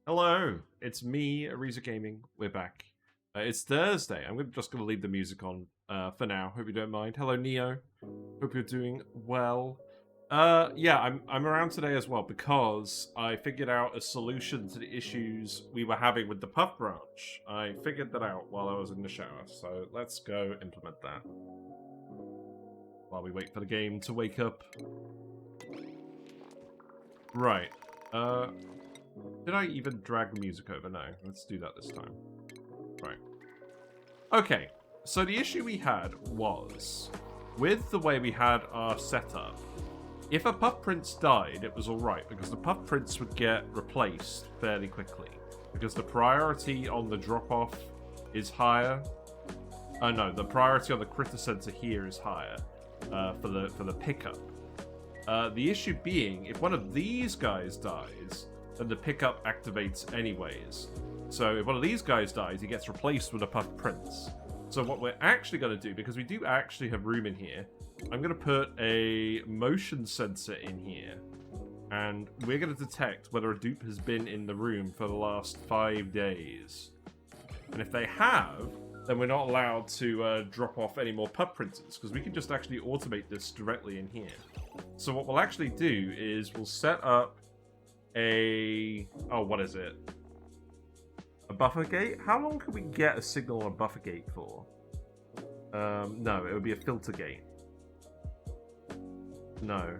Hello, it's me, Ariza Gaming. We're back. It's Thursday. just gonna leave the music on for now. Hope you don't mind. Hello, Neo. Hope you're doing well. Yeah, I'm around today as well because I figured out a solution to the issues we were having with the Puff branch. I figured that out while I was in the shower, so let's go implement that while we wait for the game to wake up. Right. Did I even drag the music over? No. Let's do that this time. Right. Okay. So the issue we had was, with the way we had our setup, if a Puff Prince died, it was alright, because the Puff Prince would get replaced fairly quickly. Because the priority on the drop-off is higher. Oh no, the priority on the critter center here is higher for the pickup. The issue being, if one of these guys dies, then the pickup activates anyways. So if one of these guys dies, he gets replaced with a Puff Prince. So what we're actually going to do, because we do actually have room in here, I'm going to put a motion sensor in here. And we're going to detect whether a dupe has been in the room for the last 5 days. And if they have, then we're not allowed to drop off any more Puff Princes, because we can just actually automate this directly in here. So what we'll actually do is we'll set up a... oh, what is it? A buffer gate? How long can we get a signal on a buffer gate for? No, it would be a filter gate. No.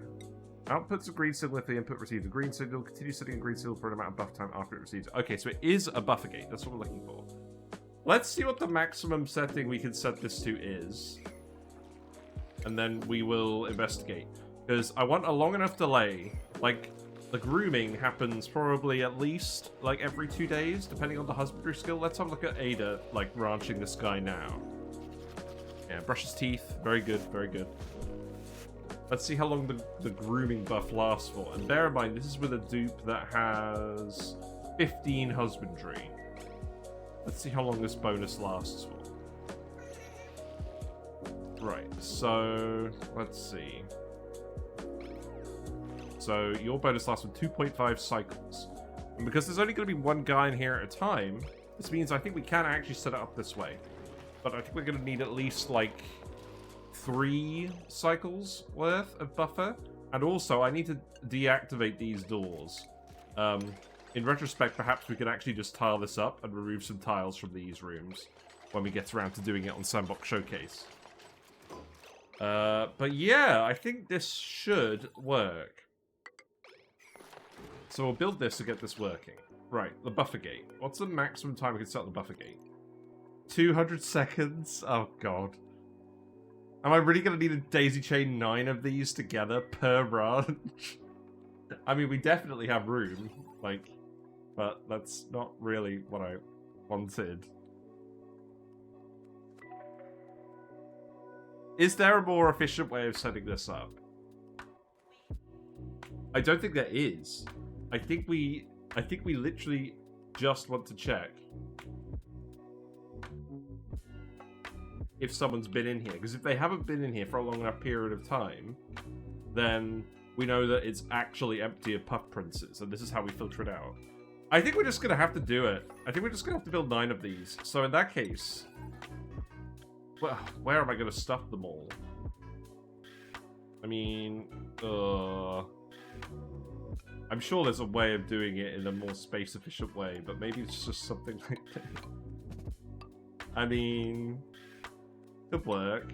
Outputs a green signal if the input receives a green signal. Continue setting a green signal for an amount of buffer time after it receives... okay, so it is a buffer gate. That's what we're looking for. Let's see what the maximum setting we can set this to is. And then we will investigate. Because I want a long enough delay. Like, the grooming happens probably at least, like, every 2 days, depending on the husbandry skill. Let's have a look at Ada, like, ranching this guy now. Yeah, brush his teeth. Very good, very good. Let's see how long the grooming buff lasts for. And bear in mind, this is with a dupe that has 15 husbandry. Let's see how long this bonus lasts for. Right, so let's see. So your bonus lasts for 2.5 cycles. And because there's only going to be one guy in here at a time, this means I think we can actually set it up this way. But I think we're going to need at least, like, 3 cycles worth of buffer. And also, I need to deactivate these doors. In retrospect, perhaps we could actually just tile this up and remove some tiles from these rooms when we get around to doing it on Sandbox Showcase. But yeah, I think this should work. So we'll build this to get this working. Right, the buffer gate. What's the maximum time we can set the buffer gate? 200 seconds? Oh god. Am I really going to need a daisy chain 9 of these together per branch? I mean, we definitely have room, like, but that's not really what I wanted. Is there a more efficient way of setting this up? I don't think there is. I think we literally just want to check if someone's been in here. Because if they haven't been in here for a long enough period of time, then we know that it's actually empty of Puff Princes, and this is how we filter it out. I think we're just going to have to do it. I think we're just going to have to build 9 of these. So in that case, well, where am I going to stuff them all? I mean, I'm sure there's a way of doing it in a more space-efficient way, but maybe it's just something like that. I mean, could work.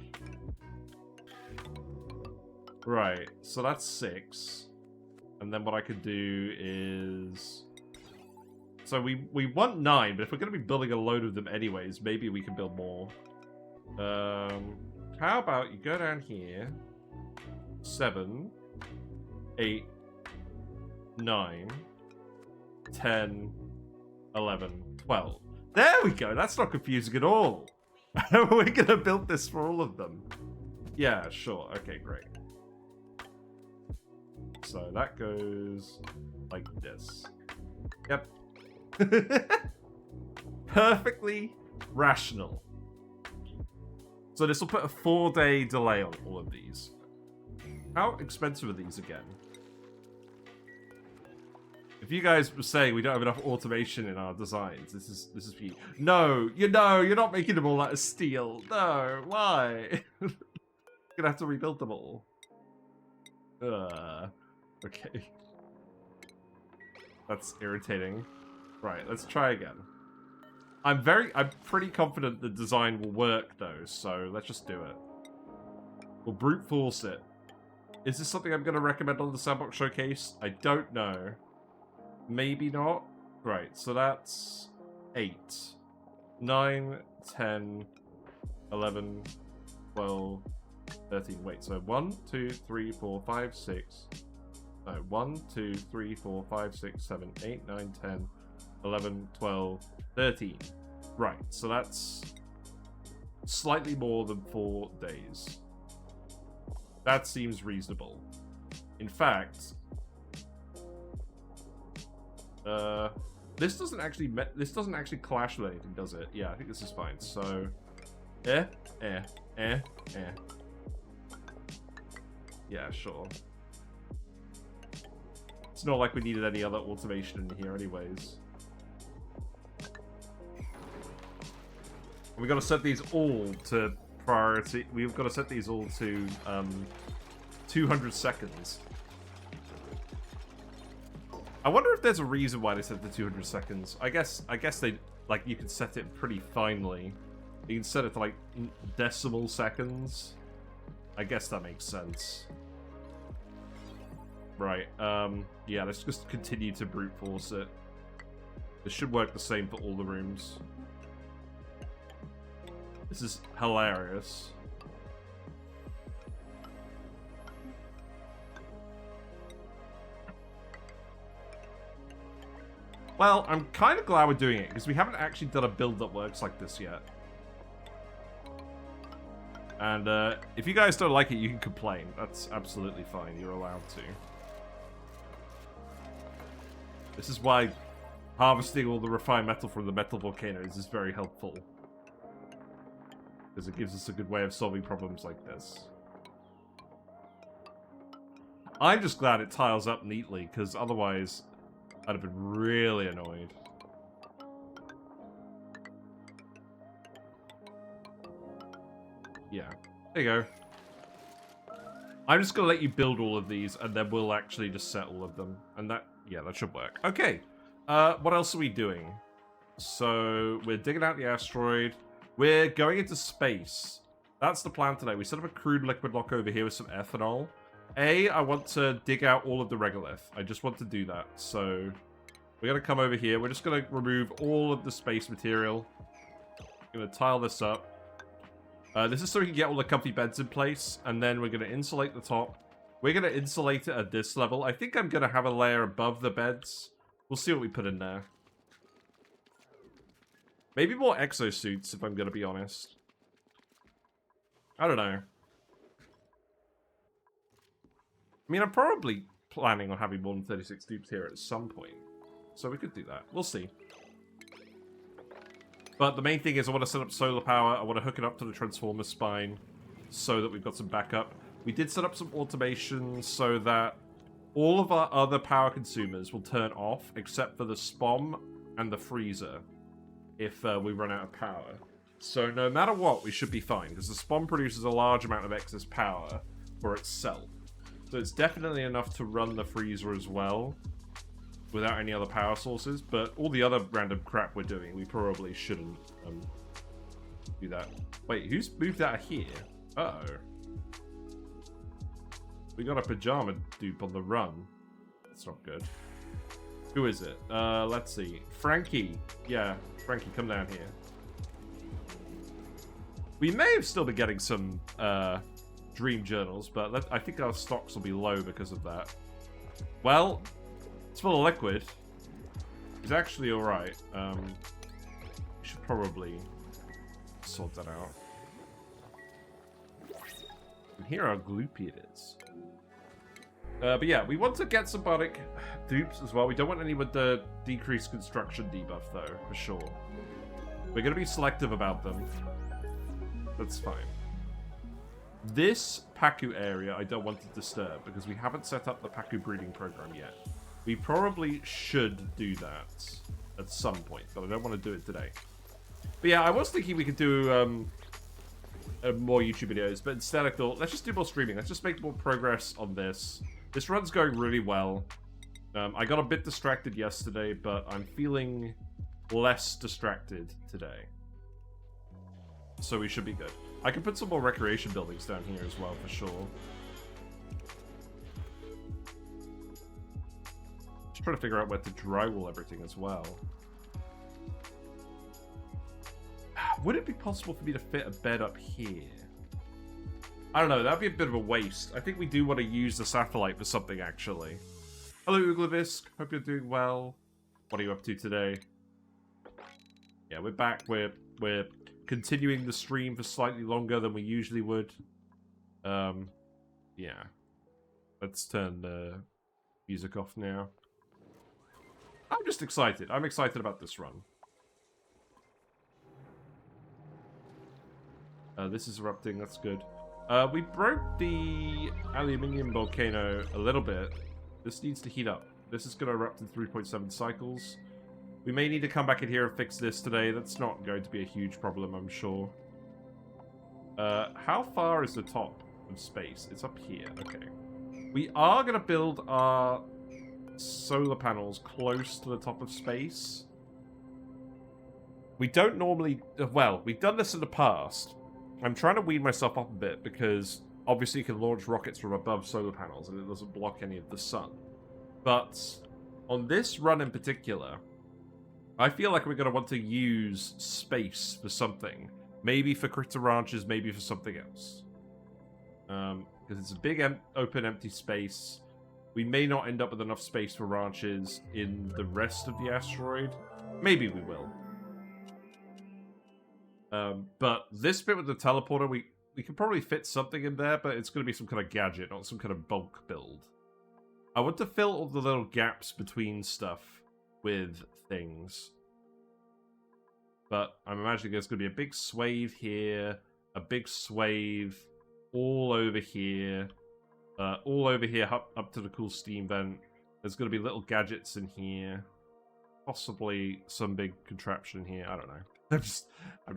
Right, so that's 6. And then what I could do is... so we want 9, but if we're going to be building a load of them anyways, maybe we can build more. How about you go down here, 7, 8, 9, 10, 11, 12. There we go, that's not confusing at all. We're gonna build this for all of them. Yeah, sure, okay, great. So that goes like this. Yep. Perfectly rational. So this will put a 4-day delay on all of these. How expensive are these again? If If you guys were saying we don't have enough automation in our designs, this is for you. No, you're not making them all out of steel. No, why? You're gonna have to rebuild them all. Okay. That's irritating. Right, let's try again. I'm pretty confident the design will work though, so let's just do it. We'll brute force it. Is this something I'm going to recommend on the Sandbox Showcase? I don't know. Maybe not. Right, so that's 8, 9, 10, 11, 12, 13. Wait, so 1, 2, 3, 4, 5, 6. No, 1, 2, 3, 4, 5, 6, 7, 8, 9, 10, 11, 12, 13. Right, so that's slightly more than 4 days. That seems reasonable. In fact, this doesn't actually clash with anything, does it? Yeah, I think this is fine. So, Yeah, sure. It's not like we needed any other automation in here anyways. We gotta set these all to priority. We've got to set these all to 200 seconds. I wonder if there's a reason why they set it to 200 seconds. I guess they, like, you can set it pretty finely. You can set it to like decimal seconds. I guess that makes sense. Right, yeah, let's just continue to brute force it. This should work the same for all the rooms. This is hilarious. Well, I'm kind of glad we're doing it, because we haven't actually done a build that works like this yet. And if you guys don't like it, you can complain. That's absolutely fine. You're allowed to. This is why harvesting all the refined metal from the metal volcanoes is very helpful. Because it gives us a good way of solving problems like this. I'm just glad it tiles up neatly, because otherwise I'd have been really annoyed. Yeah, there you go. I'm just going to let you build all of these, and then we'll actually just set all of them. And that, yeah, that should work. Okay, what else are we doing? So, we're digging out the asteroid. We're going into space. That's the plan today. We set up a crude liquid lock over here with some ethanol. I want to dig out all of the regolith. I just want to do that. So, we're going to come over here. We're just going to remove all of the space material. Going to tile this up. This is so we can get all the comfy beds in place, and then we're going to insulate the top. We're going to insulate it at this level. I think I'm going to have a layer above the beds. We'll see what we put in there. Maybe more exosuits, if I'm going to be honest. I don't know. I mean, I'm probably planning on having more than 36 dupes here at some point. So we could do that. We'll see. But the main thing is I want to set up solar power. I want to hook it up to the transformer spine so that we've got some backup. We did set up some automation so that all of our other power consumers will turn off except for the SPOM and the freezer if we run out of power. So no matter what, we should be fine because the SPOM produces a large amount of excess power for itself. So it's definitely enough to run the freezer as well without any other power sources, but all the other random crap we're doing, we probably shouldn't do that. Wait, who's moved out of here? Uh-oh. We got a pajama dupe on the run. That's not good. Who is it? Let's see. Frankie. Yeah, Frankie, come down here. We may have still been getting some dream journals, but I think our stocks will be low because of that. Well, it's full of liquid. It's actually alright. We should probably sort that out. And here how gloopy it is. But yeah, we want to get some bionic dupes as well. We don't want any with the decreased construction debuff though, for sure. We're going to be selective about them. That's fine. This Pacu area I don't want to disturb because we haven't set up the Pacu breeding program yet. We probably should do that at some point, but I don't want to do it today. But yeah, I was thinking we could do more YouTube videos, but instead I thought, let's just do more streaming. Let's just make more progress on this. This run's going really well. I got a bit distracted yesterday, but I'm feeling less distracted today. So we should be good. I can put some more recreation buildings down here as well, for sure. Just trying to figure out where to drywall everything as well. Would it be possible for me to fit a bed up here? I don't know, that'd be a bit of a waste. I think we do want to use the satellite for something, actually. Hello, Uglavisk. Hope you're doing well. What are you up to today? Yeah, we're back. We're continuing the stream for slightly longer than we usually would. Yeah. Let's turn the music off now. I'm just excited. I'm excited about this run. This is erupting. That's good. We broke the aluminium volcano a little bit. This needs to heat up. This is going to erupt in 3.7 cycles. We may need to come back in here and fix this today. That's not going to be a huge problem, I'm sure. How far is the top of space? It's up here. Okay. We are going to build our solar panels close to the top of space. We don't normally... Well, we've done this in the past. I'm trying to wean myself up a bit because obviously you can launch rockets from above solar panels and it doesn't block any of the sun. But on this run in particular, I feel like we're going to want to use space for something. Maybe for critter ranches, maybe for something else. Because it's a big open empty space. We may not end up with enough space for ranches in the rest of the asteroid. Maybe we will. But this bit with the teleporter, we can probably fit something in there, but it's going to be some kind of gadget, not some kind of bulk build. I want to fill all the little gaps between stuff with things. But I'm imagining there's going to be a big swathe here, a big swathe all over here up to the cool steam vent. There's going to be little gadgets in here. Possibly some big contraption here. I don't know. I'm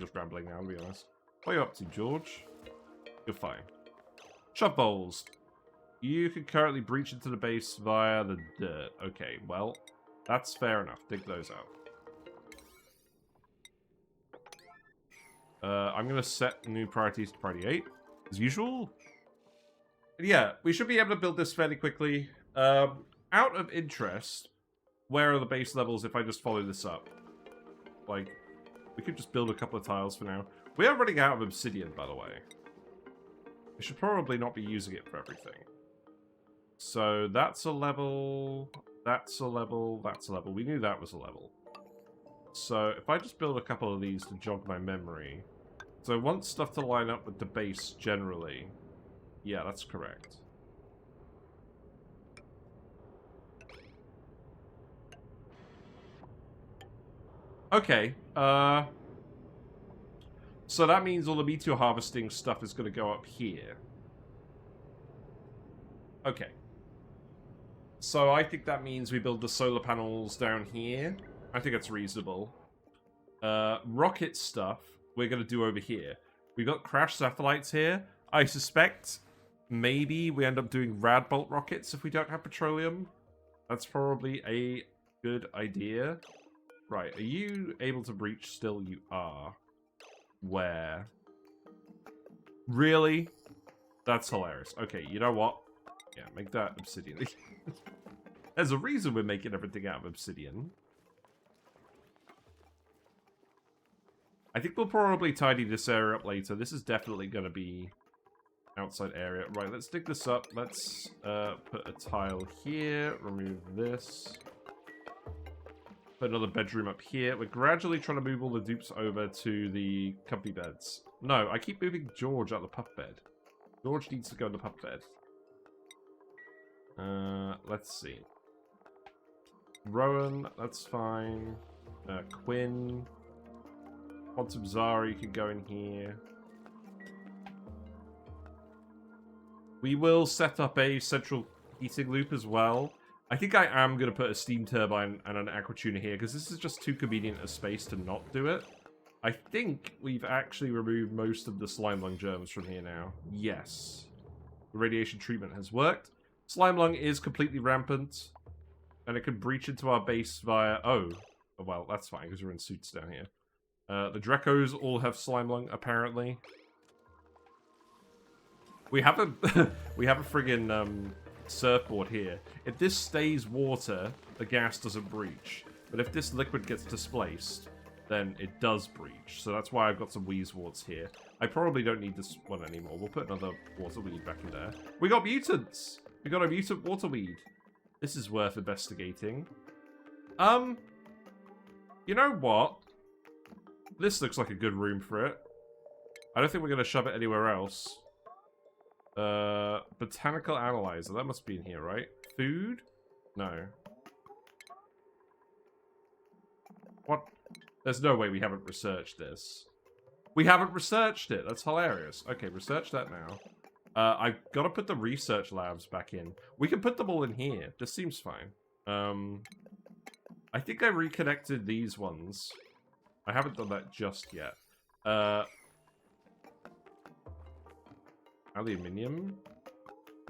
just rambling now, to be honest. What are you up to, George? You're fine. Shove bowls. You can currently breach into the base via the dirt. Okay, well, that's fair enough. Dig those out. I'm going to set new priorities to priority 8, as usual. Yeah, we should be able to build this fairly quickly. Out of interest, where are the base levels if I just follow this up? Like, we could just build a couple of tiles for now. We are running out of obsidian, by the way. We should probably not be using it for everything. So that's a level, that's a level, that's a level. We knew that was a level. So if I just build a couple of these to jog my memory. So I want stuff to line up with the base generally. Yeah, that's correct. Okay, so that means all the meteor harvesting stuff is going to go up here. Okay. So I think that means we build the solar panels down here. I think that's reasonable. Rocket stuff, we're going to do over here. We've got crash satellites here. I suspect maybe we end up doing rad bolt rockets if we don't have petroleum. That's probably a good idea. Right, are you able to breach still? You are. Where? Really? That's hilarious. Okay, you know what? Yeah, make that obsidian. There's a reason we're making everything out of obsidian. I think we'll probably tidy this area up later. This is definitely going to be outside area. Right, let's dig this up. Let's put a tile here. Remove this. Put another bedroom up here. We're gradually trying to move all the dupes over to the comfy beds. No, I keep moving George out of the puff bed. George needs to go in the puff bed. Let's see. Rowan, that's fine. Quinn. Quantum Zara, you can go in here. We will set up a central heating loop as well. I think I am going to put a steam turbine and an aqua tuner here, because this is just too convenient a space to not do it. I think we've actually removed most of the slime lung germs from here now. Yes. The radiation treatment has worked. Slime lung is completely rampant, and it can breach into our base via... Oh, well, that's fine, because we're in suits down here. The Drecos all have slime lung, apparently. We have a we have a friggin' surfboard here. If this stays water, the gas doesn't breach. But if this liquid gets displaced, then it does breach. So that's why I've got some Wheezeworts here. I probably don't need this one anymore. We'll put another water weed back in there. We got mutants! We got a mutant water weed. This is worth investigating. You know what? This looks like a good room for it. I don't think we're going to shove it anywhere else. Botanical analyzer. That must be in here, right? Food? No. What? There's no way we haven't researched this. We haven't researched it. That's hilarious. Okay, research that now. I've got to put the research labs back in. We can put them all in here. This seems fine. I think I reconnected these ones. I haven't done that just yet. Aluminium?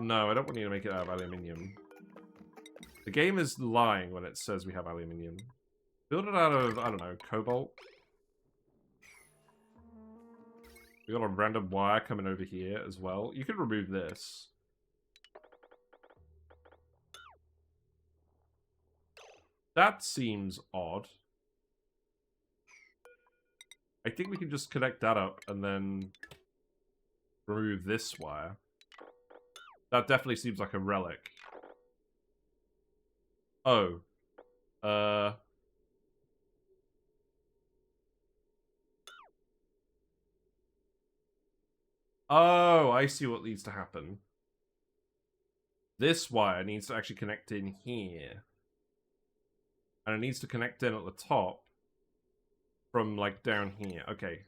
No, I don't want you to make it out of aluminium. The game is lying when it says we have aluminium. Build it out of, I don't know, cobalt? We got a random wire coming over here as well. You can remove this. That seems odd. I think we can just connect that up and then remove this wire. That definitely seems like a relic. Oh. Oh, I see what needs to happen. This wire needs to actually connect in here. And it needs to connect in at the top from, like, down here. Okay.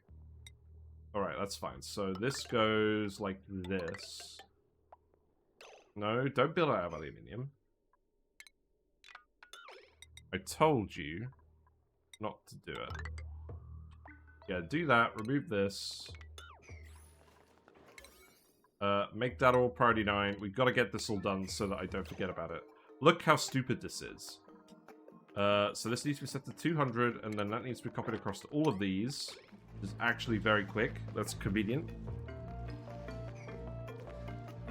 Alright, that's fine. So this goes like this. No, don't build it out of aluminium. I told you not to do it. Yeah, do that. Remove this. Make that all priority 9. We've got to get this all done so that I don't forget about it. Look how stupid this is. So this needs to be set to 200, and then that needs to be copied across to all of these. Which is actually very quick. That's convenient.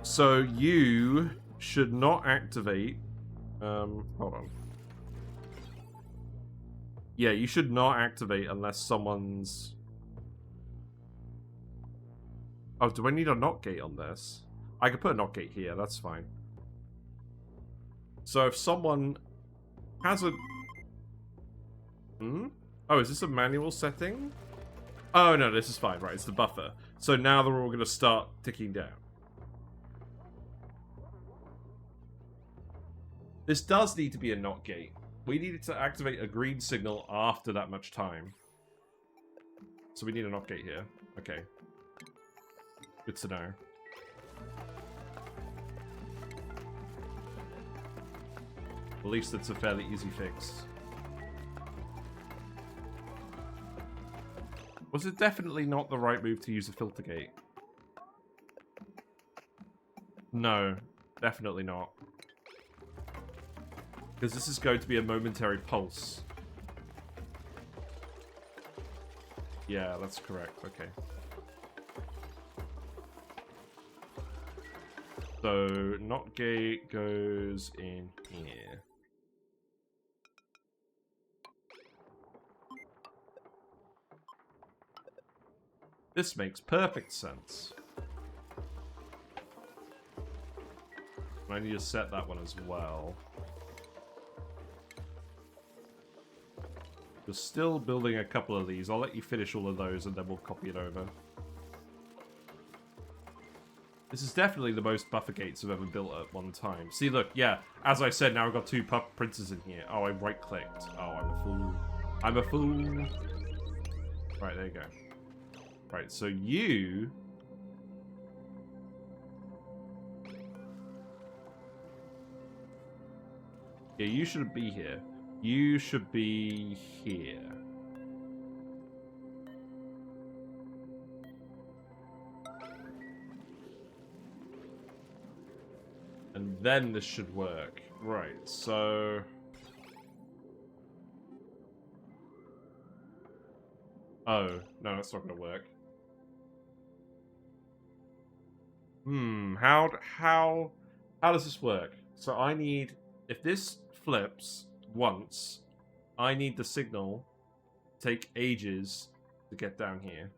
So you should not activate... hold on. Yeah, you should not activate unless someone's... Oh, do I need a not gate on this? I could put a not gate here, that's fine. So if someone has a... Hmm? Oh, is this a manual setting? Oh, no, this is fine, right, it's the buffer. So now they're all going to start ticking down. This does need to be a not gate. We needed to activate a green signal after that much time. So we need a not gate here. Okay. Good to know. At least it's a fairly easy fix. Was it definitely not the right move to use a filter gate? No, definitely not. Because this is going to be a momentary pulse. Yeah, that's correct. Okay. So, not gate goes in here. This makes perfect sense. I need to set that one as well. We're still building a couple of these. I'll let you finish all of those and then we'll copy it over. This is definitely the most buffer gates I've ever built at one time. See, look, yeah, as I said, now I've got 2 puff printers in here. Oh, I right-clicked. Oh, I'm a fool. I'm a fool. Right, there you go. Right, so you... Yeah, you shouldn't be here. You should be here. And then this should work. Right, so... Oh, no, that's not gonna work. How does this work? So I need, if this flips once, I need the signal to take ages to get down here.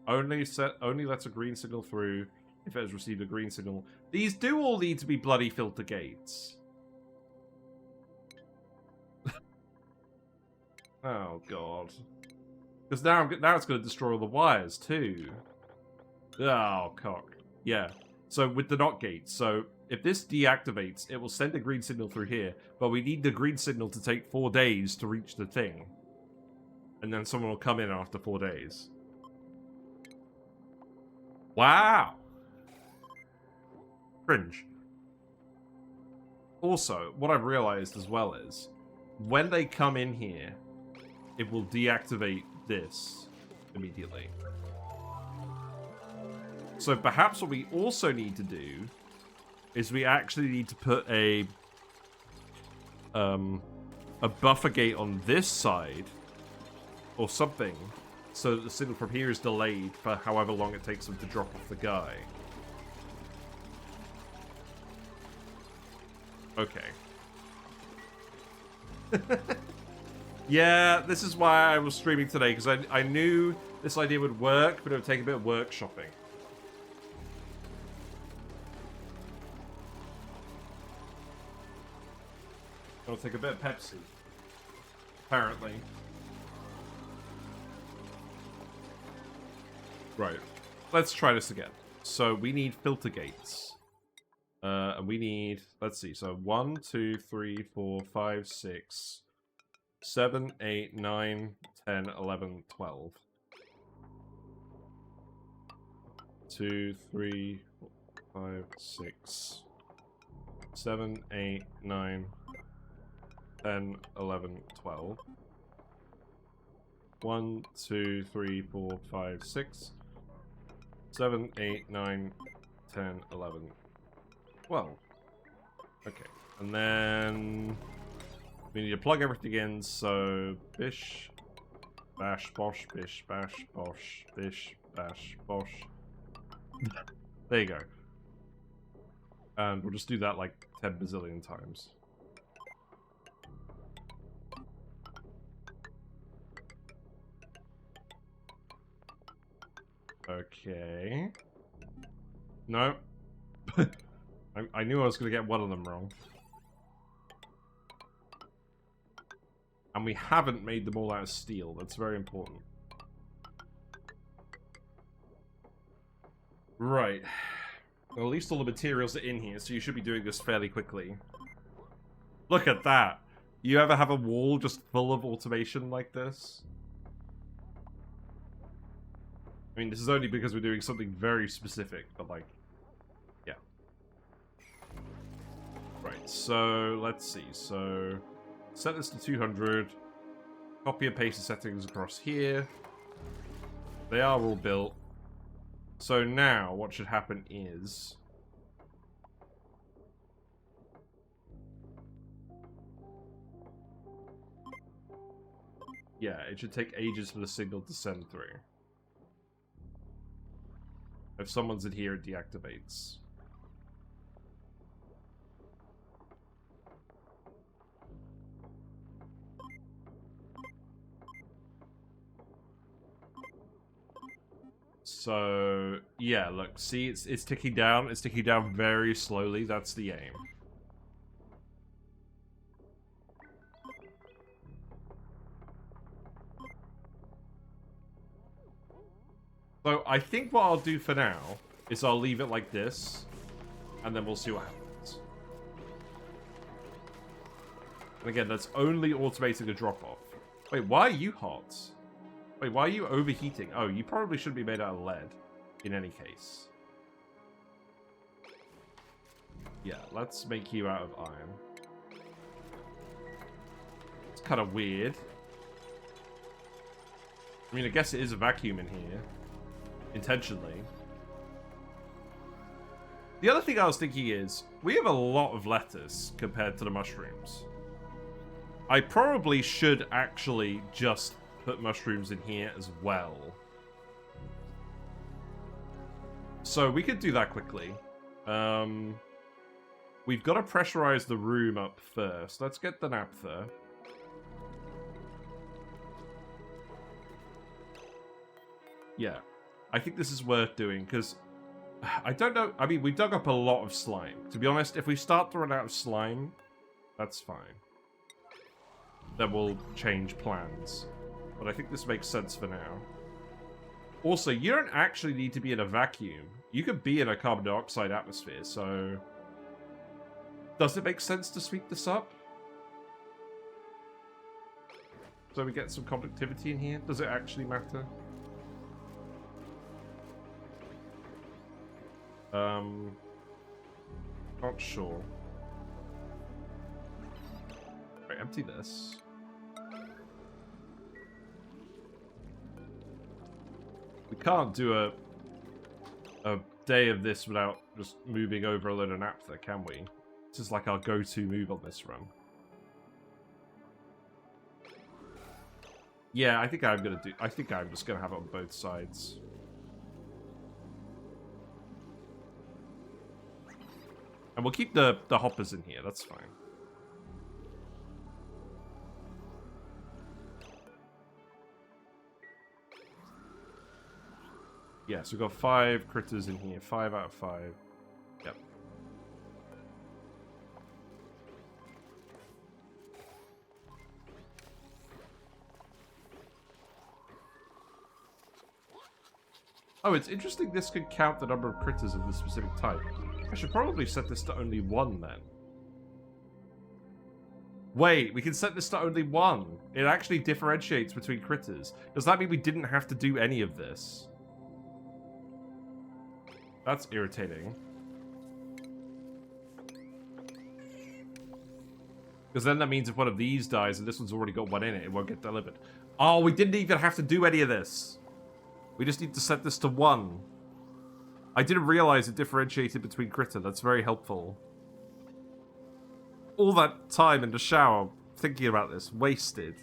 Only lets a green signal through if it has received a green signal. These do all need to be bloody filter gates. Oh god. Because now it's going to destroy all the wires too. Oh cock. Yeah. So with the NOT gates, so if this deactivates, it will send a green signal through here, but we need the green signal to take 4 days to reach the thing. And then someone will come in after 4 days. Wow! Cringe. Also, what I've realized as well is, when they come in here, it will deactivate this immediately. So perhaps what we also need to do is we actually need to put a buffer gate on this side or something so that the signal from here is delayed for however long it takes them to drop off the guy. Okay. Yeah, this is why I was streaming today, because I knew this idea would work, but it would take a bit of workshopping. It'll take a bit of Pepsi. Apparently. Right. Let's try this again. So we need filter gates. And we need, let's see, so 1, 2, 3, 4, 5, 6, 7, 8, 9, 10, 11, 12. 2, 3, 4, 5, 6, 7, 8, 9, 10, 11, 12. 1, 2, 3, 4, 5, 6, 7, 8, 9, 10, 11, 12. Okay, and then we need to plug everything in, so bish, bash, bosh, bish, bash, bosh, bish, bash, bosh. There you go. And we'll just do that like 10 bazillion times. Okay. No. I knew I was going to get one of them wrong. And we haven't made them all out of steel. That's very important. Right. Well, at least all the materials are in here, so you should be doing this fairly quickly. Look at that! You ever have a wall just full of automation like this? I mean, this is only because we're doing something very specific, but like, yeah. Right, so let's see. So set this to 200. Copy and paste the settings across here. They are all built. So now what should happen is yeah, it should take ages for the signal to send through. If someone's in here, it deactivates. So, yeah, look, see, it's ticking down. It's ticking down very slowly. That's the aim. So, I think what I'll do for now is I'll leave it like this, and then we'll see what happens. And again, that's only automating a drop-off. Wait, why are you hot? Wait, why are you overheating? Oh, you probably should be made out of lead, in any case. Yeah, let's make you out of iron. It's kind of weird. I mean, I guess it is a vacuum in here. Intentionally. The other thing I was thinking is, we have a lot of lettuce compared to the mushrooms. I probably should actually just put mushrooms in here as well. So we could do that quickly. We've got to pressurize the room up first. Let's get the naphtha. Yeah. I think this is worth doing, because I don't know. I mean, we dug up a lot of slime. To be honest, if we start to run out of slime, that's fine. Then we'll change plans. But I think this makes sense for now. Also, you don't actually need to be in a vacuum. You could be in a carbon dioxide atmosphere, so... Does it make sense to sweep this up? So we get some conductivity in here? Does it actually matter? Not sure. Right, empty this. We can't do a day of this without just moving over a load of naphtha, can we? This is like our go-to move on this run. Yeah, I think I'm just gonna have it on both sides. And we'll keep the hoppers in here, that's fine. Yeah, so we've got 5 critters in here. 5 out of 5. Yep. Oh, it's interesting this could count the number of critters of this specific type. I should probably set this to only 1 then. Wait, we can set this to only 1. It actually differentiates between critters. Does that mean we didn't have to do any of this? That's irritating. Because then that means if one of these dies and this one's already got 1 in it, it won't get delivered. Oh, we didn't even have to do any of this. We just need to set this to 1. I didn't realize it differentiated between critter. That's very helpful. All that time in the shower thinking about this, wasted.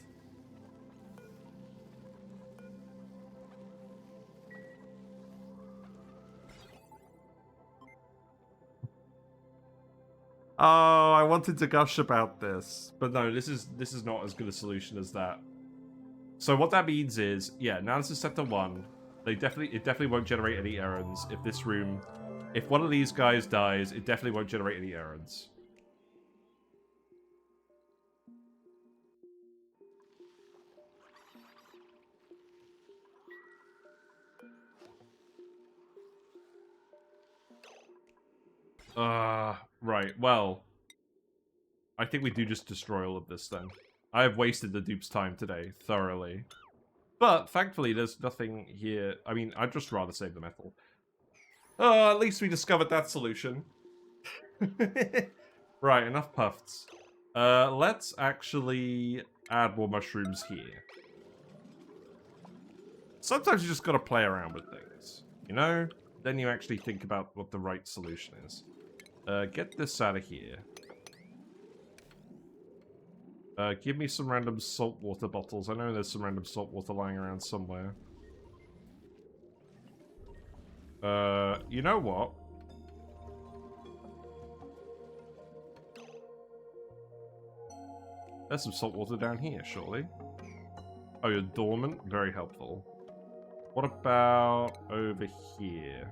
Oh, I wanted to gush about this, but no, this is not as good a solution as that. So what that means is, yeah, now this is set to 1. It definitely won't generate any errands if this room... If one of these guys dies, it definitely won't generate any errands. Right, well... I think we do just destroy all of this then. I have wasted the dupe's time today, thoroughly. But, thankfully, there's nothing here. I mean, I'd just rather save the metal. At least we discovered that solution. Right, enough Pufts. Let's actually add more mushrooms here. Sometimes you just gotta play around with things, you know? Then you actually think about what the right solution is. Get this out of here. Give me some random saltwater bottles. I know there's some random saltwater lying around somewhere. You know what? There's some saltwater down here, surely. Oh, you're dormant? Very helpful. What about over here?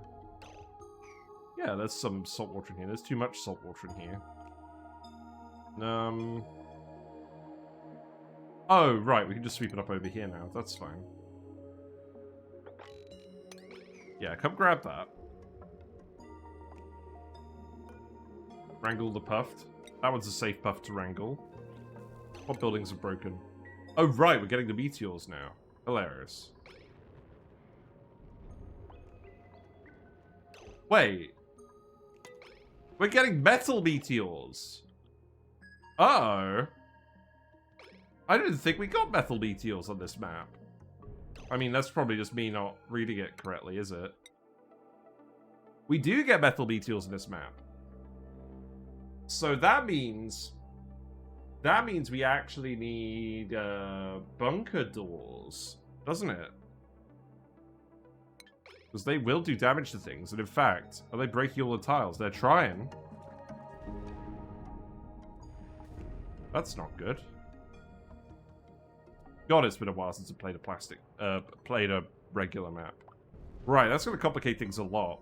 Yeah, there's some saltwater in here. There's too much saltwater in here. Oh, right, we can just sweep it up over here now. That's fine. Yeah, come grab that. Wrangle the Puffed. That one's a safe Puff to wrangle. What buildings are broken? Oh, right, we're getting the meteors now. Hilarious. Wait. We're getting metal meteors. Uh-oh. I didn't think we got metal meteors on this map. I mean, that's probably just me not reading it correctly, is it? We do get metal meteors in this map. So that means we actually need bunker doors, doesn't it? Because they will do damage to things, and in fact, are they breaking all the tiles? They're trying. That's not good. God, it's been a while since I played a regular map. Right, that's going to complicate things a lot.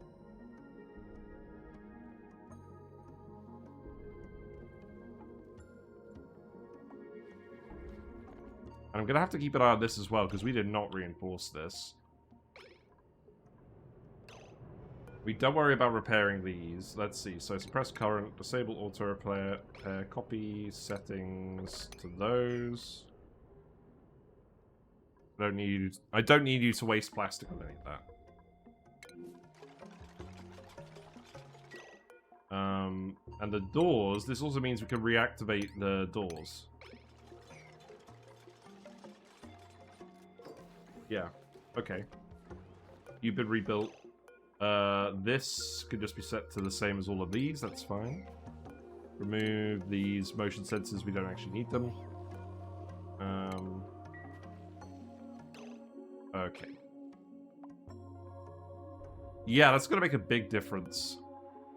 And I'm going to have to keep an eye on this as well, because we did not reinforce this. We don't worry about repairing these. Let's see. So suppress current, disable auto repair, copy settings to those. I don't need you to waste plastic on any of that. And the doors, this also means we can reactivate the doors. Yeah. Okay. You've been rebuilt. This could just be set to the same as all of these. That's fine. Remove these motion sensors. We don't actually need them. Okay. Yeah, that's going to make a big difference.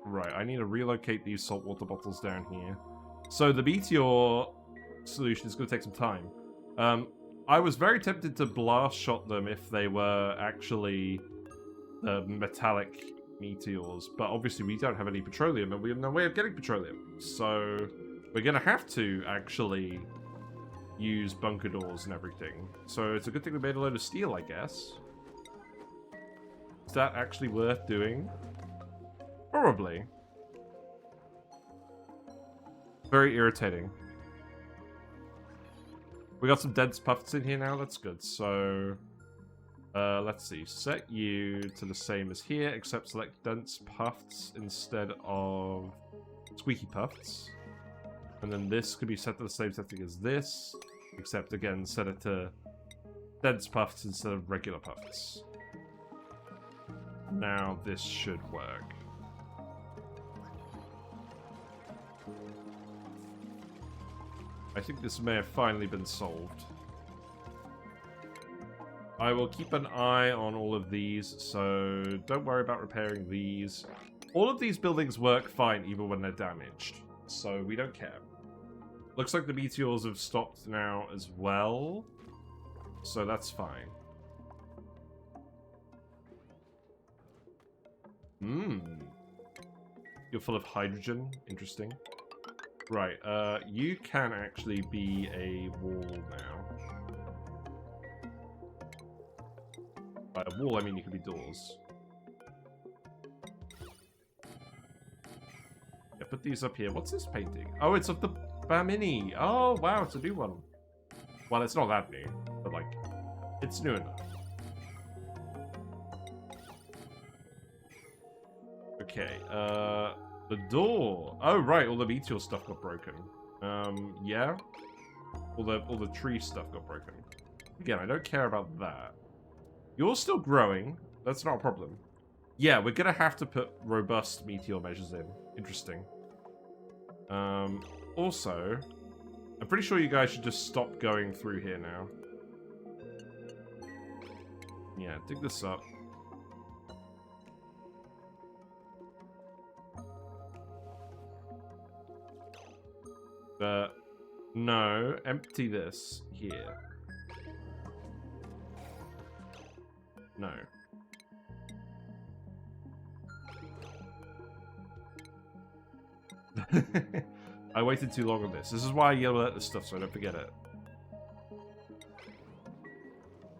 Right, I need to relocate these saltwater bottles down here. So the meteor solution is going to take some time. I was very tempted to blast shot them if they were actually metallic meteors, but obviously we don't have any petroleum and we have no way of getting petroleum. So we're going to have to actually use bunker doors and everything. So it's a good thing we made a load of steel, I guess. Is that actually worth doing? Probably. Very irritating. We got some dense puffs in here now, that's good. So, let's see. Set you to the same as here, except select dense puffs instead of squeaky puffs. And then this could be set to the same setting as this, except again, set it to dense puffs instead of regular puffs. Now this should work. I think this may have finally been solved. I will keep an eye on all of these, so don't worry about repairing these. All of these buildings work fine even when they're damaged, so we don't care. Looks like the meteors have stopped now as well, so that's fine. You're full of hydrogen. Interesting. Right, you can actually be a wall now. By a wall, I mean you can be doors. Yeah, put these up here. What's this painting? Oh, it's of the Bamini. Oh, wow, it's a new one. Well, it's not that new, but, like, it's new enough. Okay, the door. Oh, right, all the meteor stuff got broken. Yeah. All the tree stuff got broken. Again, I don't care about that. You're still growing. That's not a problem. Yeah, we're gonna have to put robust meteor measures in. Interesting. Also, I'm pretty sure you guys should just stop going through here now. Yeah, dig this up. No, empty this here. No. I waited too long on this. This is why I yell at this stuff so I don't forget it.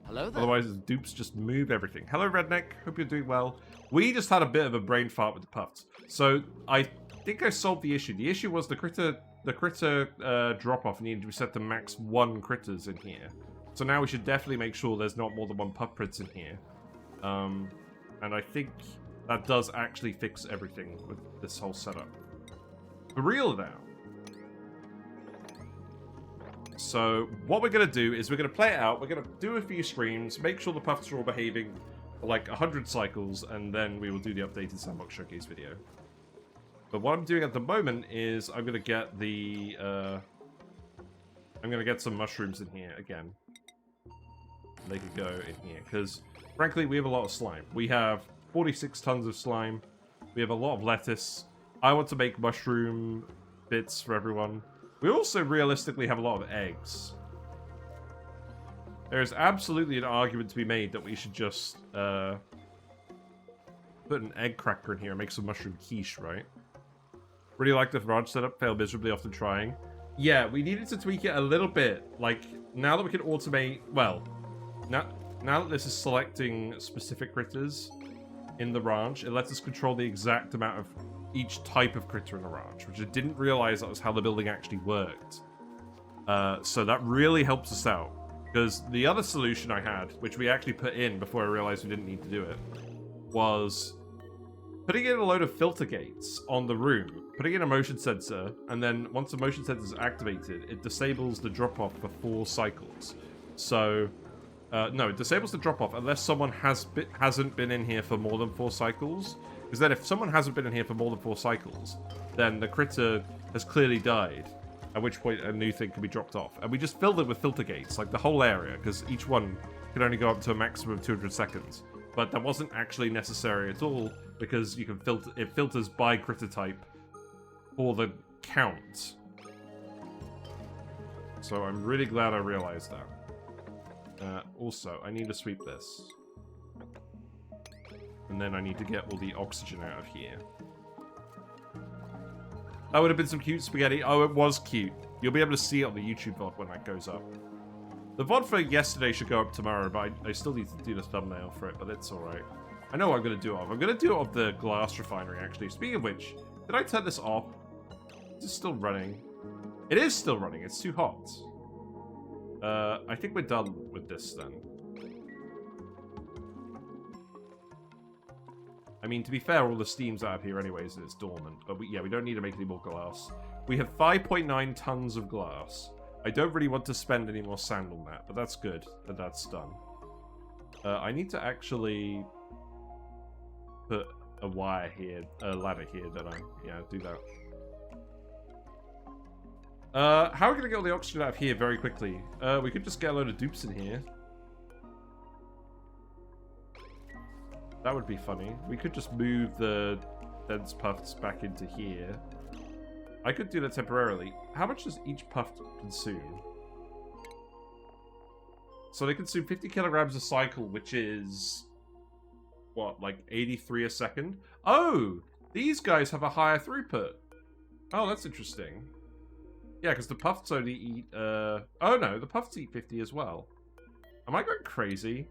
Hello there. Otherwise, dupes just move everything. Hello, Redneck. Hope you're doing well. We just had a bit of a brain fart with the Pufts. So, I think I solved the issue. The issue was the critter drop-off needed to be set to max 1 critters in here. So now we should definitely make sure there's not more than 1 puff prince in here. And I think that does actually fix everything with this whole setup. For real now. So what we're going to do is we're going to play it out. We're going to do a few streams, make sure the Pufts are all behaving for like 100 cycles, and then we will do the updated Sandbox Showcase video. But what I'm doing at the moment is I'm going to get the... I'm going to get some mushrooms in here again. They could go in here, because frankly, we have a lot of slime. We have 46 tons of slime. We have a lot of lettuce. I want to make mushroom bits for everyone. We also realistically have a lot of eggs. There is absolutely an argument to be made that we should just put an egg cracker in here and make some mushroom quiche, right? Really like the garage setup, fail miserably often trying. Yeah, we needed to tweak it a little bit. Like, now that we can automate... Well, now that this is selecting specific critters in the ranch, it lets us control the exact amount of each type of critter in the ranch, which I didn't realize that was how the building actually worked. So that really helps us out. Because the other solution I had, which we actually put in before I realized we didn't need to do it, was putting in a load of filter gates on the room, putting in a motion sensor, and then once the motion sensor is activated, it disables the drop-off for 4 cycles. So, no, it disables the drop-off unless someone hasn't been in here for more than 4 cycles. Because then if someone hasn't been in here for more than 4 cycles, then the critter has clearly died, at which point a new thing can be dropped off. And we just filled it with filter gates, like the whole area, because each one can only go up to a maximum of 200 seconds. But that wasn't actually necessary at all, because you can filter it filters by critter type for the count. So I'm really glad I realized that. Also, I need to sweep this. And then I need to get all the oxygen out of here. That would have been some cute spaghetti. Oh, it was cute. You'll be able to see it on the YouTube VOD when that goes up. The VOD for yesterday should go up tomorrow, but I still need to do the thumbnail for it, but it's alright. I know what I'm going to do it of. I'm going to do it of the glass refinery, actually. Speaking of which, did I turn this off? Is it still running? It is still running. It's too hot. I think we're done with this, then. I mean, to be fair, all the steam's out of here anyways, and it's dormant. But we don't need to make any more glass. We have 5.9 tons of glass. I don't really want to spend any more sand on that, but that's good that that's done. I need to actually put a wire here, a ladder here, don't I? Yeah, do that. How are we going to get all the oxygen out of here very quickly? We could just get a load of dupes in here. That would be funny. We could just move the dense puffs back into here. I could do that temporarily. How much does each puff consume? So they consume 50 kilograms a cycle, which is... what, like 83 a second? Oh! These guys have a higher throughput. Oh, that's interesting. Yeah, because the puffs only eat... oh no, the puffs eat 50 as well. Am I going crazy?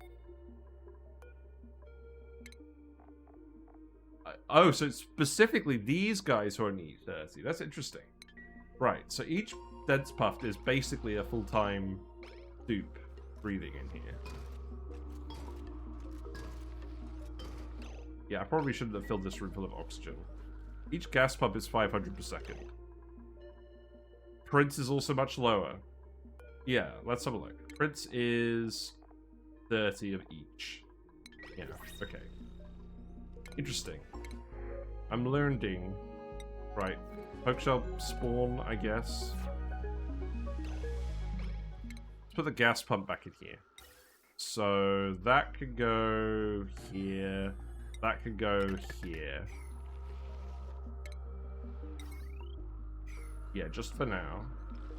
Oh, so it's specifically these guys who only eat 30. That's interesting. Right, so each dense puff is basically a full-time dupe breathing in here. Yeah, I probably shouldn't have filled this room full of oxygen. Each gas pump is 500 per second. Prince is also much lower. Yeah, let's have a look. Prince is 30 of each. Yeah, okay. Interesting. I'm learning. Right. Pokeshell spawn, I guess. Let's put the gas pump back in here. So that could go here. That could go here. Yeah, just for now.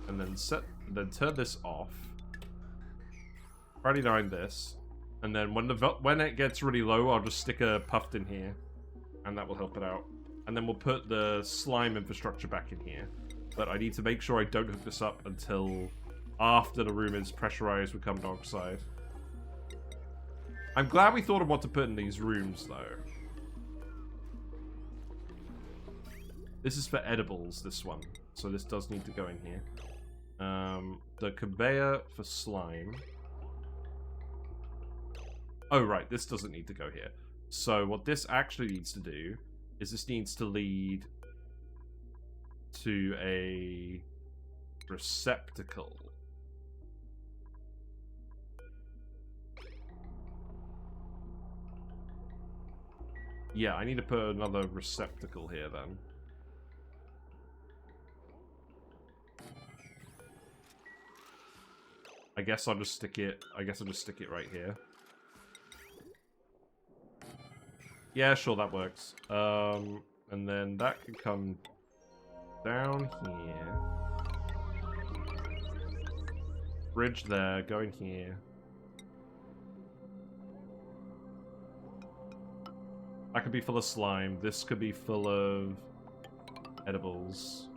And then turn this off. 39 this. And then when it gets really low, I'll just stick a puffed in here. And that will help it out. And then we'll put the slime infrastructure back in here. But I need to make sure I don't hook this up until after the room is pressurized with carbon dioxide. I'm glad we thought of what to put in these rooms, though. This is for edibles, this one. So this does need to go in here. The conveyor for slime. Oh, right. This doesn't need to go here. So what this actually needs to do is this needs to lead to a receptacle. Yeah, I need to put another receptacle here then. I guess I'll just stick it right here. Yeah, sure, that works. And then that can come down here. Bridge there, go in here. That could be full of slime. This could be full of edibles.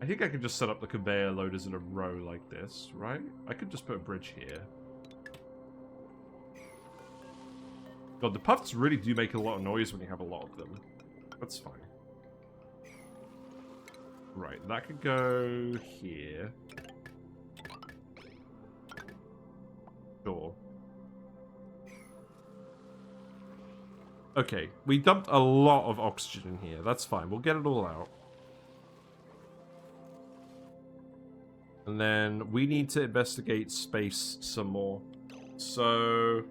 I think I could just set up the conveyor loaders in a row like this, right? I could just put a bridge here. God, the puffs really do make a lot of noise when you have a lot of them. That's fine. Right, that could go here. Sure. Okay, we dumped a lot of oxygen in here. That's fine. We'll get it all out. And then we need to investigate space some more. So...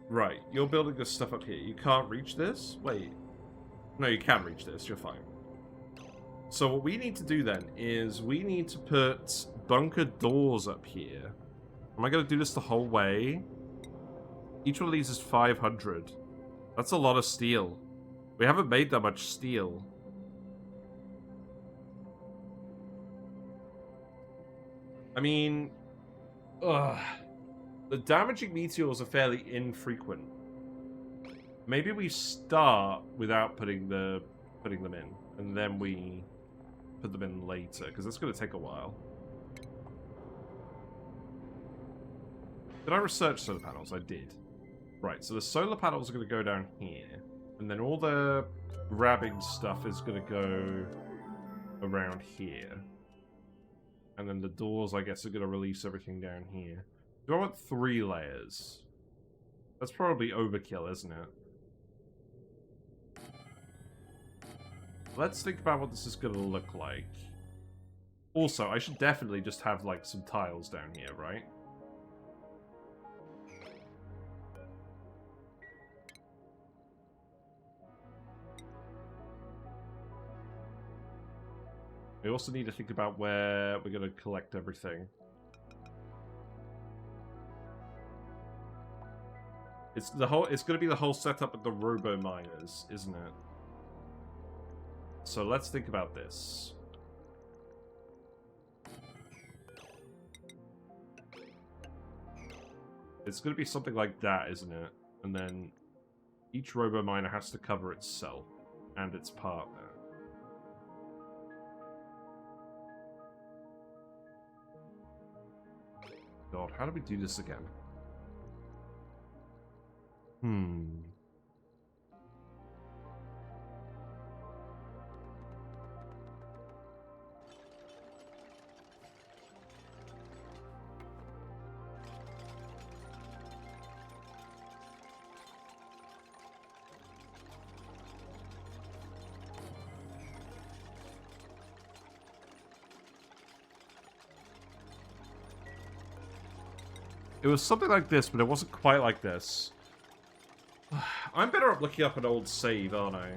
Right, you're building this stuff up here. You can't reach this? Wait. No, you can reach this. You're fine. So what we need to do then is we need to put bunker doors up here. Am I going to do this the whole way? Each one of these is 500. That's a lot of steel. We haven't made that much steel. I mean... Ugh. The damaging meteors are fairly infrequent. Maybe we start without putting them in, and then we put them in later, because that's going to take a while. Did I research solar panels? I did. Right, so the solar panels are going to go down here, and then all the grabbing stuff is going to go around here. And then the doors, I guess, are going to release everything down here. Do I want 3 layers? That's probably overkill, isn't it? Let's think about what this is going to look like. Also, I should definitely just have, like, some tiles down here, right? We also need to think about where we're going to collect everything. It's going to be the whole setup of the robo miners, isn't it? So let's think about this. It's going to be something like that, isn't it? And then each robo miner has to cover itself and its partner. God, how do we do this again? It was something like this, but it wasn't quite like this. I'm better at looking up an old save, aren't I?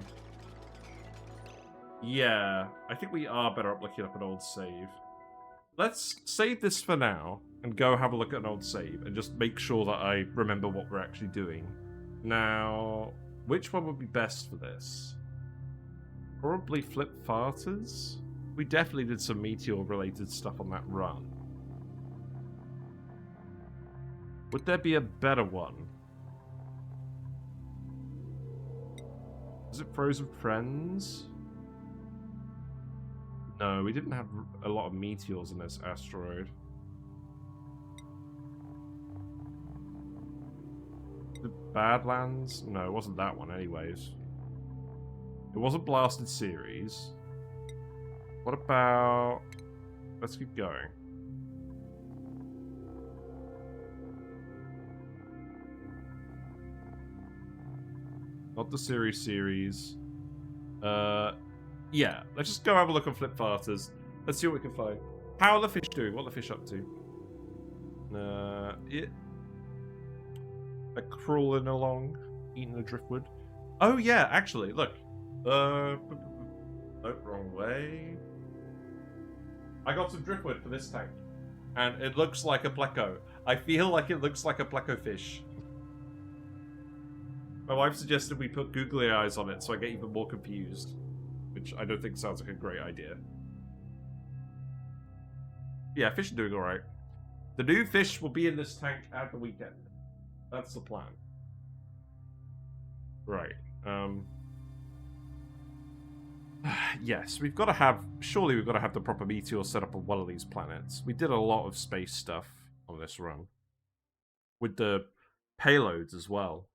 Yeah, I think we are better at looking up an old save. Let's save this for now, and go have a look at an old save, and just make sure that I remember what we're actually doing. Now, which one would be best for this? Probably Flip Farters? We definitely did some meteor-related stuff on that run. Would there be a better one? Is it Frozen Friends? No, we didn't have a lot of meteors in this asteroid. The Badlands? No, it wasn't that one anyways. It wasn't Blasted Series. What about... Let's keep going. Not the series. Yeah. Let's just go have a look on Flip Farters. Let's see what we can find. How are the fish doing? What are the fish up to? They're crawling along, eating the driftwood. Oh yeah, actually, look. Nope, wrong way. I got some driftwood for this tank, and it looks like a pleco. I feel like it looks like a pleco fish. My wife suggested we put googly eyes on it so I get even more confused, which I don't think sounds like a great idea. Yeah, fish are doing alright. The new fish will be in this tank at the weekend. That's the plan. Right. Yes, we've got to have... Surely we've got to have the proper meteor set up on one of these planets. We did a lot of space stuff on this run. With the payloads as well.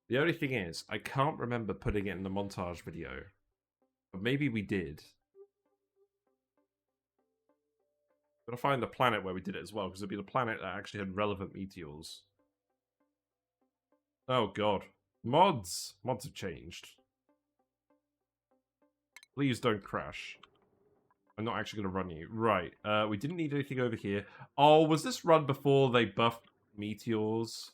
The only thing is, I can't remember putting it in the montage video. But maybe we did. Gotta find the planet where we did it as well, because it'd be the planet that actually had relevant meteors. Oh god. Mods! Mods have changed. Please don't crash. I'm not actually gonna run you. Right, we didn't need anything over here. Oh, was this run before they buffed meteors?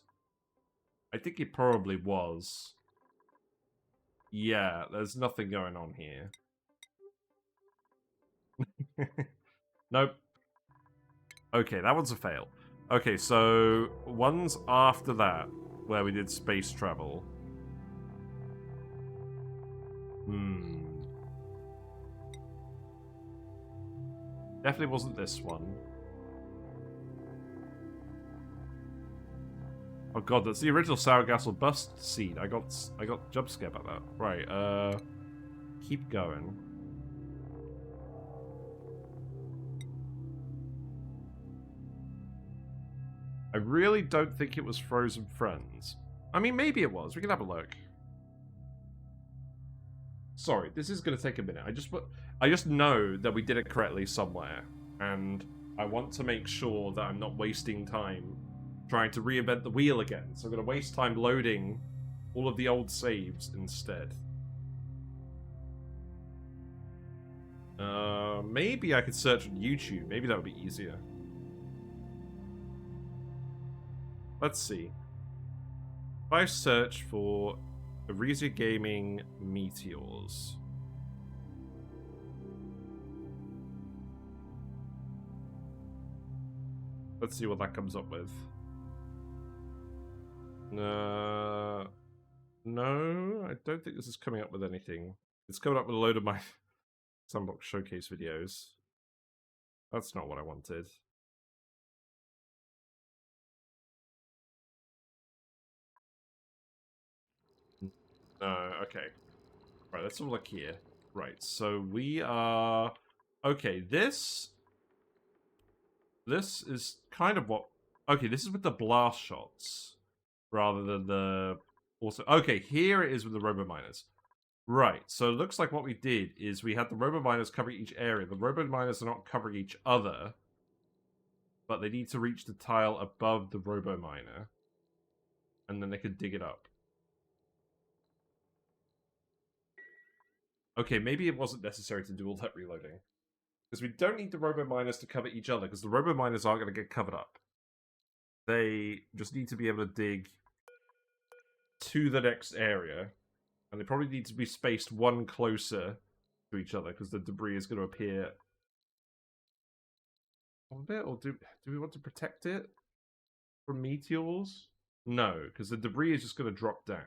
I think it probably was. Yeah, there's nothing going on here. Nope. Okay, that one's a fail. Okay, so one's after that, where we did space travel. Definitely wasn't this one. Oh god, that's the original sour gas or bust seed. I got jump scared about that. Right, keep going. I really don't think it was Frozen Friends. I mean, maybe it was. We can have a look. Sorry, this is going to take a minute. I just know that we did it correctly somewhere, and I want to make sure that I'm not wasting time trying to reinvent the wheel again. So I'm going to waste time loading all of the old saves instead. Maybe I could search on YouTube. Maybe that would be easier. Let's see. If I search for Arisia Gaming Meteors. Let's see what that comes up with. No, I don't think this is coming up with anything. It's coming up with a load of my Sandbox Showcase videos. That's not what I wanted. No, okay. Right, let's have a look here. Right, so we are... Okay, this is kind of what... Okay, this is with the blast shots, rather than the... Also, okay, here it is with the robo-miners. Right, so it looks like what we did is we had the robo-miners covering each area. The robo-miners are not covering each other, but they need to reach the tile above the robo-miner, and then they can dig it up. Okay, maybe it wasn't necessary to do all that reloading. Because we don't need the robo-miners to cover each other, because the robo-miners aren't going to get covered up. They just need to be able to dig to the next area, and they probably need to be spaced one closer to each other, because the debris is going to appear on a bit, or do we want to protect it from meteors? No, because the debris is just going to drop down.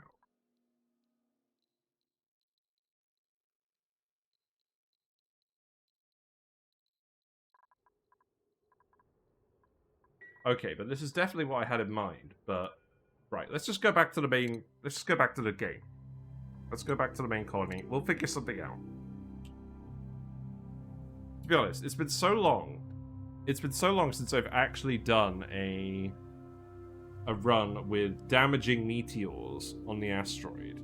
Okay, but this is definitely what I had in mind, but... Right, let's just go back to the main... Let's just go back to the game. Let's go back to the main colony. We'll figure something out. To be honest, it's been so long. It's been so long since I've actually done a run with damaging meteors on the asteroid.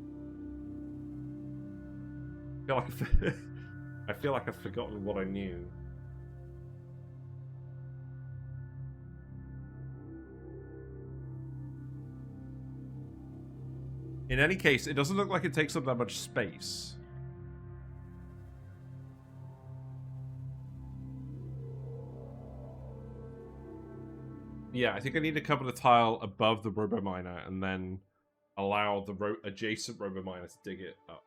I feel like I've forgotten what I knew. In any case, it doesn't look like it takes up that much space. Yeah, I think I need to cover the tile above the robo-miner and then allow the adjacent robo-miner to dig it up.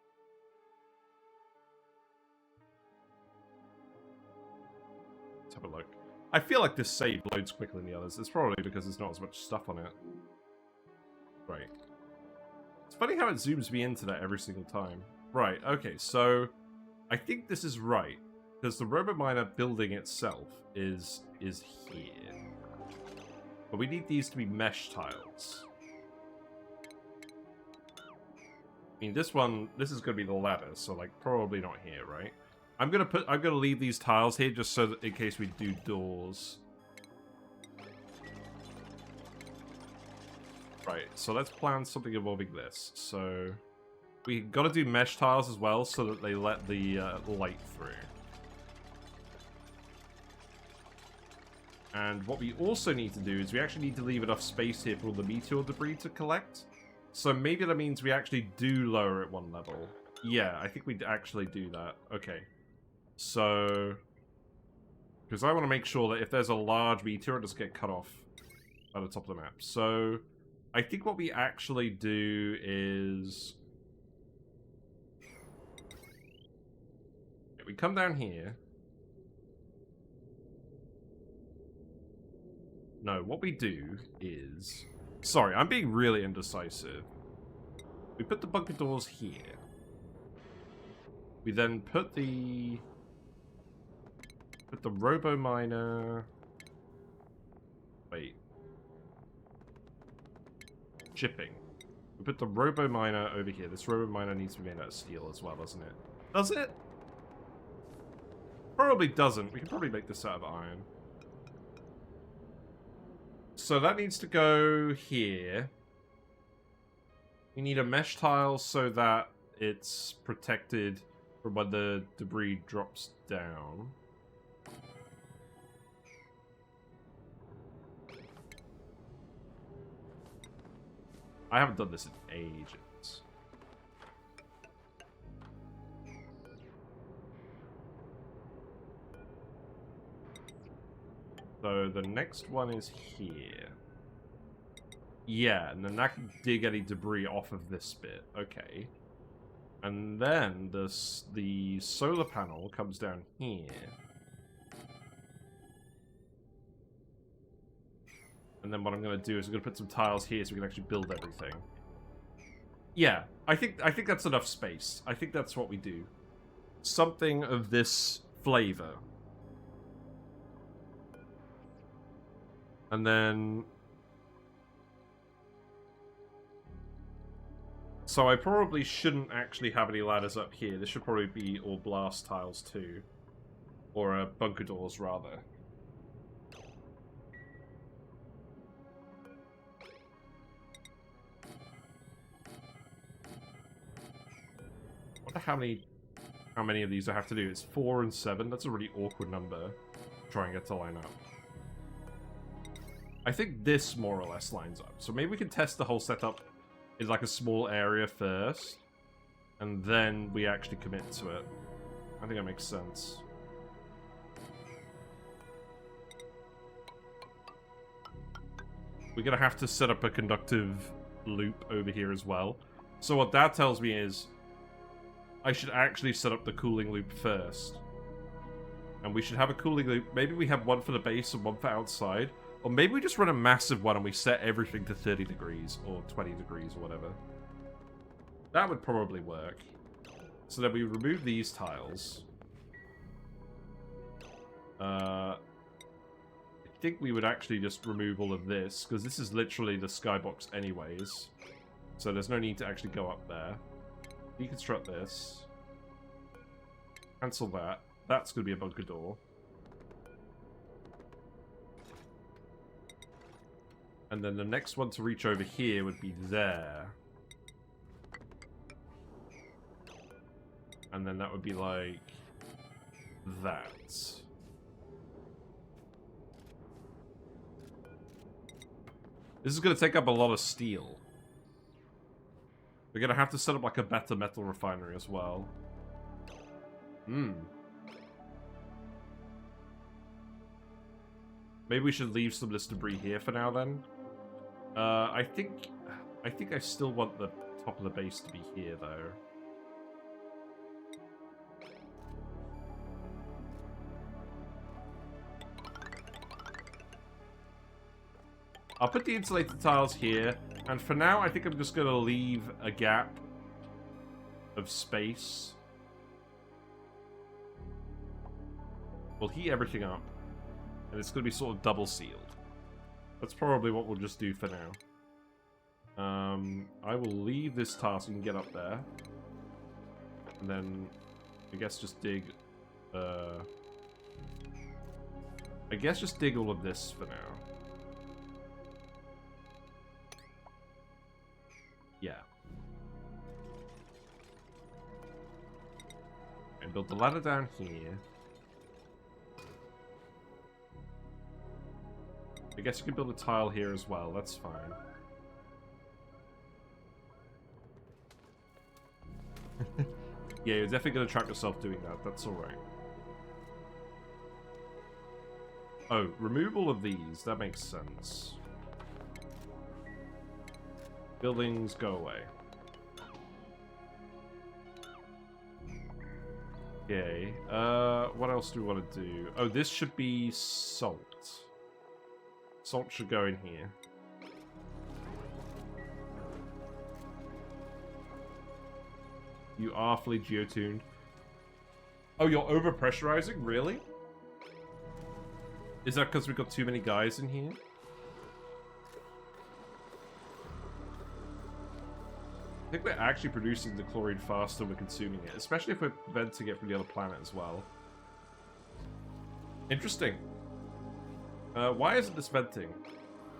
Let's have a look. I feel like this save loads quicker than the others. It's probably because there's not as much stuff on it. Right. It's funny how it zooms me into that every single time. Right, okay, so I think this is right. Because the robo-miner building itself is here. But we need these to be mesh tiles. I mean, this is going to be the ladder, so, like, probably not here, right? I'm gonna leave these tiles here just so that in case we do doors. Right, so let's plan something involving this. So, we gotta do mesh tiles as well so that they let the light through. And what we also need to do is we actually need to leave enough space here for all the meteor debris to collect. So maybe that means we actually do lower it one level. Yeah, I think we'd actually do that. Okay. So... because I want to make sure that if there's a large meteor, it doesn't get cut off at the top of the map. So... I think what we actually do is... we come down here. No, what we do is... sorry, I'm being really indecisive. We put the bunker doors here. We then put the robo-miner... wait. Shipping. We put the robo-miner over here. This robo-miner needs to be made out of steel as well, doesn't it? Does it? Probably doesn't. We can probably make this out of iron. So that needs to go here. We need a mesh tile so that it's protected from when the debris drops down. I haven't done this in ages. So the next one is here. Yeah, and then that can dig any debris off of this bit. Okay. And then the solar panel comes down here. And then what I'm going to do is I'm going to put some tiles here so we can actually build everything. Yeah, I think that's enough space. I think that's what we do. Something of this flavor. And then... so I probably shouldn't actually have any ladders up here. This should probably be all blast tiles too. Or bunker doors, rather. How many of these I have to do? It's 4 and 7. That's a really awkward number to try and get to line up. I think this more or less lines up. So maybe we can test the whole setup in like a small area first, and then we actually commit to it. I think that makes sense. We're gonna have to set up a conductive loop over here as well. So what that tells me is I should actually set up the cooling loop first. And we should have a cooling loop. Maybe we have one for the base and one for outside. Or maybe we just run a massive one and we set everything to 30 degrees or 20 degrees or whatever. That would probably work. So then we remove these tiles. I think we would actually just remove all of this, because this is literally the skybox anyways. So there's no need to actually go up there. Deconstruct this. Cancel that. That's going to be a bunker door. And then the next one to reach over here would be there. And then that would be like that. This is going to take up a lot of steel. We're gonna have to set up like a better metal refinery as well. Maybe we should leave some of this debris here for now then. I think I still want the top of the base to be here though. I'll put the insulated tiles here, and for now I think I'm just gonna leave a gap of space. We'll heat everything up. And it's going to be sort of double sealed. That's probably what we'll just do for now. I will leave this tile so you can get up there. And then, I guess just dig... I guess just dig all of this for now. Yeah. And build the ladder down here. I guess you could build a tile here as well, that's fine. Yeah, you're definitely going to trap yourself doing that, that's alright. Oh, remove all of these, that makes sense. Buildings, go away. Okay, what else do we want to do? Oh, this should be salt. Salt should go in here. You are fully geotuned. Oh, you're overpressurizing? Really? Is that because we've got too many guys in here? I think we're actually producing the chlorine faster than we're consuming it, especially if we're venting it from the other planet as well. Interesting. Why isn't this venting?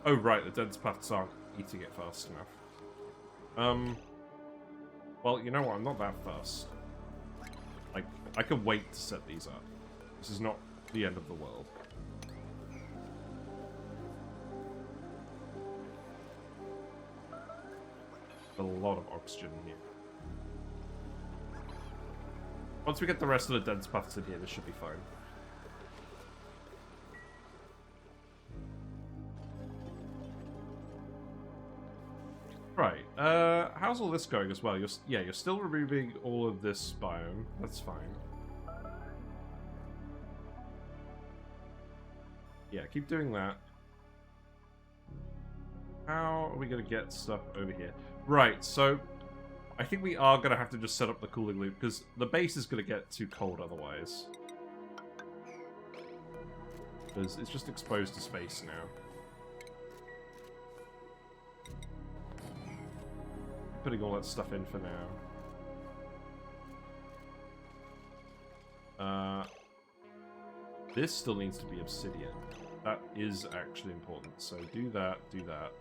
Oh, right, the dense puffs aren't eating it fast enough. Well, you know what? I'm not that fast. Like, I can wait to set these up. This is not the end of the world. A lot of oxygen here. Once we get the rest of the dense puffs in here, this should be fine. Right, how's all this going as well? You're still removing all of this biome. That's fine. Yeah, keep doing that. How are we going to get stuff over here? Right, so I think we are going to have to just set up the cooling loop, because the base is going to get too cold otherwise. Because it's just exposed to space now. Putting all that stuff in for now. This still needs to be obsidian. That is actually important. So do that, do that.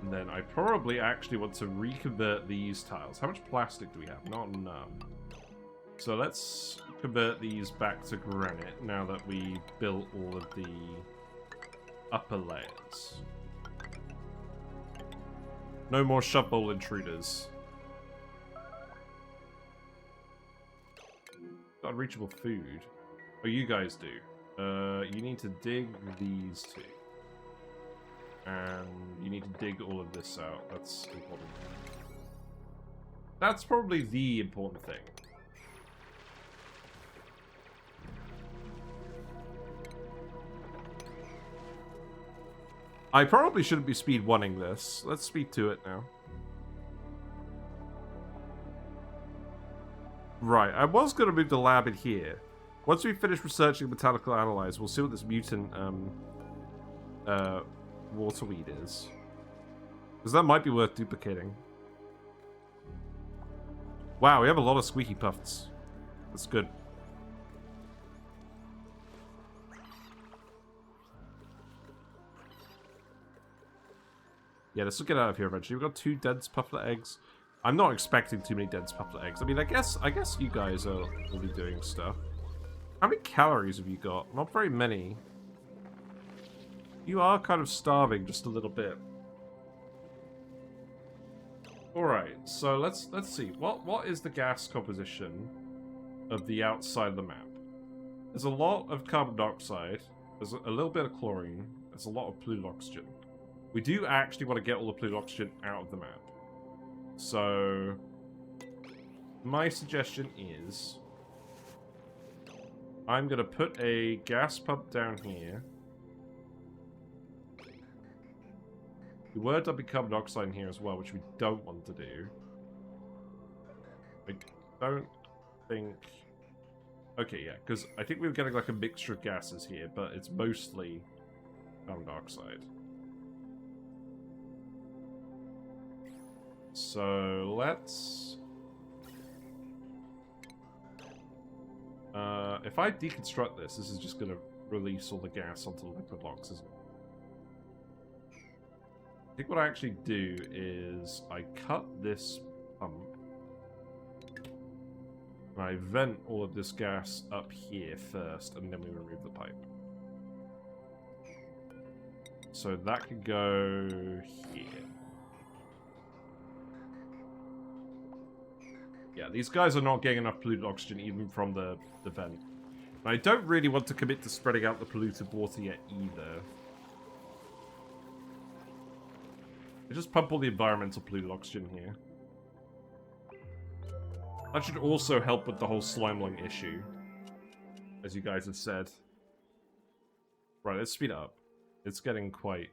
And then I probably actually want to reconvert these tiles. How much plastic do we have? Not enough. So let's convert these back to granite now that we built all of the upper layers. No more shovel intruders. Got unreachable food. Oh, you guys do. You need to dig these two. And you need to dig all of this out. That's important. That's probably the important thing. I probably shouldn't be speed 1-ing this. Let's speed 2 it now. Right, I was going to move the lab in here. Once we finish researching the botanical analyze, we'll see what this mutant waterweed is. Because that might be worth duplicating. Wow, we have a lot of squeaky puffs. That's good. Yeah, this will get out of here eventually. We've got 2 dense pufflet eggs. I'm not expecting too many dense pufflet eggs. I mean, I guess you guys will be doing stuff. How many calories have you got? Not very many. You are kind of starving just a little bit. Alright, so let's see. What is the gas composition of the outside of the map? There's a lot of carbon dioxide. There's a little bit of chlorine. There's a lot of polluted oxygen. We do actually want to get all the polluted oxygen out of the map. So, my suggestion is I'm going to put a gas pump down here. We were dumping carbon dioxide in here as well, which we don't want to do. I don't think... Okay, yeah, because I think we were getting like a mixture of gases here, but it's mostly carbon dioxide. So let's... if I deconstruct this, this is just going to release all the gas onto the liquid locks, isn't it? I think what I actually do is I cut this pump and I vent all of this gas up here first, and then we remove the pipe. So that could go here. Yeah, these guys are not getting enough polluted oxygen even from the vent. And I don't really want to commit to spreading out the polluted water yet either. I just pump all the environmental polluted oxygen here. That should also help with the whole slime lung issue, as you guys have said. Right, let's speed it up. It's getting quite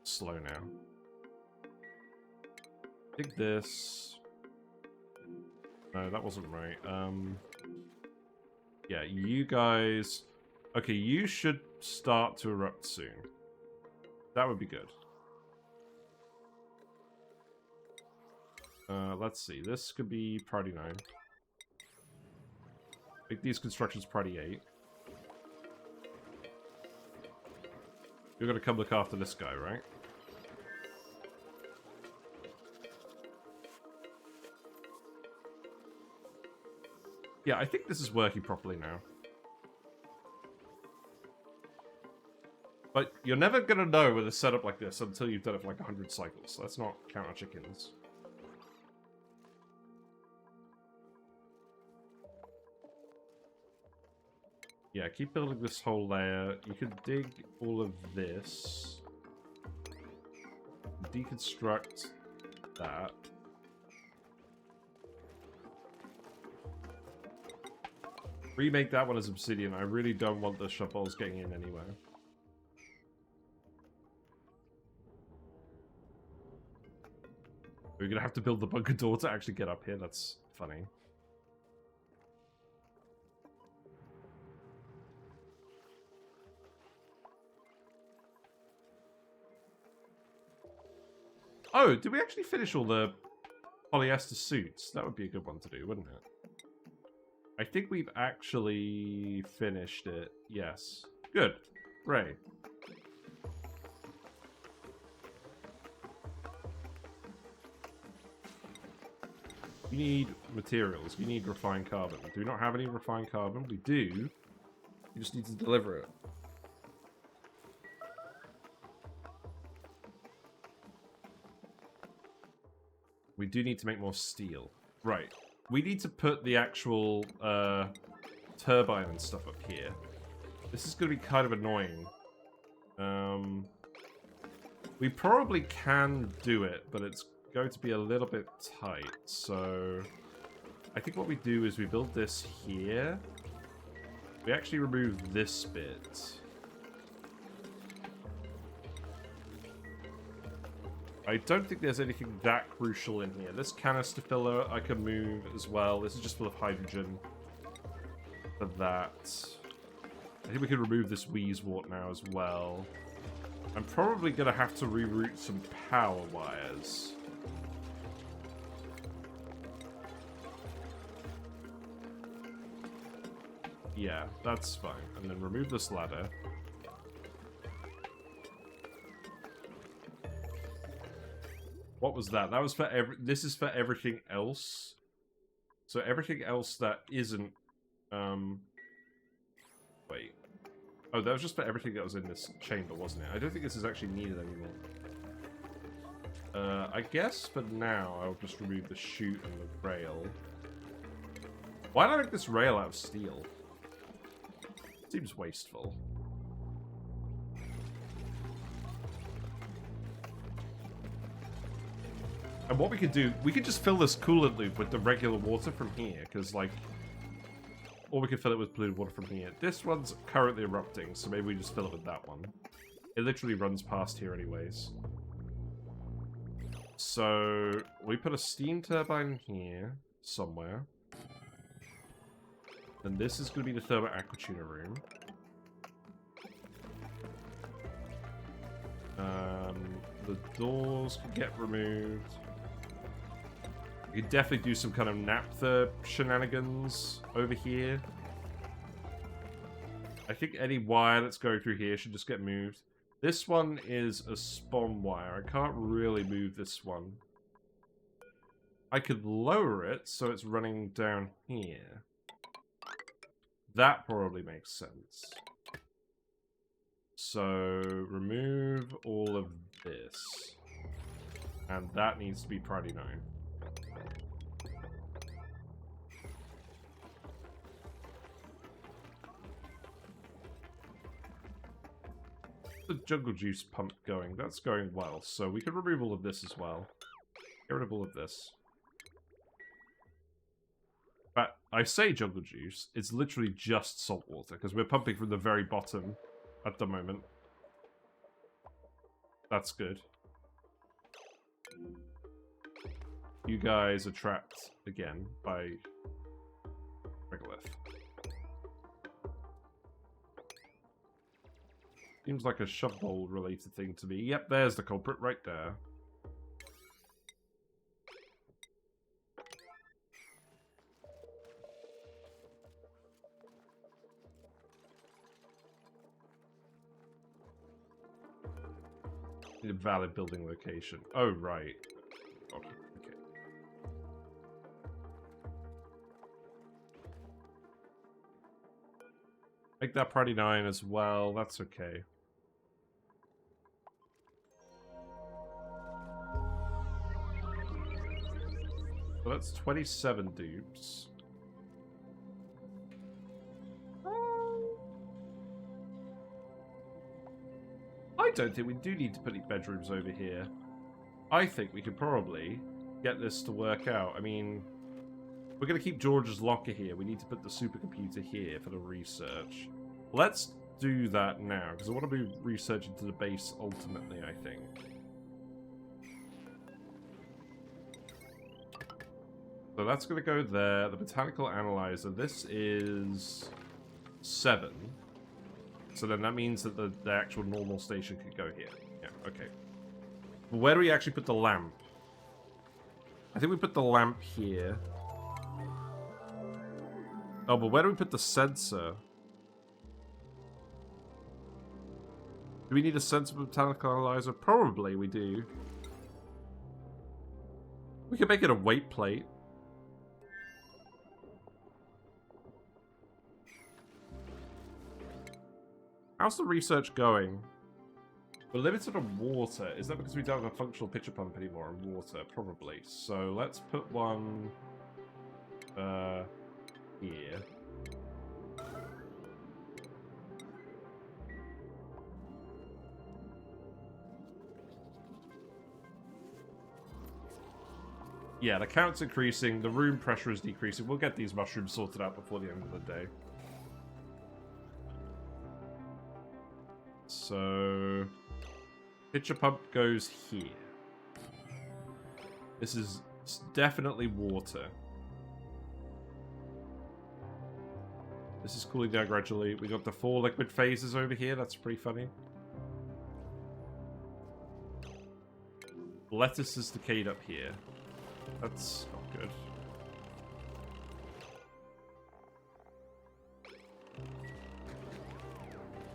slow now. Dig this. No, that wasn't right. Yeah, you guys... Okay, you should start to erupt soon. That would be good. Let's see. This could be priority 9. Make these constructions priority 8. You're gonna come look after this guy, right? Yeah, I think this is working properly now. But you're never gonna know with a setup like this until you've done it for like 100 cycles. Let's not count our chickens. Yeah, keep building this whole layer. You could dig all of this. Deconstruct that. Remake that one as obsidian. I really don't want the shovels getting in anywhere. We're gonna have to build the bunker door to actually get up here. That's funny. Oh, did we actually finish all the polyester suits? That would be a good one to do, wouldn't it? I think we've actually finished it. Yes. Good. Great. You need materials. You need refined carbon. Do we not have any refined carbon? We do. You just need to deliver it. We do need to make more steel. Right. We need to put the actual turbine and stuff up here. This is going to be kind of annoying. We probably can do it, but it's going to be a little bit tight. So I think what we do is we build this here. We actually remove this bit. I don't think there's anything that crucial in here. This canister filler I can move as well. This is just full of hydrogen for that. I think we can remove this wheezewort now as well. I'm probably going to have to reroute some power wires. Yeah, that's fine. And then remove this ladder. What was that? That was for this is for everything else. So everything else that isn't wait. Oh, that was just for everything that was in this chamber, wasn't it? I don't think this is actually needed anymore. I guess for now, I'll just remove the chute and the rail. Why did I make this rail out of steel? Seems wasteful. And what we could do, we could just fill this coolant loop with the regular water from here, because, like, or we could fill it with polluted water from here. This one's currently erupting, so maybe we just fill it with that one. It literally runs past here anyways. So, we put a steam turbine here, somewhere. And this is going to be the thermo aquatuner room. The doors can get removed. You could definitely do some kind of naphtha shenanigans over here. I think any wire that's going through here should just get moved. This one is a spawn wire. I can't really move this one. I could lower it so it's running down here. That probably makes sense. So, remove all of this. And that needs to be priority 9. The jungle juice pump going. That's going well. So we could remove all of this as well. Get rid of all of this. But I say jungle juice, it's literally just salt water, because we're pumping from the very bottom at the moment. That's good. You guys are trapped again by Megalith. Seems like a shovel related thing to me. Yep, there's the culprit right there. Need a valid building location. Oh, right. Okay. Make that priority 9 as well. That's okay. So that's 27 dupes. I don't think we do need to put any bedrooms over here. I think we could probably get this to work out. I mean, we're going to keep George's locker here. We need to put the supercomputer here for the research. Let's do that now, because I want to move research into the base ultimately, I think. So that's going to go there. The botanical analyzer, this is 7. So then that means that the actual normal station could go here. Yeah, okay. But where do we actually put the lamp? I think we put the lamp here. Oh, but where do we put the sensor? Do we need a sensor botanical analyzer? Probably we do. We could make it a weight plate. How's the research going? We're limited on water. Is that because we don't have a functional pitcher pump anymore on water? Probably. So let's put one here. Yeah, the count's increasing, the room pressure is decreasing. We'll get these mushrooms sorted out before the end of the day. So, pitcher pump goes here. This is definitely water. This is cooling down gradually. We got the 4 liquid phases over here. That's pretty funny. Lettuce is decayed up here. That's not good.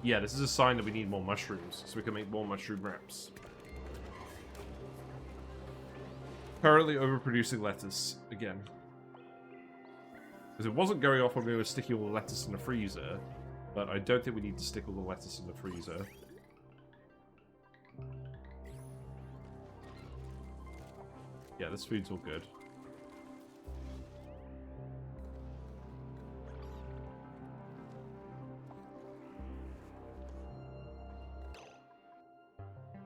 Yeah, this is a sign that we need more mushrooms, so we can make more mushroom wraps. Currently overproducing lettuce, again. Because it wasn't going off when we were sticking all the lettuce in the freezer. But I don't think we need to stick all the lettuce in the freezer. Yeah, this food's all good.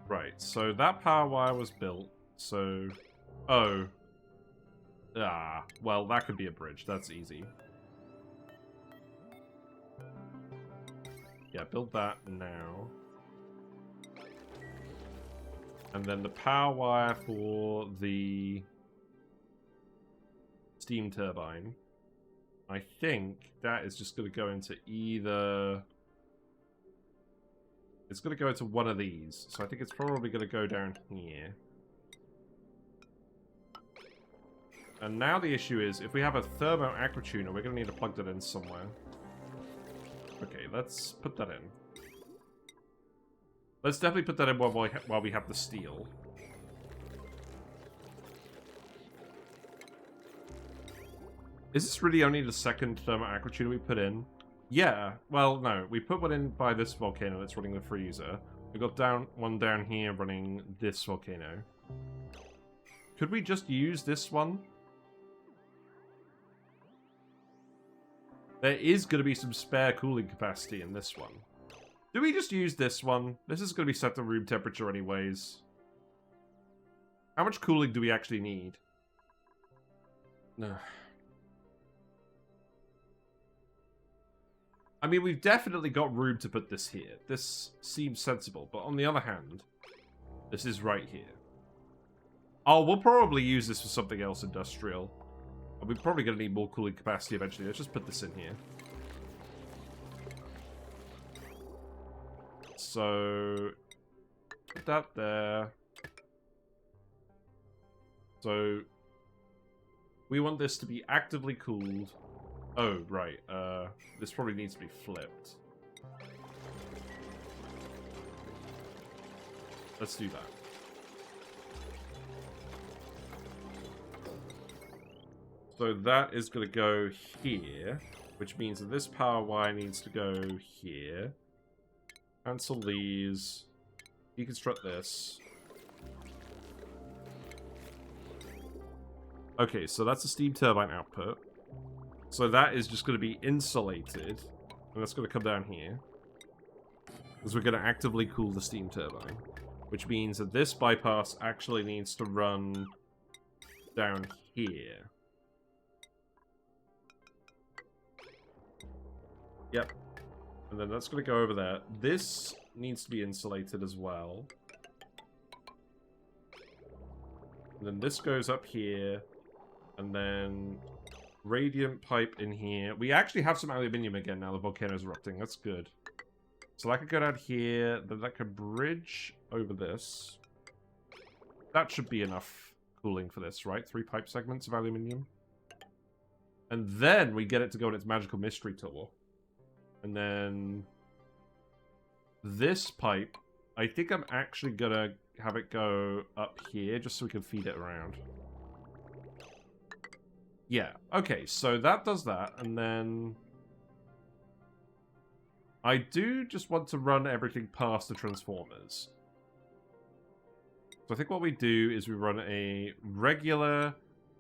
Right, so that power wire was built, so... Oh. Ah, well, that could be a bridge. That's easy. Yeah, build that now. And then the power wire for the steam turbine. I think that is just going to go into either... It's going to go into one of these. So I think it's probably going to go down here. And now the issue is, if we have a thermo aqua tuner, we're going to need to plug that in somewhere. Okay, let's put that in. Let's definitely put that in while we have the steel. Is this really only the second thermo aqua tuner we put in? Yeah, well, no. We put one in by this volcano that's running the freezer. We got one down here running this volcano. Could we just use this one? There is going to be some spare cooling capacity in this one. Do we just use this one? This is going to be set to room temperature anyways. How much cooling do we actually need? No. I mean, we've definitely got room to put this here. This seems sensible, but on the other hand, this is right here. Oh, we'll probably use this for something else industrial. We're probably going to need more cooling capacity eventually. Let's just put this in here. So, put that there. So, we want this to be actively cooled. Oh, right. This probably needs to be flipped. Let's do that. So that is going to go here, which means that this power wire needs to go here. Cancel these. Deconstruct this. Okay, so that's a steam turbine output. So that is just going to be insulated. And that's going to come down here. Because we're going to actively cool the steam turbine. Which means that this bypass actually needs to run down here. Yep. And then that's going to go over there. This needs to be insulated as well. And then this goes up here. And then radiant pipe in here. We actually have some aluminium again now the volcano's erupting. That's good. So that could go down here. Then that could bridge over this. That should be enough cooling for this, right? 3 pipe segments of aluminium. And then we get it to go on its magical mystery tour. And then this pipe, I think I'm actually gonna have it go up here just so we can feed it around. Yeah, okay, so that does that, and then I do just want to run everything past the transformers. So I think what we do is we run a regular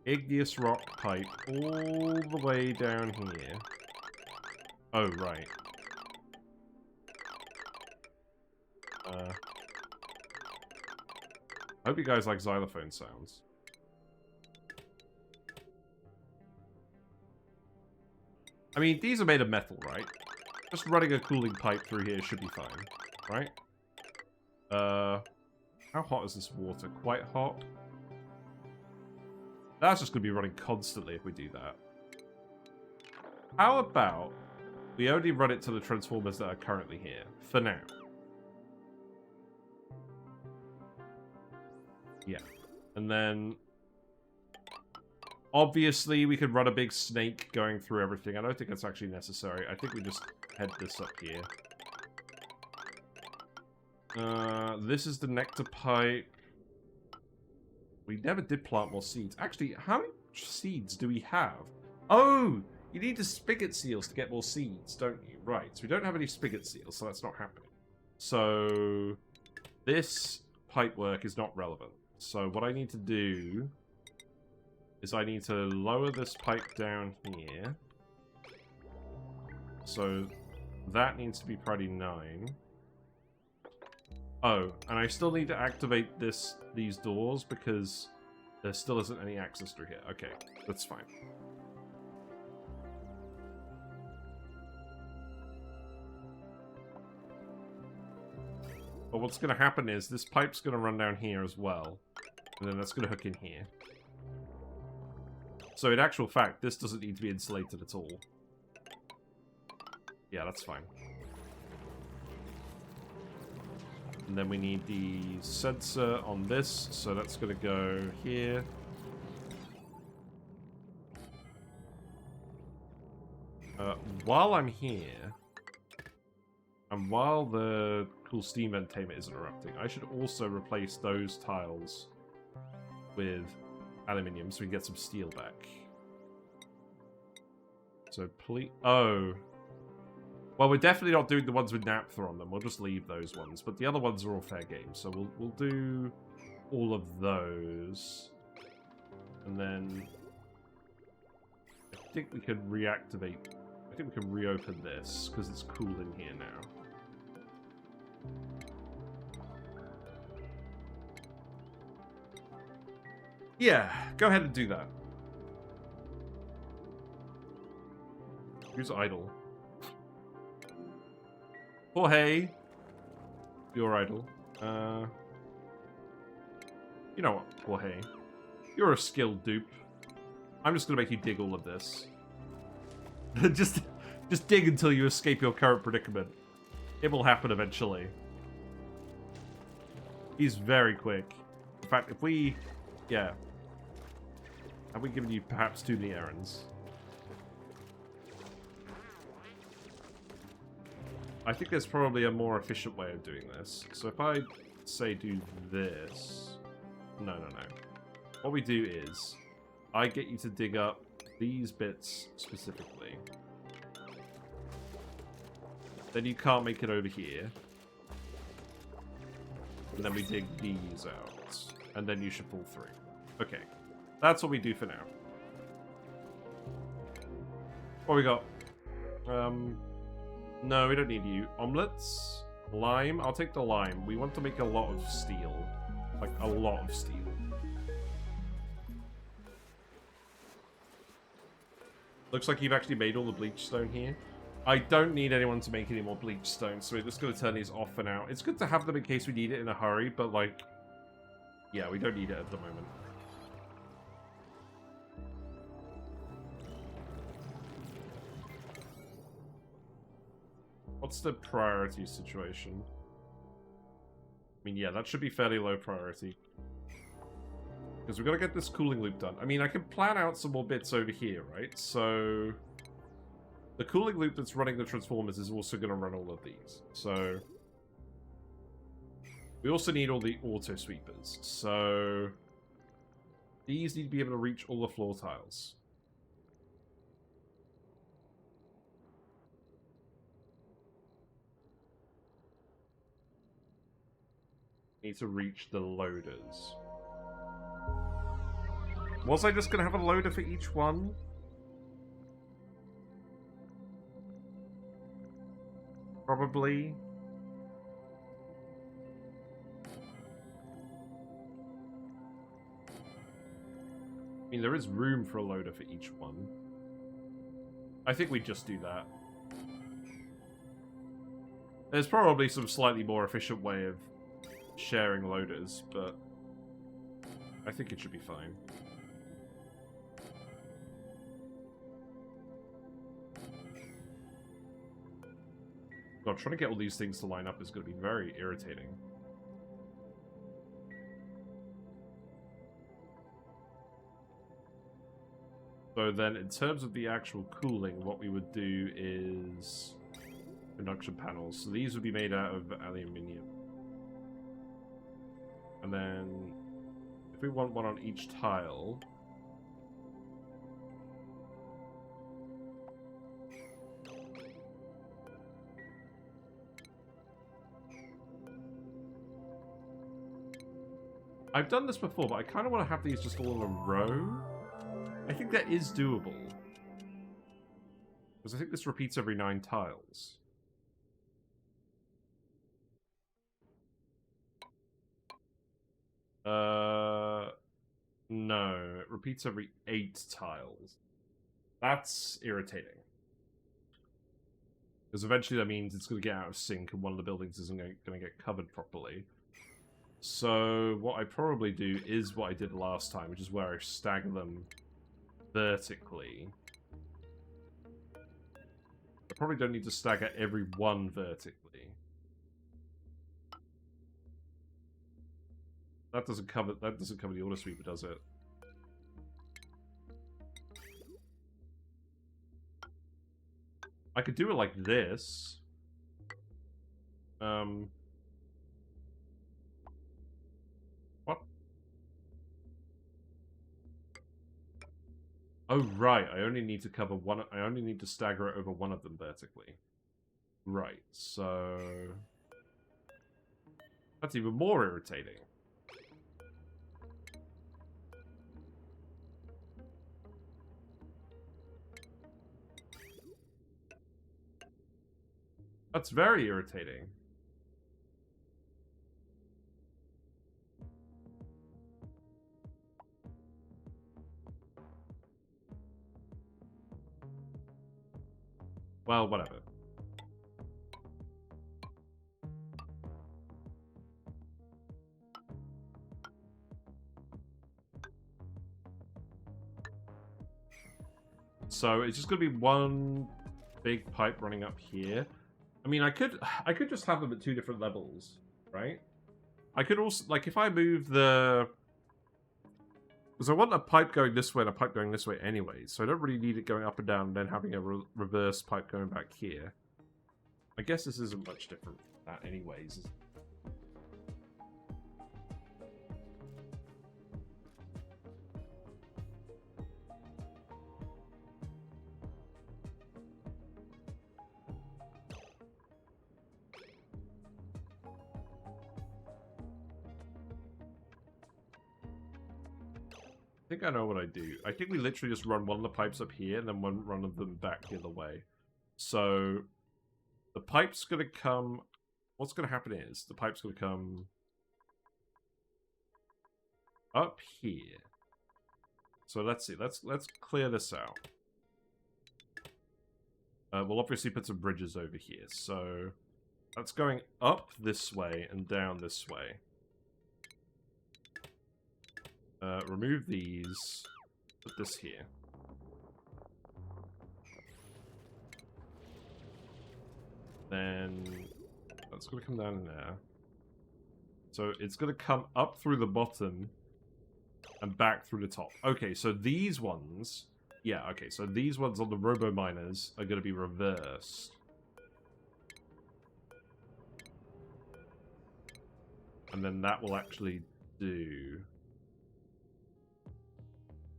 igneous rock pipe all the way down here. Oh, right. I hope you guys like xylophone sounds. I mean, these are made of metal, right? Just running a cooling pipe through here should be fine, right? How hot is this water? Quite hot? That's just going to be running constantly if we do that. How about we only run it to the transformers that are currently here, for now. Yeah. And then obviously we could run a big snake going through everything. I don't think that's actually necessary. I think we just head this up here. This is the nectar pipe. We never did plant more seeds. Actually, how many seeds do we have? Oh! You need the spigot seals to get more seeds, don't you? Right, so we don't have any spigot seals, so that's not happening. So this pipe work is not relevant. So what I need to do is I need to lower this pipe down here. So that needs to be priority 9. Oh, and I still need to activate these doors because there still isn't any access through here. Okay, that's fine. But what's going to happen is this pipe's going to run down here as well. And then that's going to hook in here. So in actual fact, this doesn't need to be insulated at all. Yeah, that's fine. And then we need the sensor on this, so that's going to go here. While I'm here, and while the cool steam vent tamer isn't erupting, I should also replace those tiles with aluminium so we can get some steel back. So please... Oh. Well, we're definitely not doing the ones with naphtha on them. We'll just leave those ones. But the other ones are all fair game. So we'll do all of those. And then... I think we could reactivate... I think we can reopen this, because it's cool in here now. Yeah, go ahead and do that. Who's idle? Oh, hey. You're idle. You know what, Jorge? You're a skilled dupe. I'm just gonna make you dig all of this. just dig until you escape your current predicament. It will happen eventually. He's very quick. In fact, if we... Yeah. Have we given you perhaps too many errands? I think there's probably a more efficient way of doing this. So if I say do this... No. What we do is, I get you to dig up these bits specifically. Then you can't make it over here. And then we dig these out. And then you should pull through. Okay. That's what we do for now. What we got? No, we don't need you. Omelets? Lime? I'll take the lime. We want to make a lot of steel. Like, a lot of steel. Looks like you've actually made all the bleach stone here. I don't need anyone to make any more bleach stone, so we're just going to turn these off for now. It's good to have them in case we need it in a hurry, but, like... Yeah, we don't need it at the moment. What's the priority situation? I mean, yeah, that should be fairly low priority. Because we've got to get this cooling loop done. I mean, I can plan out some more bits over here, right? So... The cooling loop that's running the transformers is also going to run all of these. So... We also need all the auto sweepers. So... These need to be able to reach all the floor tiles. Need to reach the loaders. Was I just going to have a loader for each one? Probably. I mean, there is room for a loader for each one. I think we just do that. There's probably some slightly more efficient way of sharing loaders, but I think it should be fine. God, trying to get all these things to line up is going to be very irritating. So then, in terms of the actual cooling, what we would do is conduction panels. So these would be made out of aluminium. And then, if we want one on each tile, I've done this before, but I kind of want to have these just all in a row. I think that is doable. Because I think this repeats every 9 tiles. No, it repeats every 8 tiles. That's irritating. Because eventually that means it's going to get out of sync and one of the buildings isn't going to get covered properly. So what I probably do is what I did last time, which is where I stagger them vertically. I probably don't need to stagger every one vertically. That doesn't cover the order sweeper, does it? I could do it like this. What? Oh, right. I only need to cover one. I only need to stagger it over one of them vertically. Right. So that's even more irritating. That's very irritating. Well, whatever. So it's just going to be one big pipe running up here. I mean, I could just have them at 2 different levels, right? I could also, like, if I move the... Because I want a pipe going this way and a pipe going this way anyway, so I don't really need it going up and down and then having a reverse pipe going back here. I guess this isn't much different from that anyways. I think I know what I do. I think we literally just run one of the pipes up here and then run of them back the other way. So the pipe's going to come... What's going to happen is the pipe's going to come up here. So let's see. Let's clear this out. We'll obviously put some bridges over here. So that's going up this way and down this way. Remove these. Put this here. Then that's going to come down in there. So it's going to come up through the bottom and back through the top. Okay, so these ones... Yeah, okay, so these ones on the Robo-Miners are going to be reversed. And then that will actually do...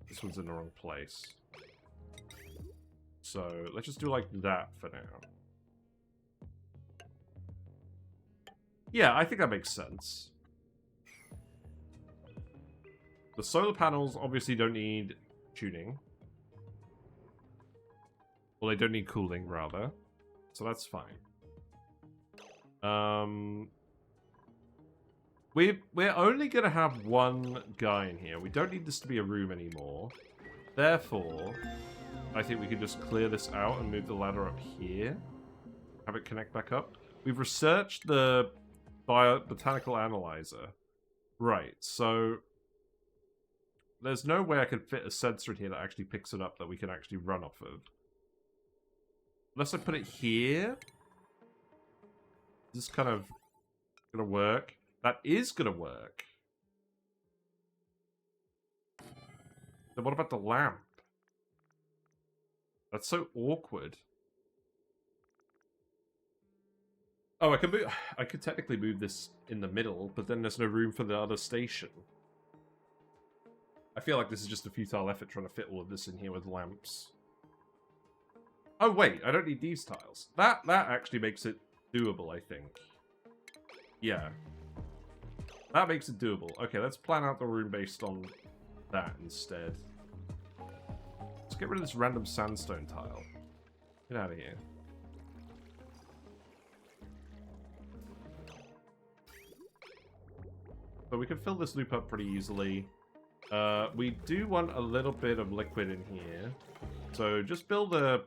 This one's in the wrong place. So, let's just do like that for now. Yeah, I think that makes sense. The solar panels obviously don't need tuning. Well, they don't need cooling, rather. So that's fine. We're only going to have one guy in here. We don't need this to be a room anymore. Therefore, I think we can just clear this out and move the ladder up here. Have it connect back up. We've researched the botanical analyzer. Right, so... There's no way I could fit a sensor in here that actually picks it up that we can actually run off of. Unless I put it here. Is this kind of going to work? That is going to work. Then what about the lamp? That's so awkward. Oh, I could technically move this in the middle, but then there's no room for the other station. I feel like this is just a futile effort trying to fit all of this in here with lamps. Oh wait, I don't need these tiles. That actually makes it doable, I think. Yeah. That makes it doable. Okay, let's plan out the room based on that instead. Let's get rid of this random sandstone tile. Get out of here. So we can fill this loop up pretty easily. We do want a little bit of liquid in here. So just build an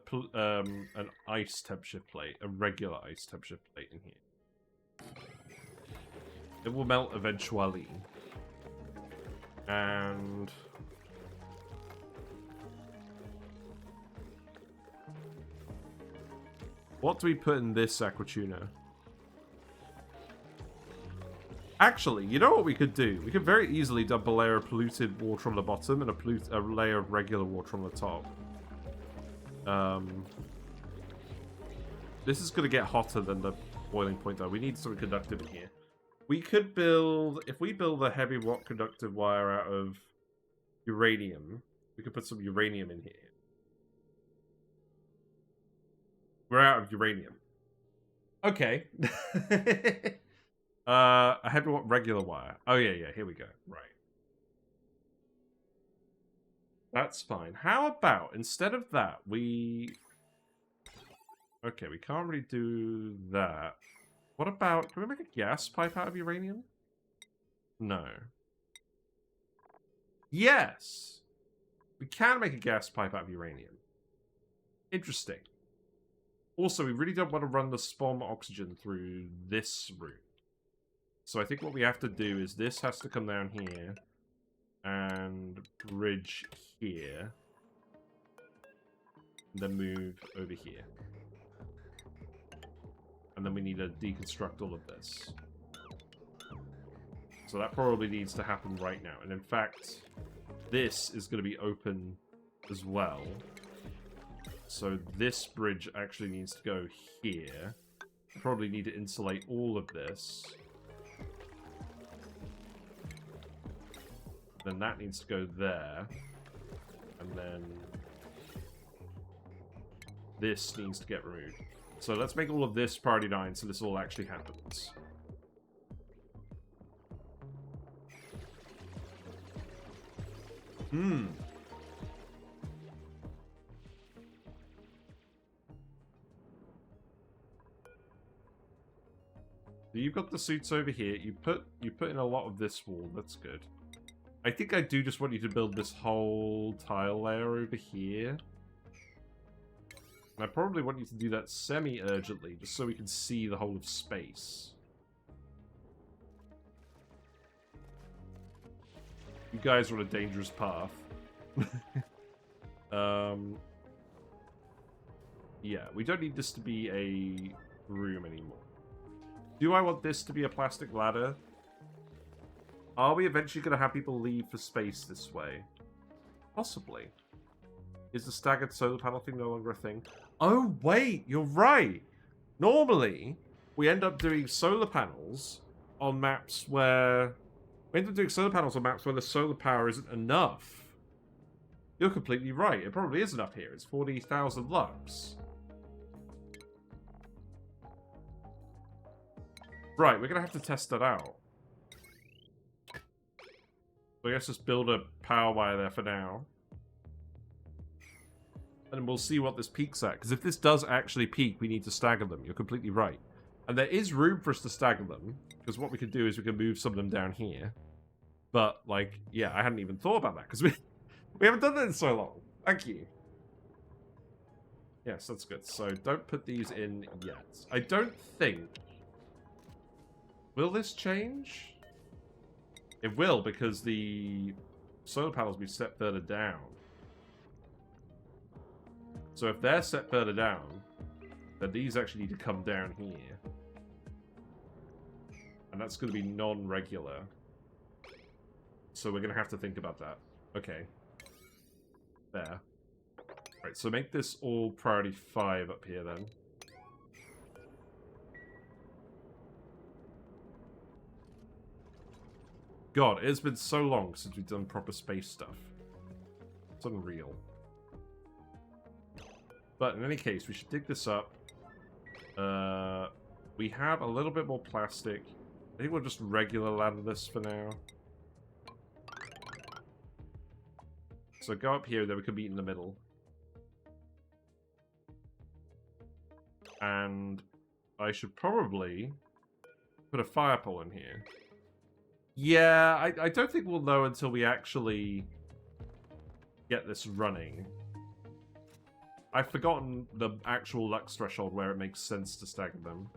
ice temperature plate, a regular ice temperature plate in here. It will melt eventually. And what do we put in this aquatuna? Actually, you know what we could do? We could very easily dump a layer of polluted water on the bottom and a layer of regular water on the top. This is going to get hotter than the boiling point, though. We need some conductive in here. We could build... If we build a heavy watt conductive wire out of uranium, we could put some uranium in here. We're out of uranium. Okay. A heavy watt regular wire. Oh, yeah, here we go. Right. That's fine. How about, instead of that, we... Okay, we can't really do that. What about... Can we make a gas pipe out of uranium? No. Yes! We can make a gas pipe out of uranium. Interesting. Also, we really don't want to run the spawn oxygen through this route. So I think what we have to do is this has to come down here and bridge here. And then move over here. And then we need to deconstruct all of this. So that probably needs to happen right now. And in fact, this is going to be open as well. So this bridge actually needs to go here. Probably need to insulate all of this. Then that needs to go there. And then this needs to get removed. So let's make all of this priority 9 so this all actually happens. So you've got the suits over here. You put in a lot of this wall. That's good. I think I do just want you to build this whole tile layer over here. And I probably want you to do that semi-urgently, just so we can see the whole of space. You guys are on a dangerous path. Yeah, we don't need this to be a room anymore. Do I want this to be a plastic ladder? Are we eventually going to have people leave for space this way? Possibly. Is the staggered solar panel thing no longer a thing? Oh, wait, you're right. Normally, we end up doing solar panels on maps where... We end up doing solar panels on maps where the solar power isn't enough. You're completely right. It probably is enough here. It's 40,000 lux. Right, we're going to have to test that out. So I guess just build a power wire there for now. And we'll see what this peaks at. Because if this does actually peak, we need to stagger them. You're completely right. And there is room for us to stagger them. Because what we could do is we can move some of them down here. But, like, yeah, I hadn't even thought about that. Because we haven't done that in so long. Thank you. Yes, that's good. So don't put these in yet. I don't think... Will this change? It will, because the solar panels will be set further down. So if they're set further down, then these actually need to come down here. And that's going to be non-regular. So we're going to have to think about that. Okay. There. Right, so make this all priority 5 up here then. God, it's been so long since we've done proper space stuff. It's unreal. But in any case, we should dig this up. We have a little bit more plastic I think we'll just regular land this for now. So go up here, then we can meet in the middle. And I should probably put a fire pole in here. Yeah, I don't think we'll know until we actually get this running. I've forgotten the actual lux threshold where it makes sense to stagger them.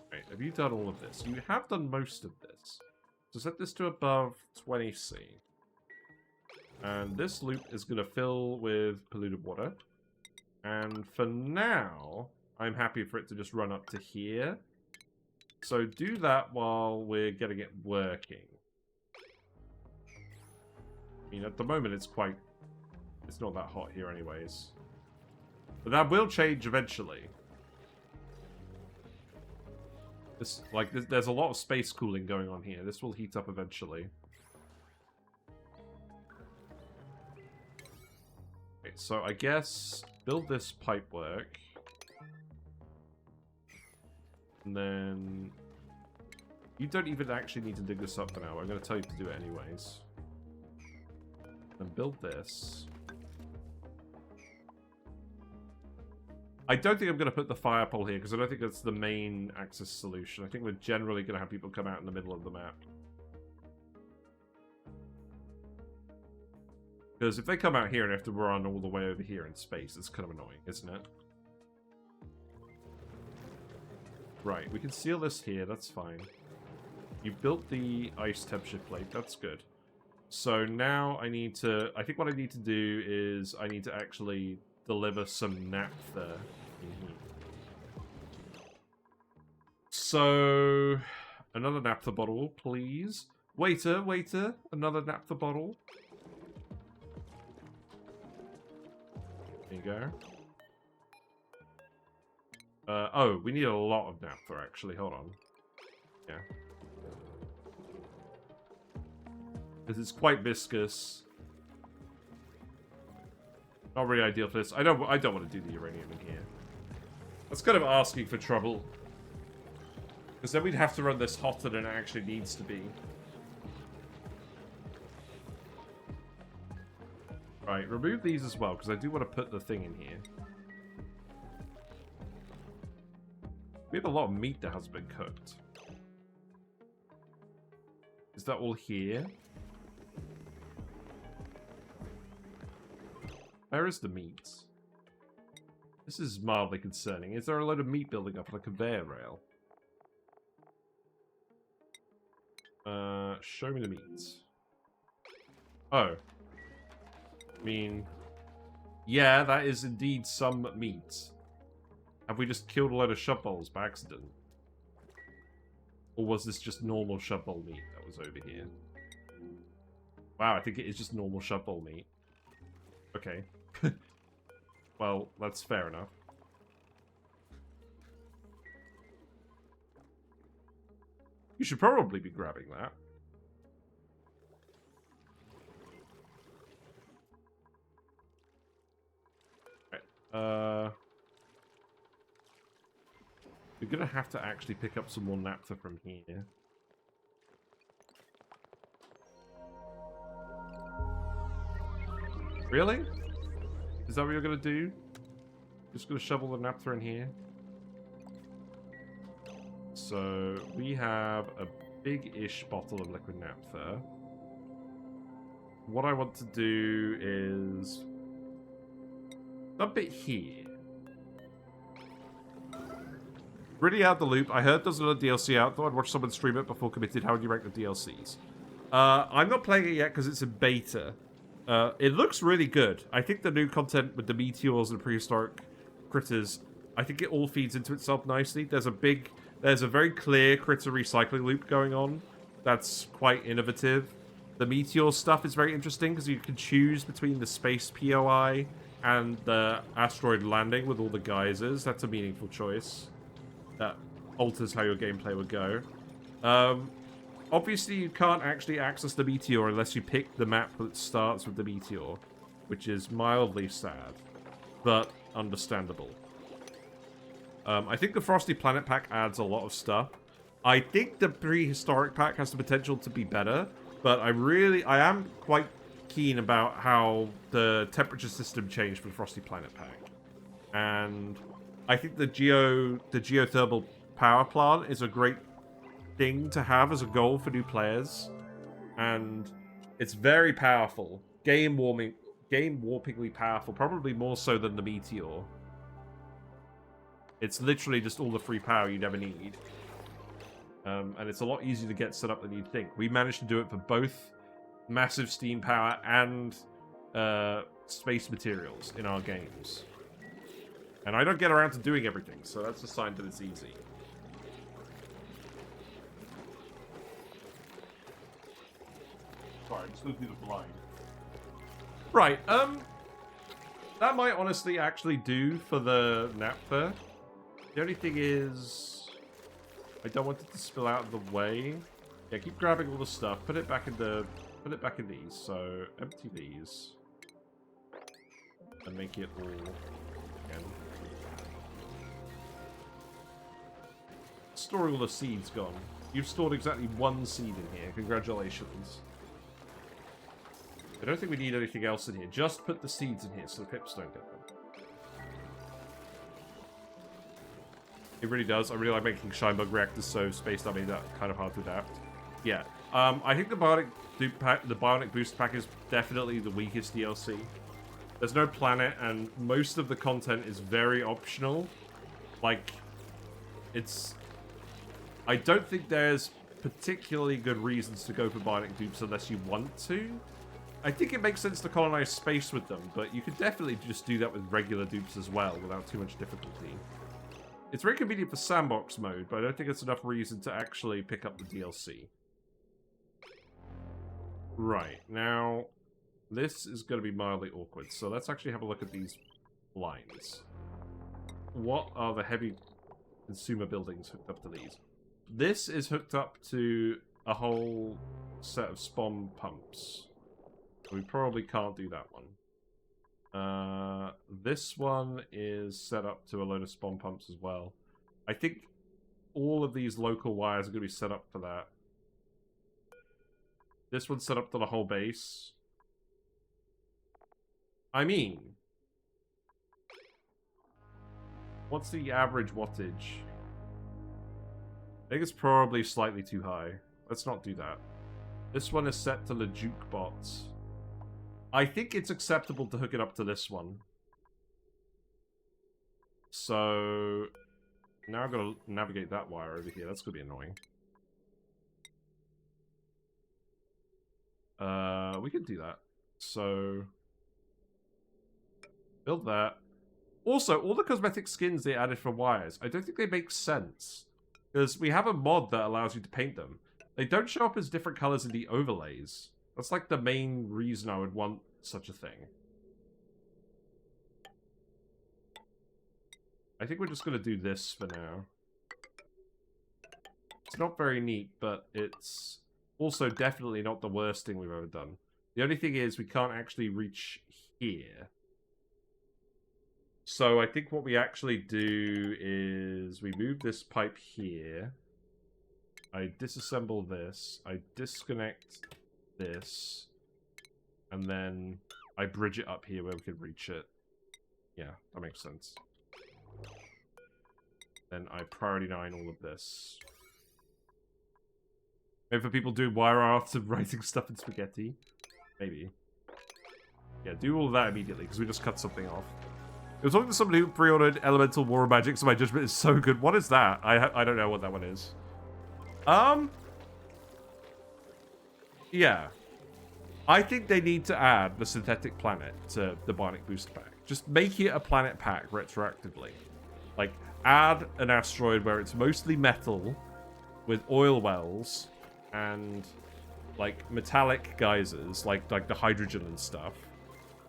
Right, have you done all of this? You have done most of this. So set this to above 20C. And this loop is going to fill with polluted water. And for now, I'm happy for it to just run up to here. So do that while we're getting it working. I mean, at the moment it's not that hot here anyways. But that will change eventually. There's a lot of space cooling going on here. This will heat up eventually. Okay, so I guess build this pipework. And then you don't even actually need to dig this up for now. I'm going to tell you to do it anyways. And build this. I don't think I'm going to put the fire pole here because I don't think that's the main access solution. I think we're generally going to have people come out in the middle of the map. Because if they come out here and have to run all the way over here in space, it's kind of annoying, isn't it? Right, we can seal this here, that's fine. You built the ice temperature plate, that's good. So now I think what I need to do is I need to actually deliver some naphtha in here. So, another naphtha bottle, please. Waiter, another naphtha bottle. There you go. Oh, we need a lot of naphtha, actually. Hold on. Yeah. This is quite viscous. Not really ideal for this. I don't want to do the uranium in here. That's kind of asking for trouble. Because then we'd have to run this hotter than it actually needs to be. Right, remove these as well, because I do want to put the thing in here. We have a lot of meat that has been cooked. Is that all here? Where is the meat? This is mildly concerning. Is there a load of meat building up on a conveyor rail? Show me the meat. Oh. I mean... Yeah, that is indeed some meat. Have we just killed a load of shub bowls by accident? Or was this just normal shub bowl meat that was over here? Wow, I think it is just normal shub bowl meat. Okay. Well, that's fair enough. You should probably be grabbing that. Right. We're gonna have to actually pick up some more naphtha from here. Really? Is that what you're gonna do? Just gonna shovel the naphtha in here? So, we have a big-ish bottle of liquid naphtha. What I want to do is... a bit here. Really out the loop. I heard there's another DLC out. Thought I'd watch someone stream it before committed. How would you rank the DLCs? I'm not playing it yet because it's in beta. It looks really good. I think the new content with the meteors and prehistoric critters, I think it all feeds into itself nicely. There's a very clear critter recycling loop going on. That's quite innovative. The meteor stuff is very interesting because you can choose between the space POI and the asteroid landing with all the geysers. That's a meaningful choice. That alters how your gameplay would go. Obviously, you can't actually access the meteor unless you pick the map that starts with the meteor, which is mildly sad, but understandable. I think the Frosty Planet pack adds a lot of stuff. I think the Prehistoric pack has the potential to be better, but I am quite keen about how the temperature system changed for the Frosty Planet pack. And I think the geothermal power plant is a great thing to have as a goal for new players. And it's very powerful. Game-warpingly powerful, probably more so than the Meteor. It's literally just all the free power you'd ever need. And it's a lot easier to get set up than you'd think. We managed to do it for both massive steam power and space materials in our games. And I don't get around to doing everything, so that's a sign that it's easy. Sorry, I'm just looking at the blind. Right, that might honestly actually do for the naphtha. The only thing is, I don't want it to spill out of the way. Yeah, keep grabbing all the stuff. Put it back in these. So empty these, and make it all again. Storing all the seeds gone. You've stored exactly one seed in here. Congratulations. I don't think we need anything else in here. Just put the seeds in here so the pips don't get them. It really does. I really like making Shinebug reactors so spaced out, made that kind of hard to adapt. Yeah. I think the Bionic Boost Pack is definitely the weakest DLC. There's no planet, and most of the content is very optional. Like, it's... I don't think there's particularly good reasons to go for Bionic dupes unless you want to. I think it makes sense to colonize space with them, but you could definitely just do that with regular dupes as well without too much difficulty. It's very convenient for sandbox mode, but I don't think it's enough reason to actually pick up the DLC. Right, now, this is going to be mildly awkward, so let's actually have a look at these lines. What are the heavy consumer buildings hooked up to these? This is hooked up to a whole set of spawn pumps. We probably can't do that one. This one is set up to a load of spawn pumps as well. I think all of these local wires are going to be set up for that. This one's set up to the whole base. I mean, what's the average wattage? I think it's probably slightly too high. Let's not do that. This one is set to the juke bots. I think it's acceptable to hook it up to this one. So now I've got to navigate that wire over here. That's going to be annoying. We can do that. So build that. Also, all the cosmetic skins they added for wires, I don't think they make sense. Because we have a mod that allows you to paint them. They don't show up as different colors in the overlays. That's like the main reason I would want such a thing. I think we're just going to do this for now. It's not very neat, but it's also definitely not the worst thing we've ever done. The only thing is we can't actually reach here. So I think what we actually do is we move this pipe here. I disassemble this. I disconnect this. And then I bridge it up here where we can reach it. Yeah, that makes sense. Then I priority 9 all of this. Maybe for people doing wire art and writing stuff in spaghetti. Maybe. Yeah, do all of that immediately, because we just cut something off. I was talking to somebody who pre-ordered Elemental War Magic, so my judgment is so good. What is that? I don't know what that one is. Yeah. I think they need to add the synthetic planet to the Bionic Boost Pack. Just make it a planet pack retroactively. Like, add an asteroid where it's mostly metal with oil wells and, like, metallic geysers, like the hydrogen and stuff.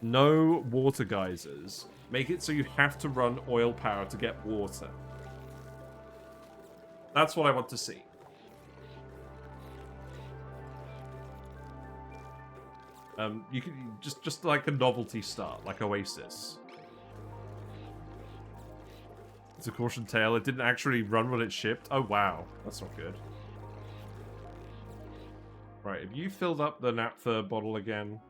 No water geysers. Make it so you have to run oil power to get water. That's what I want to see. You can just like a novelty start, like Oasis. It's a caution tale. It didn't actually run when it shipped. Oh, wow. That's not good. Right, if you filled up the naphtha bottle again,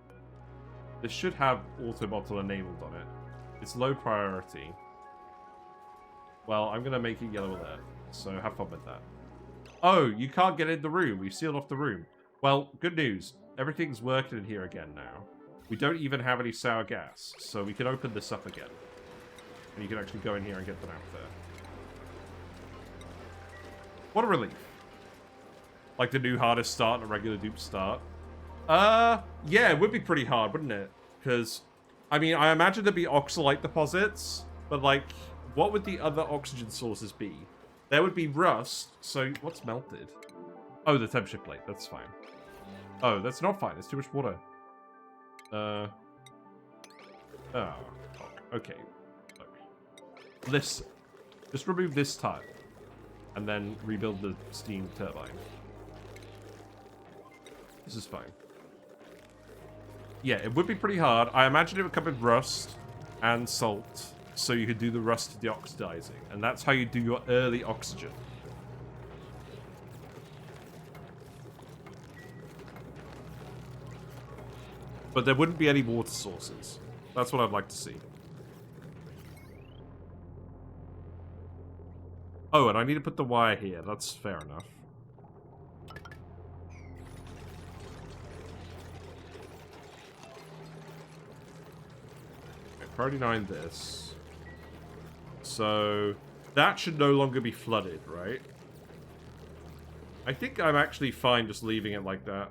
this should have auto bottle enabled on it. It's low priority. Well, I'm going to make it yellow alert, so have fun with that. Oh, you can't get in the room. We sealed off the room. Well, good news. Everything's working in here again now. We don't even have any sour gas, so we can open this up again. And you can actually go in here and get the naphtha. What a relief. Like the new hardest start and a regular dupe start. Yeah, it would be pretty hard, wouldn't it? Because, I mean, I imagine there'd be oxalite deposits, but, like, what would the other oxygen sources be? There would be rust, so what's melted? Oh, the temperature plate, that's fine. Oh, that's not fine, there's too much water. Oh, okay. Look. Listen. Just remove this tile. And then rebuild the steam turbine. This is fine. Yeah, it would be pretty hard. I imagine it would come with rust and salt, so you could do the rust deoxidizing. And that's how you do your early oxygen. But there wouldn't be any water sources. That's what I'd like to see. Oh, and I need to put the wire here. That's fair enough. Okay, priority 9 this. So, that should no longer be flooded, right? I think I'm actually fine just leaving it like that.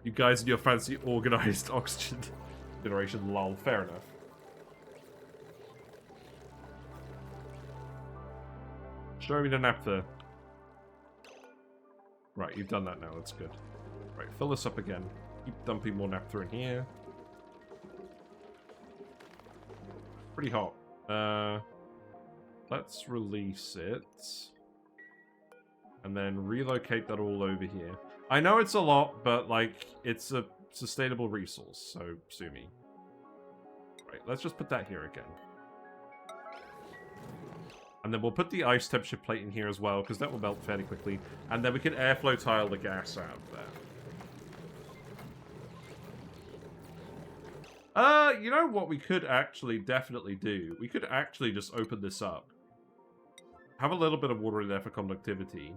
You guys and your fancy organized oxygen generation, lol. Fair enough. Show me the naphtha. Right, you've done that now. That's good. Right, fill this up again. Keep dumping more naphtha in here. Pretty hot. Let's release it. And then relocate that all over here. I know it's a lot, but, like, it's a sustainable resource, so sue me. Right, let's just put that here again. And then we'll put the ice temperature plate in here as well, because that will melt fairly quickly. And then we can airflow tile the gas out of there. You know what we could actually definitely do? We could actually just open this up. Have a little bit of water in there for conductivity.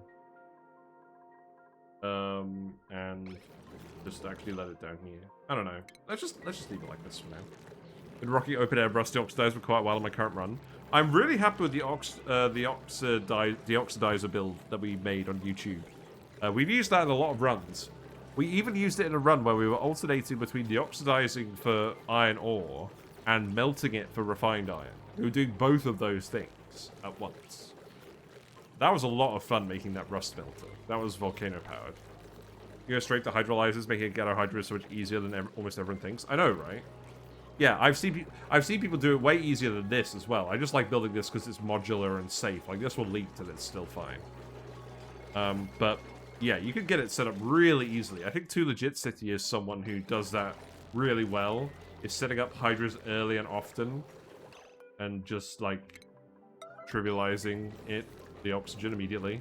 And just actually let it down here. I don't know. Let's just leave it like this for now. Been rocking open air rusty oxidizer for quite a while on my current run. I'm really happy with the oxidizer build that we made on YouTube. We've used that in a lot of runs. We even used it in a run where we were alternating between deoxidizing for iron ore and melting it for refined iron. We were doing both of those things at once. That was a lot of fun making that rust melter. That was volcano powered. You go straight to hydrolyzers, making a ghetto hydro so much easier than almost everyone thinks. I know, right? Yeah, I've seen people do it way easier than this as well. I just like building this because it's modular and safe. Like, this will leak and it's still fine. But, yeah, you could get it set up really easily. I think Too Legit City is someone who does that really well. Is setting up hydras early and often. And just, like, trivializing it, the oxygen immediately.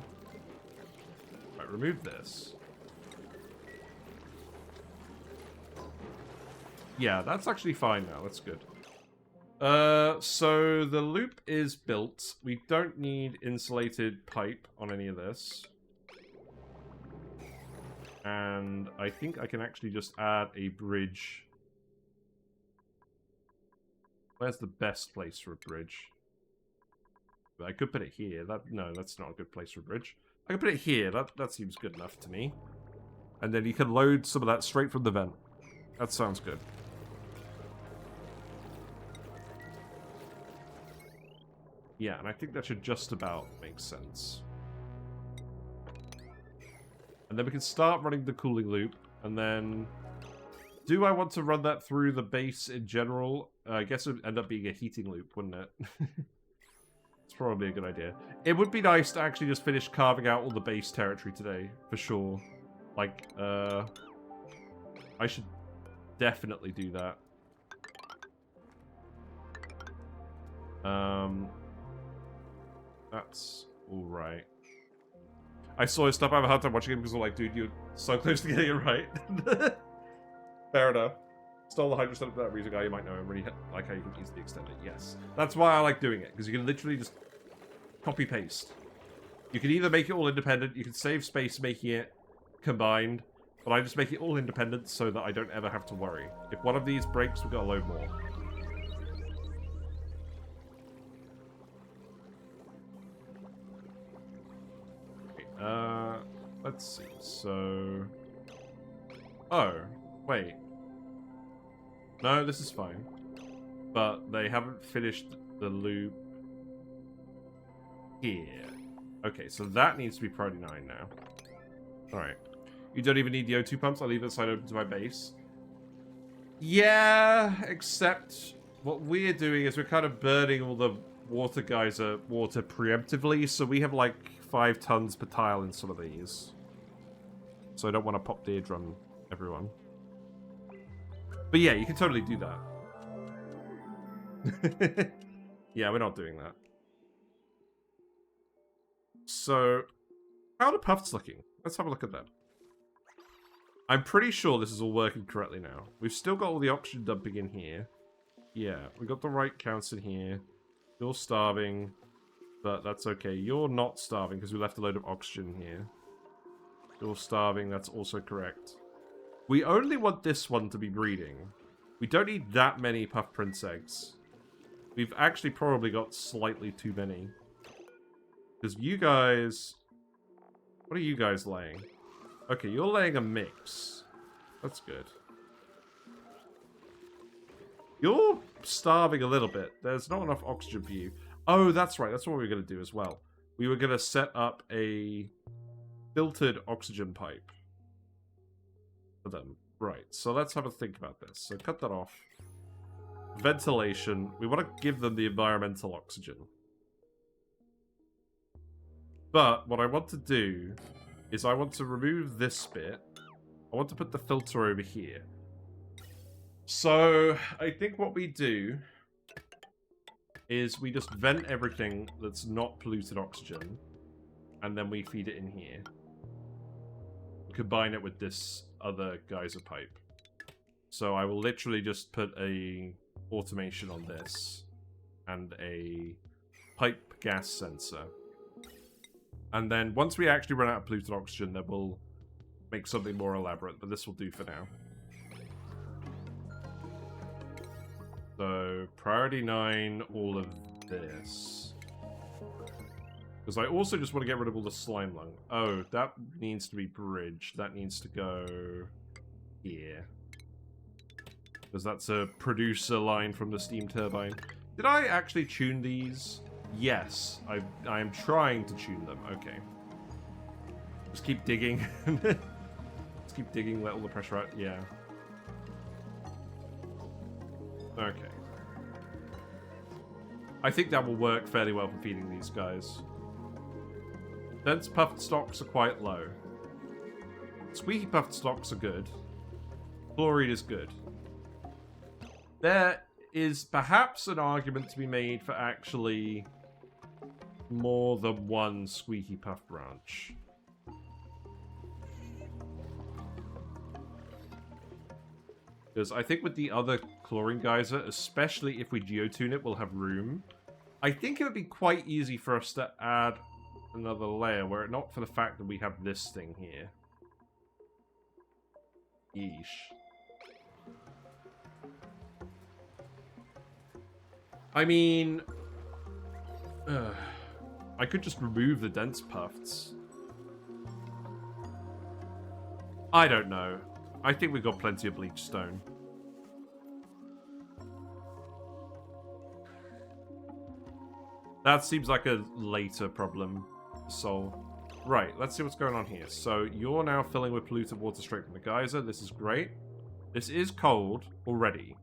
Right, remove this. Yeah, that's actually fine now. That's good. So the loop is built. We don't need insulated pipe on any of this. And I think I can actually just add a bridge. Where's the best place for a bridge? I could put it here. No, that's not a good place for a bridge. I could put it here. That seems good enough to me. And then you can load some of that straight from the vent. That sounds good. Yeah, and I think that should just about make sense. And then we can start running the cooling loop, and then... Do I want to run that through the base in general? I guess it would end up being a heating loop, wouldn't it? It's probably a good idea. It would be nice to actually just finish carving out all the base territory today, for sure. Like, I should definitely do that. That's alright. I saw his stuff. I have a hard time watching it because I'm like, dude, you're so close to getting it right. Fair enough. Stole the 100% of that reason guy. You might know him. Really like how you can easily extend it. Yes. That's why I like doing it, because you can literally just copy-paste. You can either make it all independent, you can save space making it combined, but I just make it all independent so that I don't ever have to worry. If one of these breaks, we've got a load more. Okay, let's see. So... Oh, wait. No, this is fine. But they haven't finished the loop here. Okay, so that needs to be priority 9 now. Alright. You don't even need the O2 pumps. I'll leave the side open to my base. Yeah, except what we're doing is we're kind of burning all the water geyser water preemptively, so we have like 5 tons per tile in some of these. So I don't want to pop the eardrum, everyone. But yeah, you can totally do that. Yeah, we're not doing that. So, how are the Pufts looking? Let's have a look at that. I'm pretty sure this is all working correctly now. We've still got all the oxygen dumping in here. Yeah, we got the right counts in here. You're starving, but that's okay. You're not starving because we left a load of oxygen here. You're starving, that's also correct. We only want this one to be breeding. We don't need that many Puff Prince eggs. We've actually probably got slightly too many. Because you guys... What are you guys laying? Okay, you're laying a mix. That's good. You're starving a little bit. There's not enough oxygen for you. Oh, that's right. That's what we were going to do as well. We were going to set up a filtered oxygen pipe for them. Right, so let's have a think about this. So cut that off. Ventilation. We want to give them the environmental oxygen. But what I want to do is I want to remove this bit. I want to put the filter over here. So I think what we do is we just vent everything that's not polluted oxygen, and then we feed it in here. Combine it with this other geyser pipe. So I will literally just put a automation on this and a pipe gas sensor. And then once we actually run out of polluted oxygen, then we'll make something more elaborate, but this will do for now. So, priority 9, all of this. Because I also just want to get rid of all the slime lung. Oh, that needs to be bridged. That needs to go here. Because that's a producer line from the steam turbine. Did I actually tune these? Yes, I am trying to tune them. Okay. Just keep digging. Just keep digging, let all the pressure out. Yeah. Okay. I think that will work fairly well for feeding these guys. Dense puffed stocks are quite low. Squeaky puffed stocks are good. Chlorine is good. There is perhaps an argument to be made for actually more than one squeaky puff branch. Because I think with the other chlorine geyser, especially if we geotune it, we'll have room. I think it would be quite easy for us to add another layer, were it not for the fact that we have this thing here. Yeesh. I mean... I could just remove the dense puffs. I don't know. I think we've got plenty of bleach stone. That seems like a later problem to solve. Right, let's see what's going on here. So, you're now filling with polluted water straight from the geyser. This is great. This is cold already.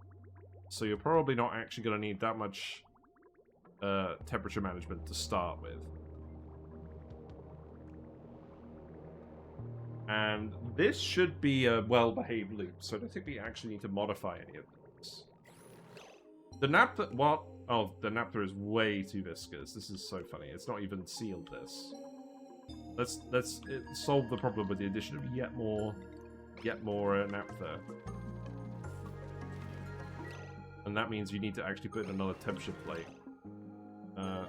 So you're probably not actually going to need that much temperature management to start with. And this should be a well-behaved loop, so I don't think we actually need to modify any of this. The nap that... What? Oh, the naphtha is way too viscous. This is so funny. It's not even sealed this. Let's solve the problem with the addition of yet more naphtha. And that means you need to actually put in another temp shift plate.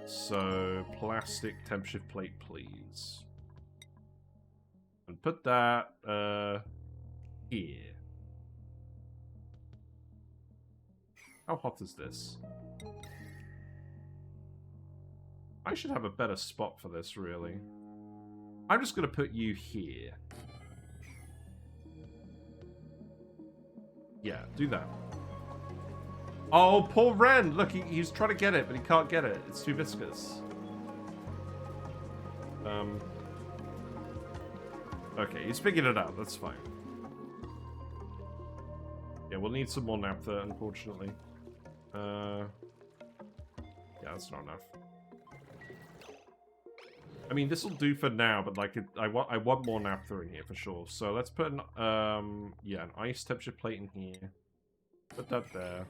So, plastic temp shift plate, please. And put that, here. How hot is this? I should have a better spot for this, really. I'm just going to put you here. Yeah, do that. Oh, poor Ren! Look, he's trying to get it, but he can't get it. It's too viscous. Okay, he's figured it out. That's fine. Yeah, we'll need some more naphtha, unfortunately. Yeah, that's not enough. I mean, this will do for now, but like, I want more naphtha in here for sure. So let's put an yeah, an ice temperature plate in here. Put that there.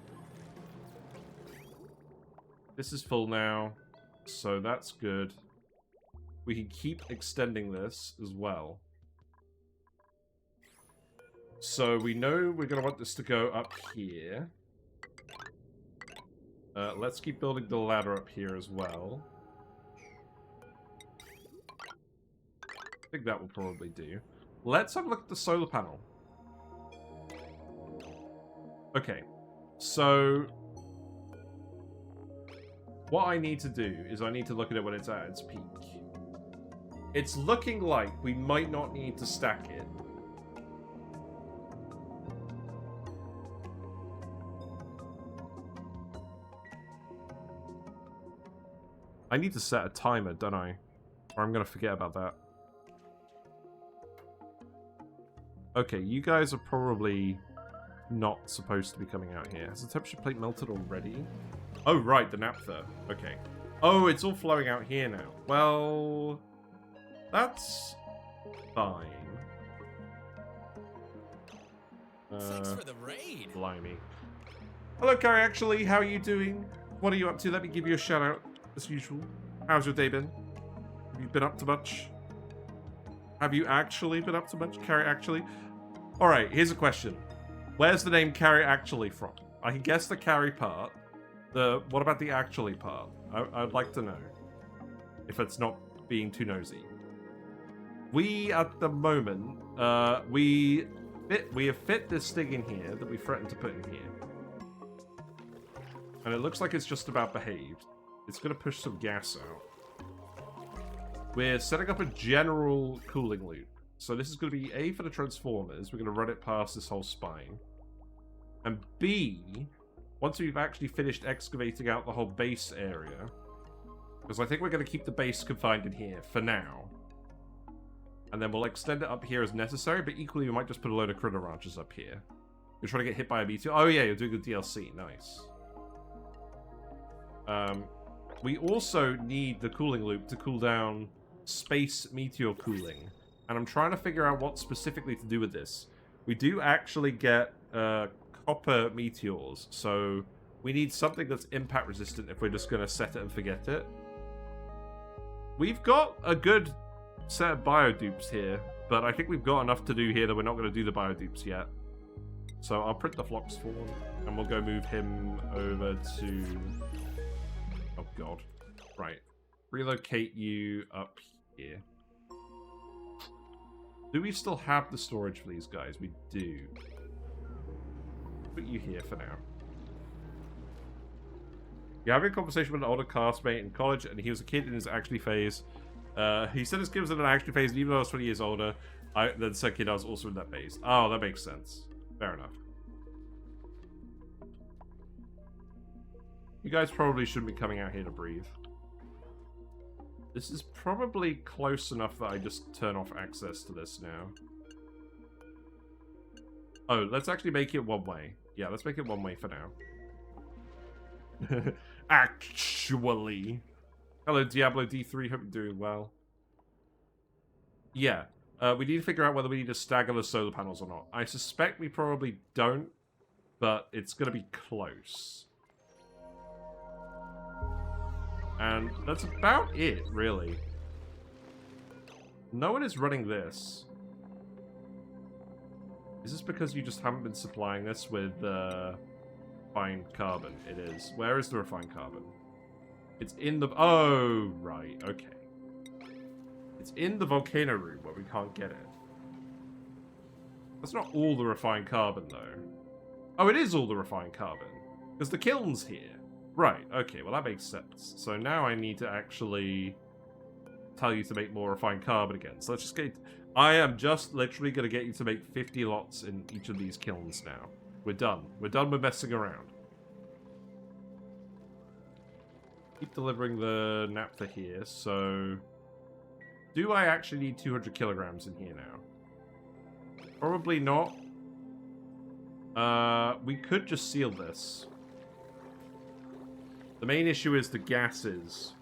This is full now, so that's good. We can keep extending this as well. So we know we're going to want this to go up here. Let's keep building the ladder up here as well. I think that will probably do. Let's have a look at the solar panel. Okay, so what I need to do is I need to look at it when it's at its peak. It's looking like we might not need to stack it. I need to set a timer, don't I? Or I'm going to forget about that. Okay, you guys are probably not supposed to be coming out here. Has the temperature plate melted already? Oh, right, the naphtha. Okay. Oh, it's all flowing out here now. Well, that's fine. Thanks for the raid. Blimey. Hello, Carrie, actually. How are you doing? What are you up to? Let me give you a shout out, as usual. How's your day been? Have you been up to much? Have you actually been up to much, Carrie, actually? Alright, here's a question. Where's the name Carrie actually from? I can guess the Carrie part. What about the actually part? I'd like to know. If it's not being too nosy. We, at the moment, we have fit this thing in here that we threatened to put in here. And it looks like it's just about behaved. It's going to push some gas out. We're setting up a general cooling loop. So this is going to be A, for the transformers. We're going to run it past this whole spine. And B, once we've actually finished excavating out the whole base area, because I think we're going to keep the base confined in here for now. And then we'll extend it up here as necessary, but equally we might just put a load of critter ranches up here. You're trying to get hit by a meteor. Oh yeah, you're doing the DLC. Nice. We also need the cooling loop to cool down space meteor cooling. And I'm trying to figure out what specifically to do with this. We do actually get copper meteors, so we need something that's impact resistant if we're just going to set it and forget it. We've got a good set of biodupes here, but I think we've got enough to do here that we're not going to do the biodupes yet. So I'll print the flocks form, and we'll go move him over to... Oh god. Right. Relocate you up here. Do we still have the storage for these guys? We do. Put you here for now. You're having a conversation with an older classmate in college, and he was a kid in his actually phase. He said his kid was in an actually phase, and even though I was 20 years older, the second kid I was also in that phase. Oh, that makes sense. Fair enough. You guys probably shouldn't be coming out here to breathe. This is probably close enough that I just turn off access to this now. Oh, let's actually make it one way. Yeah, let's make it one way for now. Actually. Hello, Diablo D3. Hope you're doing well. Yeah, we need to figure out whether we need to stagger the solar panels or not. I suspect we probably don't, but it's going to be close. And that's about it, really. No one is running this. Is this because you just haven't been supplying this with refined carbon? It is. Where is the refined carbon? It's in the... Oh, right. Okay. It's in the volcano room where we can't get it. That's not all the refined carbon, though. Oh, it is all the refined carbon. Because the kiln's here. Right. Okay, well, that makes sense. So now I need to actually tell you to make more refined carbon again. So let's just get... I am just literally going to get you to make 50 lots in each of these kilns now. We're done. We're done with messing around. Keep delivering the naphtha here, so... Do I actually need 200 kilograms in here now? Probably not. We could just seal this. The main issue is the gases.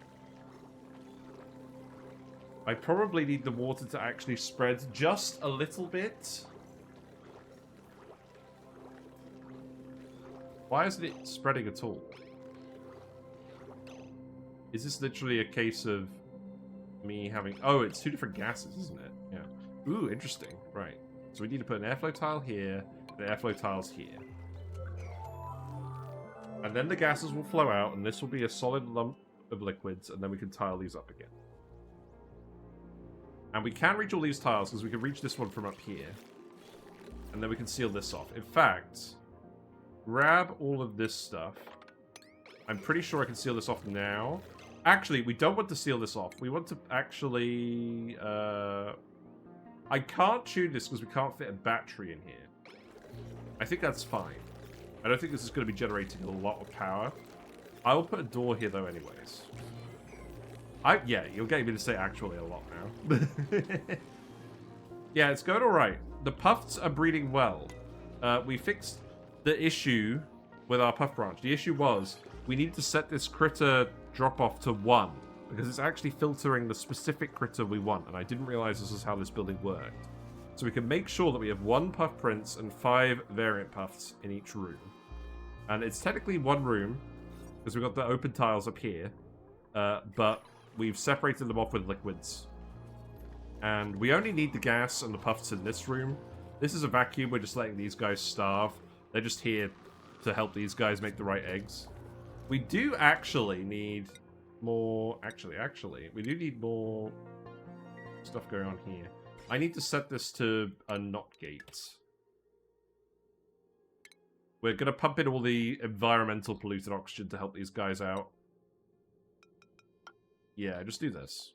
I probably need the water to actually spread just a little bit. Why isn't it spreading at all? Is this literally a case of me having... Oh, it's two different gases, isn't it? Yeah. Ooh, interesting. Right. So we need to put an airflow tile here, the airflow tiles here. And then the gases will flow out, and this will be a solid lump of liquids, and then we can tile these up again. And we can reach all these tiles, because we can reach this one from up here. And then we can seal this off. In fact, grab all of this stuff. I'm pretty sure I can seal this off now. Actually, we don't want to seal this off. We want to actually... I can't tune this because we can't fit a battery in here. I think that's fine. I don't think this is going to be generating a lot of power. I will put a door here, though, anyways. Yeah, you're getting me to say actually a lot now. Yeah, it's going alright. The Pufts are breeding well. We fixed the issue with our Puff branch. The issue was we needed to set this critter drop-off to 1 because it's actually filtering the specific critter we want, and I didn't realize this is how this building worked. So we can make sure that we have 1 Puff Prince and 5 variant Puffs in each room. And it's technically 1 room, because we've got the open tiles up here, but we've separated them off with liquids. And we only need the gas and the Puffs in this room. This is a vacuum, we're just letting these guys starve. They're just here to help these guys make the right eggs. We do actually need more... Actually, we do need more stuff going on here. I need to set this to a not gate. We're going to pump in all the environmental polluted oxygen to help these guys out. Yeah, just do this.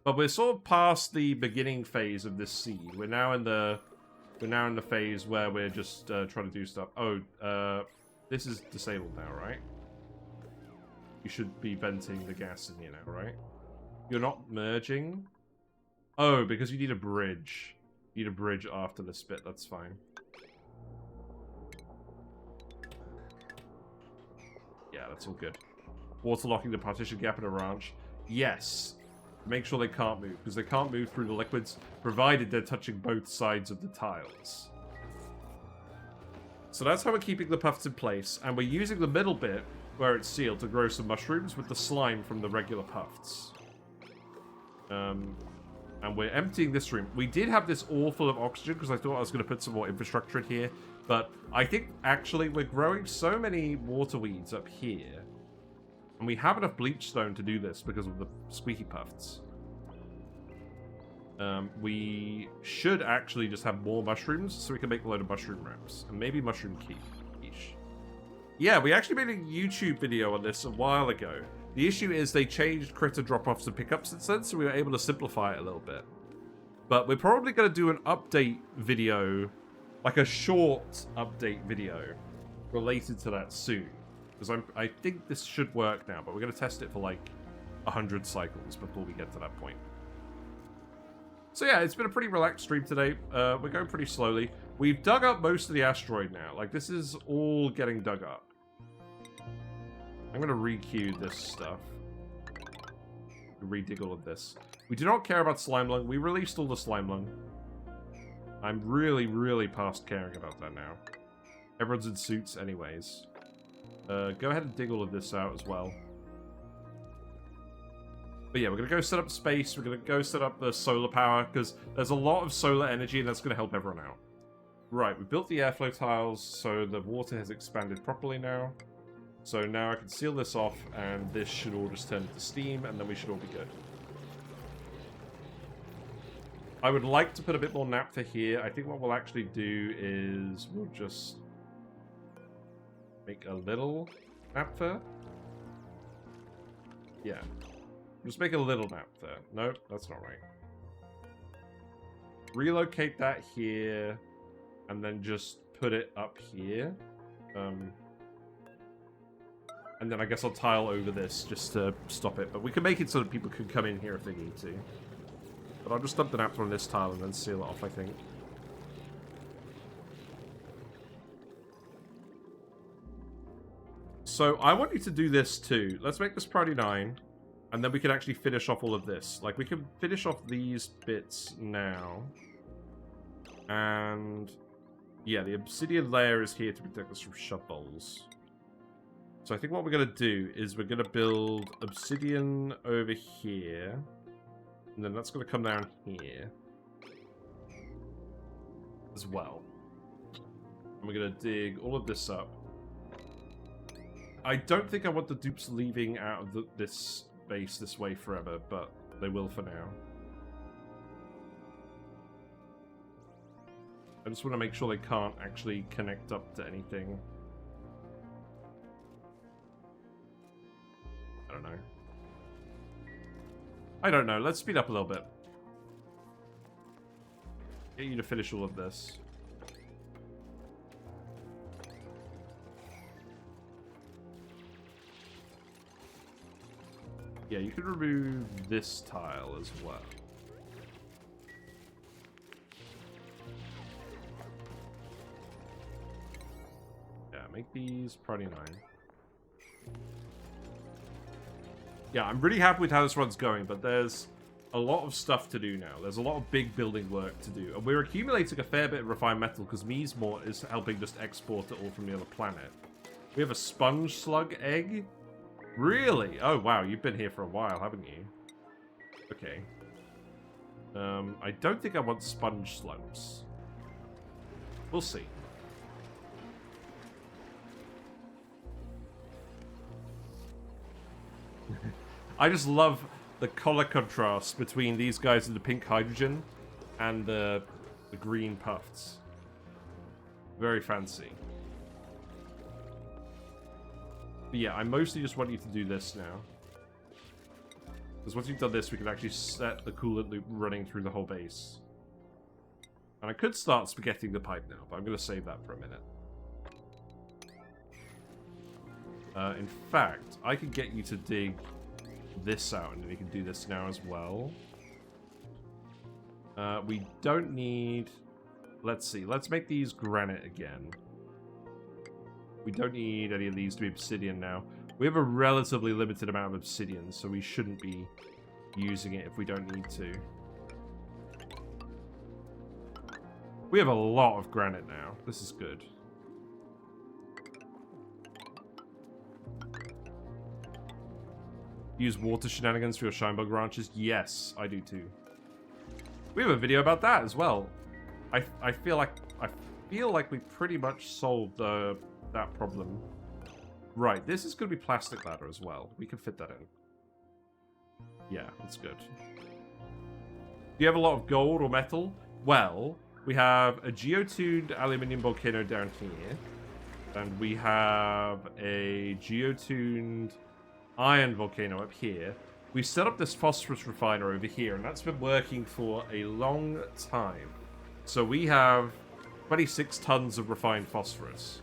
But we're sort of past the beginning phase of this seed. We're now in the phase where we're just trying to do stuff. Oh, this is disabled now, right? You should be venting the gas in here now, right? You're not merging? Oh, because you need a bridge. You need a bridge after this bit, that's fine. Yeah, that's all good. Water locking the partition gap in a ranch. Yes. Make sure they can't move, because they can't move through the liquids, provided they're touching both sides of the tiles. So that's how we're keeping the Puffs in place, and we're using the middle bit, where it's sealed, to grow some mushrooms with the slime from the regular Puffs. And we're emptying this room. We did have this all full of oxygen, because I thought I was going to put some more infrastructure in here, but I think, actually, we're growing so many water weeds up here, and we have enough bleach stone to do this because of the squeaky Puffs. We should actually just have more mushrooms so we can make a load of mushroom wraps. And maybe mushroom quiche. Yeah, we actually made a YouTube video on this a while ago. The issue is they changed critter drop-offs and pickups instead, so we were able to simplify it a little bit. But we're probably going to do an update video, like a short update video, related to that soon. Because I think this should work now, but we're going to test it for like 100 cycles before we get to that point. So yeah, it's been a pretty relaxed stream today. We're going pretty slowly. We've dug up most of the asteroid now. Like, this is all getting dug up. I'm going to re-queue this stuff. Redig all of this. We do not care about slime lung. We released all the slime lung. I'm really, really past caring about that now. Everyone's in suits anyways. Go ahead and dig all of this out as well. But yeah, we're going to go set up space. We're going to go set up the solar power, because there's a lot of solar energy, and that's going to help everyone out. Right, we built the airflow tiles, so the water has expanded properly now. So now I can seal this off, and this should all just turn into steam, and then we should all be good. I would like to put a bit more naphtha here. I think what we'll actually do is we'll just make a little naphtha. Yeah. Just make a little naphtha. Nope, that's not right. Relocate that here, and then just put it up here. And then I guess I'll tile over this just to stop it. But we can make it so that people can come in here if they need to. But I'll just dump the naphtha on this tile and then seal it off, I think. So I want you to do this too. Let's make this priority 9. And then we can actually finish off all of this. Like, we can finish off these bits now. And yeah, the obsidian layer is here to protect us from shovels. So I think what we're going to do is we're going to build obsidian over here. And then that's going to come down here as well. And we're going to dig all of this up. I don't think I want the dupes leaving out of this base this way forever, but they will for now. I just want to make sure they can't actually connect up to anything. I don't know. Let's speed up a little bit. Get you to finish all of this. Yeah, you can remove this tile as well. Yeah, make these priority 9. Yeah, I'm really happy with how this run's going, but there's a lot of stuff to do now. There's a lot of big building work to do. And we're accumulating a fair bit of refined metal because Miesmort is helping just export it all from the other planet. We have a sponge slug egg? Really? Oh, wow. You've been here for a while, haven't you? Okay. I don't think I want sponge slugs. We'll see. I just love the color contrast between these guys in the pink hydrogen and the green Pufts. Very fancy. But yeah, I mostly just want you to do this now. Because once you've done this, we can actually set the coolant loop running through the whole base. And I could start spaghettiing the pipe now, but I'm going to save that for a minute. In fact, I could get you to dig this out, and then we can do this now as well. We don't need... Let's see. Let's make these granite again. We don't need any of these to be obsidian now. We have a relatively limited amount of obsidian, so we shouldn't be using it if we don't need to. We have a lot of granite now. This is good. Use water shenanigans for your shinebug ranches? Yes, I do too. We have a video about that as well. I feel like we pretty much solved that problem. Right, this is going to be plastic ladder as well. We can fit that in. Yeah, that's good. Do you have a lot of gold or metal? Well, we have a geotuned aluminium volcano down here. And we have a geotuned iron volcano up here. We set up this phosphorus refiner over here, and that's been working for a long time. So we have 26 tons of refined phosphorus.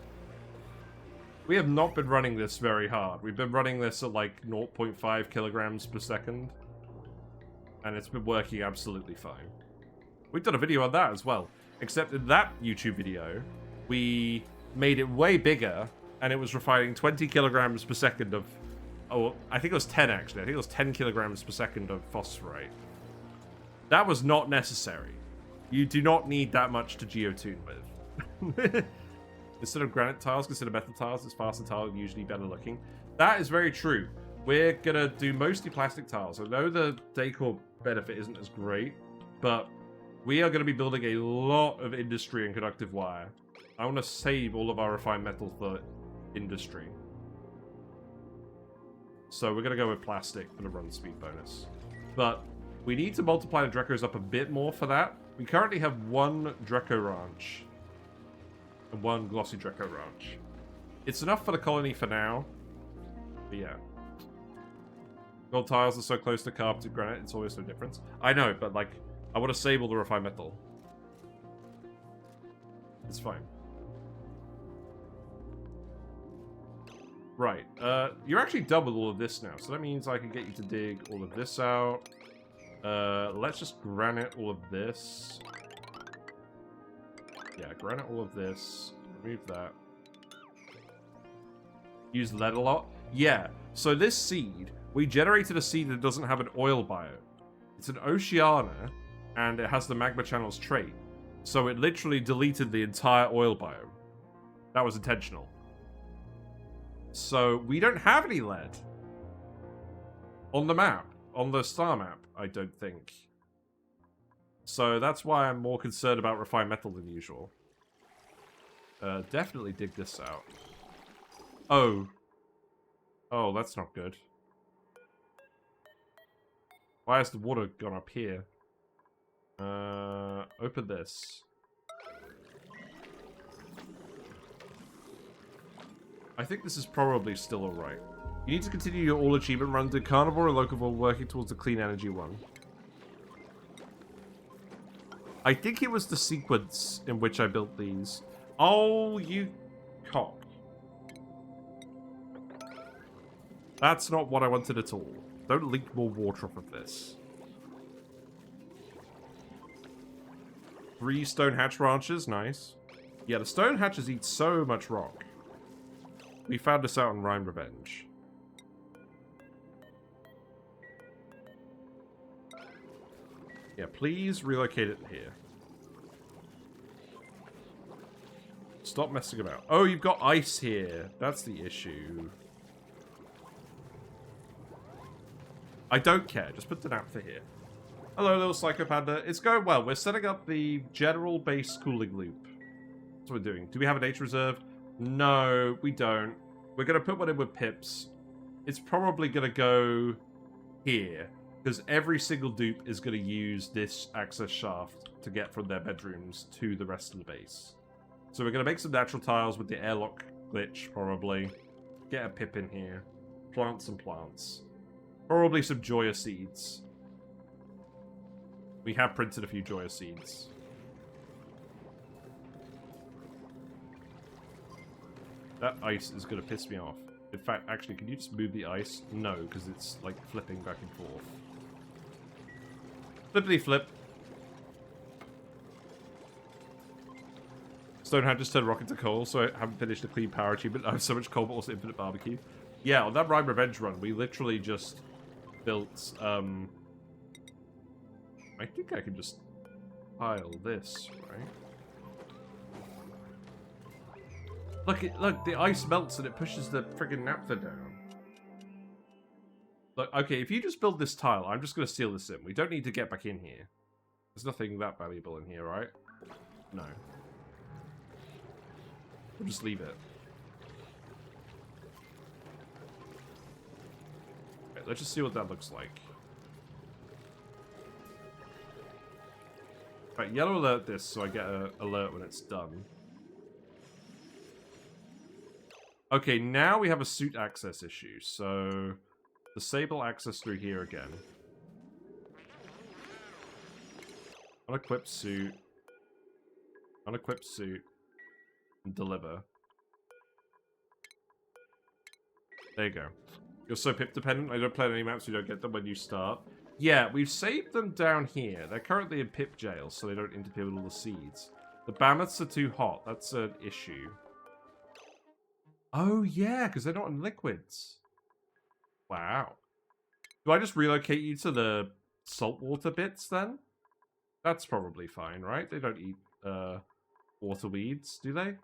We have not been running this very hard. We've been running this at like 0.5 kilograms per second. And it's been working absolutely fine. We've done a video on that as well. Except in that YouTube video, we made it way bigger, and it was refining 20 kilograms per second of... Oh, I think it was 10 actually. I think it was 10 kilograms per second of phosphorite. That was not necessary. You do not need that much to geotune with. Instead of granite tiles, consider metal tiles. It's faster tile, usually better looking. That is very true. we're gonna do mostly plastic tiles. I know the decor benefit isn't as great, but we are gonna be building a lot of industry and conductive wire. I want to save all of our refined metal for industry. So we're gonna go with plastic for the run speed bonus. But we need to multiply the Drecos up a bit more for that. We currently have 1 Dreco ranch and 1 glossy Dreco ranch. It's enough for the colony for now. But yeah. Gold tiles are so close to carpeted granite, it's always no difference. I know, but like, I want to save all the refined metal. It's fine. Right, you're actually done with all of this now, so that means I can get you to dig all of this out. Let's just granite all of this. Yeah, granite all of this. Remove that. Use lead a lot. Yeah, so this seed, we generated a seed that doesn't have an oil biome. It's an Oceania, and it has the magma channels trait. So it literally deleted the entire oil biome. That was intentional. So we don't have any lead on the map, on the star map, I don't think. So that's why I'm more concerned about refined metal than usual. Definitely dig this out. Oh. Oh, that's not good. Why has the water gone up here? Open this. I think this is probably still alright. You need to continue your all achievement runs in Carnivore and Locavore working towards the clean energy one. I think it was the sequence in which I built these. Oh, you cock. That's not what I wanted at all. Don't leak more water off of this. 3 stone hatch ranches, nice. Yeah, the stone hatches eat so much rock. We found this out on Rhyme Revenge. Yeah, please relocate it here. Stop messing about. Oh, you've got ice here. That's the issue. I don't care. Just put the naphtha here. Hello, little Psycho Panda. It's going well. We're setting up the general base cooling loop. That's what we're doing. Do we have a nature reserve? No, we don't. We're going to put one in with pips. It's probably going to go here, because every single dupe is going to use this access shaft to get from their bedrooms to the rest of the base. So we're going to make some natural tiles with the airlock glitch, probably. Get a pip in here. Plant some plants. Probably some Joya seeds. We have printed a few Joya seeds. That ice is going to piss me off. In fact, actually, can you just move the ice? No, because it's, like, flipping back and forth. Flippity flip. Stonehenge just turned rock into coal, so I haven't finished the clean power achievement. I have so much coal, but also infinite barbecue. Yeah, on that Rhyme Revenge run, we literally just built, I think I can just pile this, right? Look, the ice melts and it pushes the friggin' naphtha down. Look, okay, if you just build this tile, I'm just gonna steal this in. We don't need to get back in here. There's nothing that valuable in here, right? No. We'll just leave it. Okay, let's just see what that looks like. Right, yellow alert this so I get an alert when it's done. Okay, now we have a suit access issue, so disable access through here again. Unequip suit. Unequip suit. And deliver. There you go. You're so pip dependent. I don't play any maps, you don't get them when you start. Yeah, we've saved them down here. They're currently in pip jail, so they don't interfere with all the seeds. The mammoths are too hot. That's an issue. Oh, yeah, because they're not in liquids. Wow. Do I just relocate you to the saltwater bits, then? That's probably fine, right? They don't eat, water weeds, do they?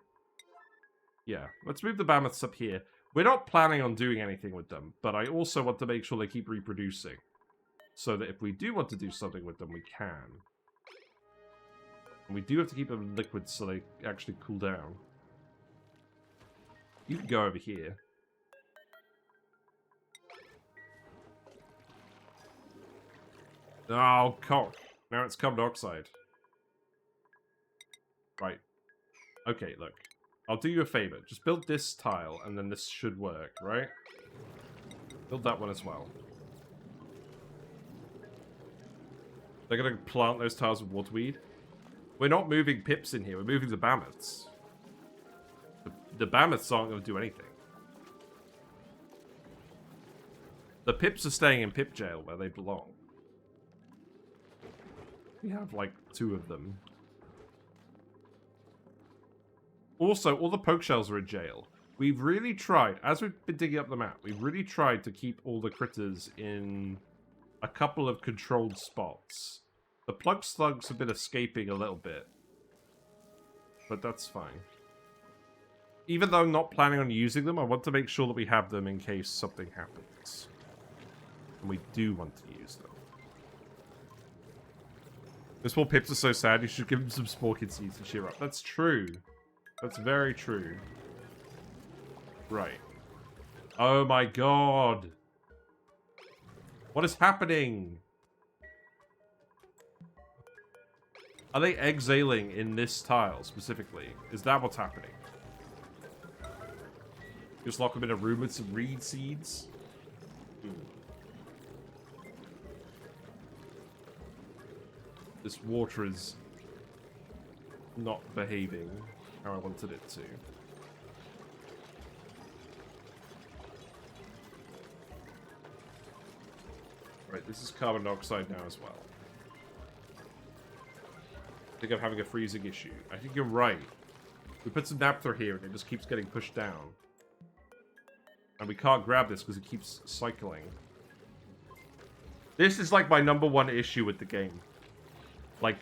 Yeah. Let's move the mammoths up here. We're not planning on doing anything with them, but I also want to make sure they keep reproducing. So that if we do want to do something with them, we can. And we do have to keep them liquid so they actually cool down. You can go over here. Oh, cock. Now it's carbon dioxide. Right. Okay, look. I'll do you a favor. Just build this tile, and then this should work, right? Build that one as well. They're gonna plant those tiles with waterweed. We're not moving pips in here. We're moving the mammoths. The mammoths aren't gonna do anything. The pips are staying in pip jail where they belong. We have, like, 2 of them. Also, all the poke shells are in jail. We've really tried, as we've been digging up the map, we've really tried to keep all the critters in a couple of controlled spots. The plug slugs have been escaping a little bit. But that's fine. Even though I'm not planning on using them, I want to make sure that we have them in case something happens. And we do want to use them. Those poor pips are so sad, you should give them some sporkin seeds to cheer up. That's true. That's very true. Right. Oh my god. What is happening? Are they exhaling in this tile, specifically? Is that what's happening? Just lock them in a room with some reed seeds? This water is not behaving how I wanted it to. Right, this is carbon dioxide now as well. I think I'm having a freezing issue. I think you're right. We put some naphtha here and it just keeps getting pushed down. And we can't grab this because it keeps cycling. This is like my #1 issue with the game. Like,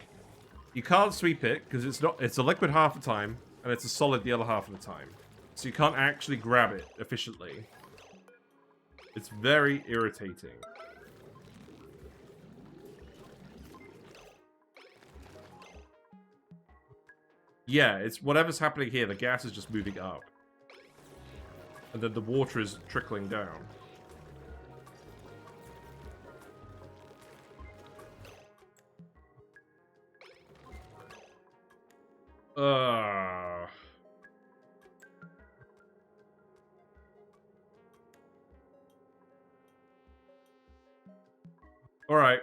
you can't sweep it because it's a liquid half the time and it's a solid the other half of the time. So you can't actually grab it efficiently. It's very irritating. Yeah, it's whatever's happening here, the gas is just moving up. And then the water is trickling down. Alright,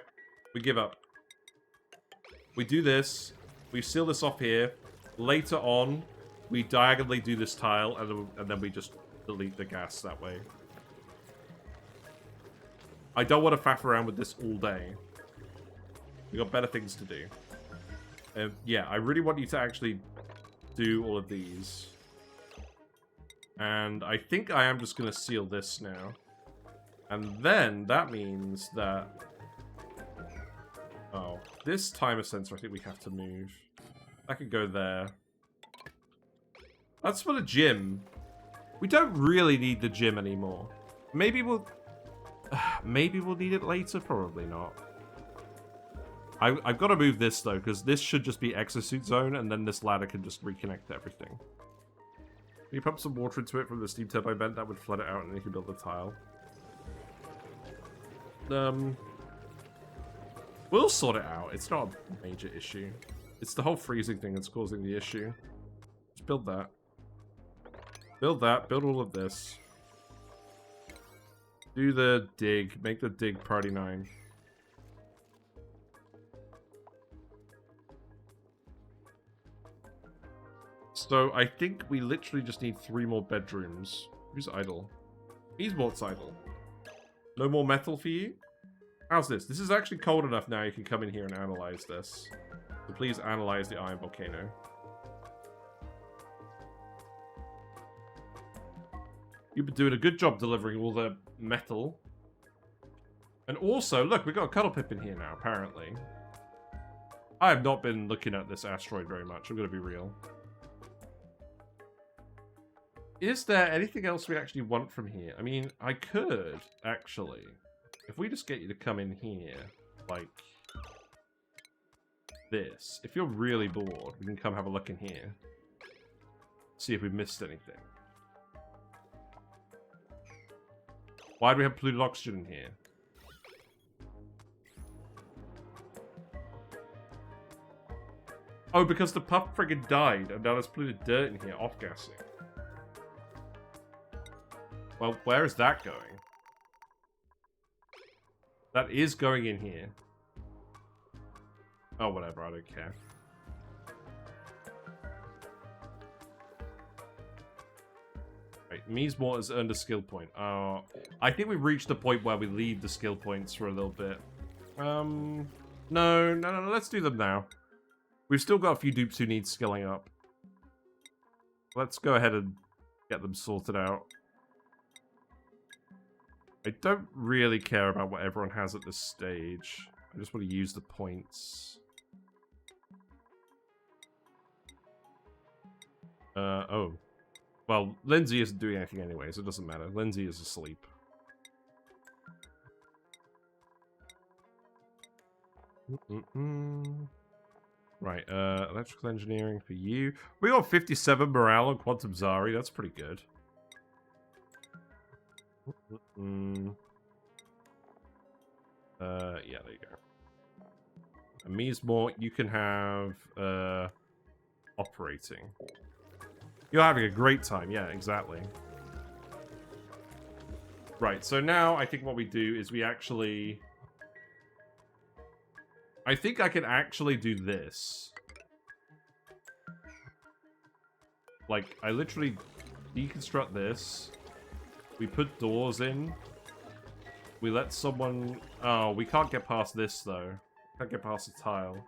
we give up. We do this. We seal this off here. Later on, we diagonally do this tile, and then we just delete the gas that way. I don't want to faff around with this all day. We got better things to do. Yeah, I really want you to actually do all of these. And I think I am just going to seal this now. And then that means that... Oh, this timer sensor I think we have to move. I could go there. That's for the gym. We don't really need the gym anymore. Maybe we'll... Maybe we'll need it later? Probably not. I've got to move this, though, because this should just be exosuit zone, and then this ladder can just reconnect to everything. Can you pump some water into it from the steam turbine vent? That would flood it out, and then you can build the tile. We'll sort it out. It's not a major issue. It's the whole freezing thing that's causing the issue. Just build that. Build that. Build all of this. Do the dig. Make the dig priority 9. So I think we literally just need 3 more bedrooms. Who's idle? He's what's idle. No more metal for you? How's this? This is actually cold enough now you can come in here and analyze this. So please analyze the iron volcano. You've been doing a good job delivering all the metal. And also, look, we've got a cuddle pip in here now, apparently. I have not been looking at this asteroid very much, I'm gonna be real. is there anything else we actually want from here? I mean, I could, actually. If we just get you to come in here, like this. If you're really bored, we can come have a look in here. See if we missed anything. Why do we have polluted oxygen in here? Oh, because the pup friggin' died, and now there's polluted dirt in here, off-gassing. Well, where is that going? That is going in here. Oh, whatever, I don't care. Right, Meesmore has earned a skill point. I think we've reached the point where we leave the skill points for a little bit. No, let's do them now. We've still got a few dupes who need skilling up. Let's go ahead and get them sorted out. I don't really care about what everyone has at this stage. I just want to use the points. Oh. Well, Lindsay isn't doing anything anyway, so it doesn't matter. Lindsay is asleep. Right, electrical engineering for you. We got 57 morale on Quantum Zari. That's pretty good. Yeah, there you go. And Meesmore, you can have, operating. You're having a great time, yeah, exactly. Right, so now I think what we do is we actually... I think I can actually do this. Like, I literally deconstruct this. We put doors in. We let someone... Oh, we can't get past this, though. Can't get past the tile.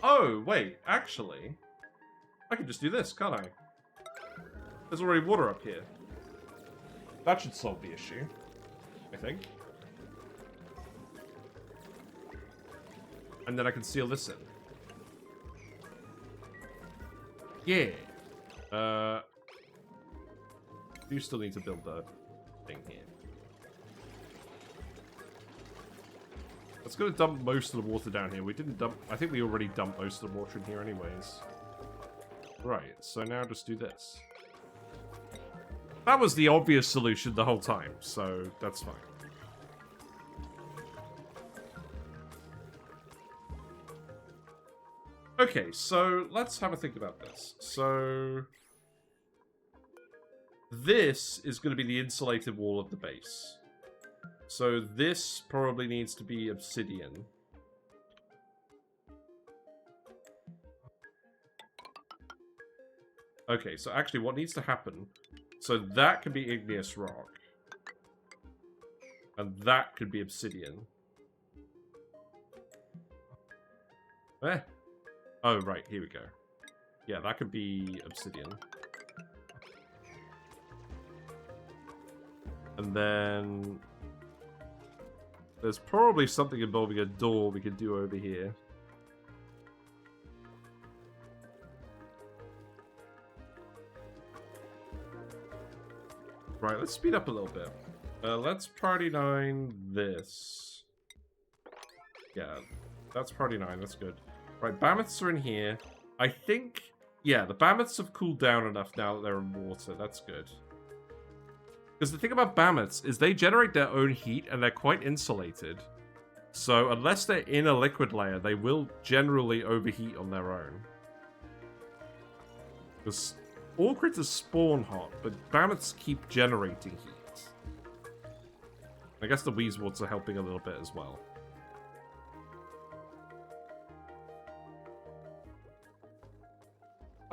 Oh, wait. Actually, I can just do this, can't I? There's already water up here. That should solve the issue, I think. And then I can seal this in. Yeah. You still need to build the thing here. Let's go dump most of the water down here. We didn't dump... I think we already dumped most of the water in here anyways. Right, so now just do this. That was the obvious solution the whole time, so that's fine. Okay, so let's have a think about this. So... this is going to be the insulated wall of the base. So this probably needs to be obsidian. Okay, so actually what needs to happen... So that could be igneous rock. And that could be obsidian. Eh. Oh, right, here we go. Yeah, that could be obsidian. And then... there's probably something involving a door we could do over here. Right, let's speed up a little bit. Let's priority 9 this. Yeah, that's priority 9, that's good. Right, Mammoths are in here. I think... yeah, the Mammoths have cooled down enough now that they're in water. That's good. Because the thing about Mammoths is they generate their own heat and they're quite insulated. So unless they're in a liquid layer, they will generally overheat on their own. Because all critters spawn hot, but Mammoths keep generating heat. I guess the Weezeworts are helping a little bit as well.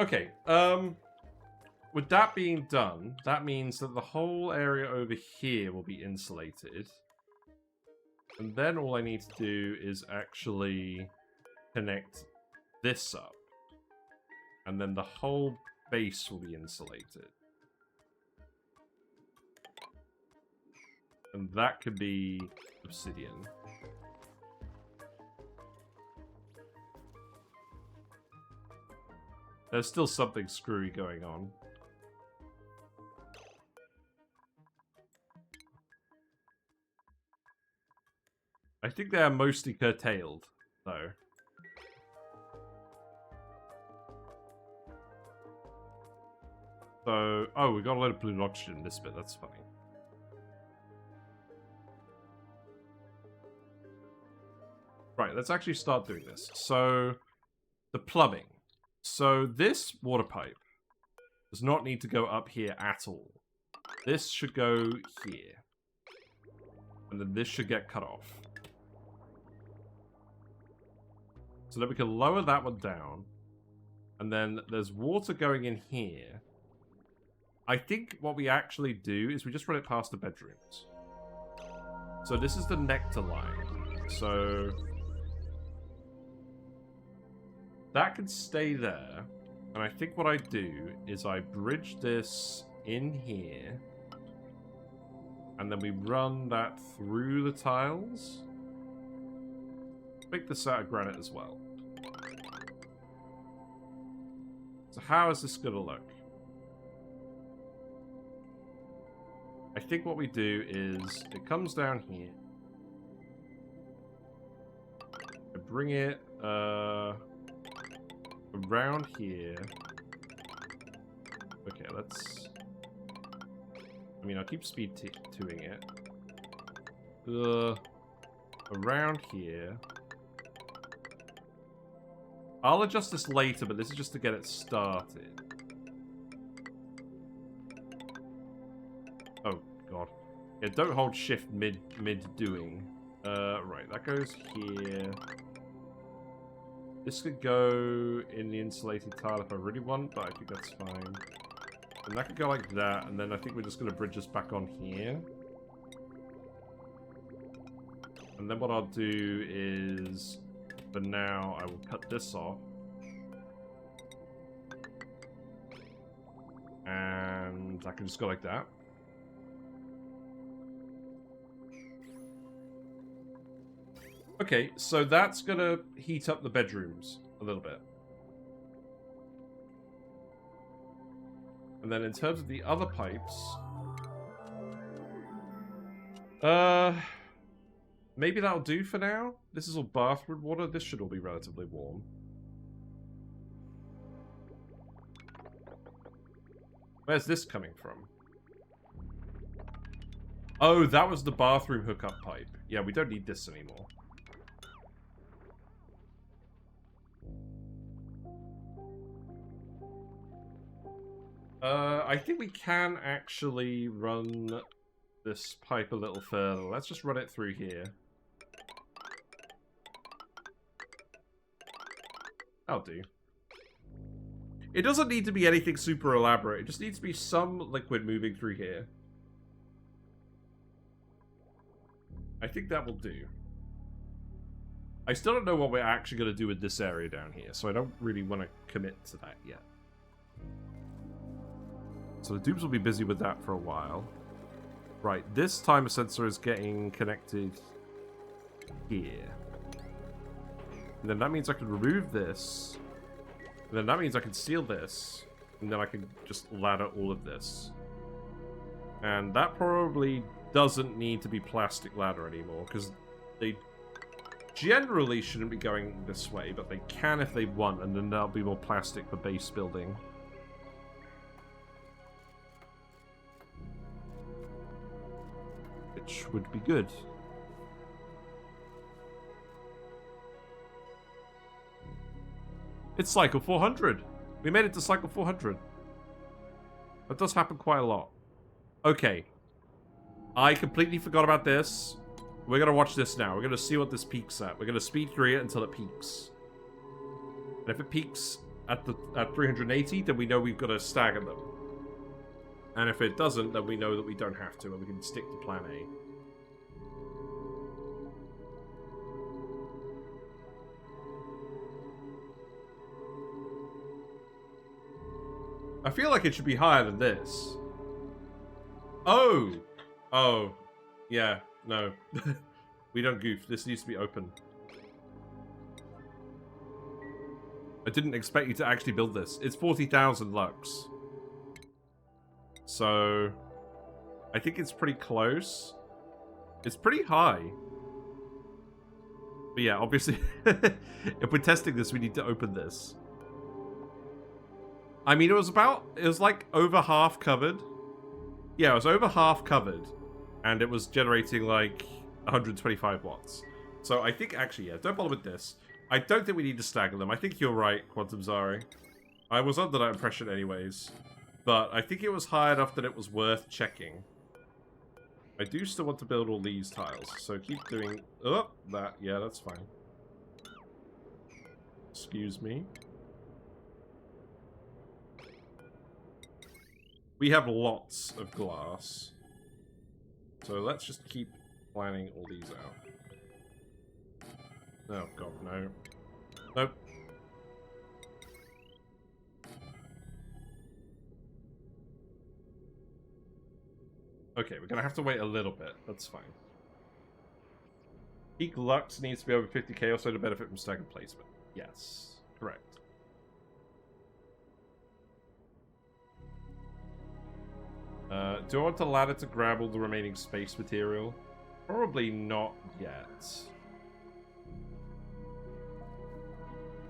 Okay, with that being done, that means that the whole area over here will be insulated. And then all I need to do is actually connect this up. And then the whole base will be insulated. And that could be obsidian. There's still something screwy going on. I think they are mostly curtailed, though. So, oh, we got a load of blue oxygen in this bit. That's funny. Right, let's actually start doing this. So, the plumbing. So, this water pipe does not need to go up here at all. This should go here. And then this should get cut off. So that we can lower that one down. And then there's water going in here. I think what we actually do is we just run it past the bedrooms. So this is the nectar line. So that can stay there. And I think what I do is I bridge this in here. And then we run that through the tiles. Make this out of granite as well. So how is this going to look? I think what we do is it comes down here. I bring it around here. Okay, let's... I mean, I'll keep speed toing it. Around here. I'll adjust this later, but this is just to get it started. Oh, God. Yeah, don't hold shift mid-doing. Right, that goes here. This could go in the insulated tile if I really want, but I think that's fine. And that could go like that, and then I think we're just going to bridge this back on here. And then what I'll do is, for now, I will cut this off. And I can just go like that. Okay, so that's going to heat up the bedrooms a little bit. And then in terms of the other pipes... maybe that'll do for now. This is all bathroom water. This should all be relatively warm. Where's this coming from? Oh, that was the bathroom hookup pipe. Yeah, we don't need this anymore. I think we can actually run this pipe a little further. Let's just run it through here. That'll do. It doesn't need to be anything super elaborate. It just needs to be some liquid moving through here. I think that will do. I still don't know what we're actually going to do with this area down here, so I don't really want to commit to that yet. So the dupes will be busy with that for a while. Right, this timer sensor is getting connected here. And then that means I can remove this. And then that means I can seal this. And then I can just ladder all of this. And that probably doesn't need to be plastic ladder anymore, because they generally shouldn't be going this way, but they can if they want, and then there'll be more plastic for base building. Which would be good. It's cycle 400. We made it to cycle 400. That does happen quite a lot. Okay. I completely forgot about this. We're going to watch this now. We're going to see what this peaks at. We're going to speed through it until it peaks. And if it peaks at 380, then we know we've got to stagger them. And if it doesn't, then we know that we don't have to, and we can stick to plan A. I feel like it should be higher than this. Oh! Oh. Yeah, no. We don't goof. This needs to be open. I didn't expect you to actually build this. It's 40,000 lux. So, I think it's pretty close. It's pretty high. But yeah, obviously, if we're testing this, we need to open this. I mean, it was like over half covered. Yeah, it was over half covered. And it was generating like 125 watts. So I think, actually, yeah, don't bother with this. I don't think we need to stagger them. I think you're right, Quantum Zari. I was under that impression anyways. But I think it was high enough that it was worth checking. I do still want to build all these tiles, so keep doing... Oh, that. Yeah, that's fine. Excuse me. We have lots of glass. So let's just keep planning all these out. Oh, God, no. Nope. Okay, we're gonna have to wait a little bit. That's fine. Peak Lux needs to be over 50k or so to benefit from staggered placement. Yes, correct. Do I want the ladder to grab all the remaining space material? Probably not yet.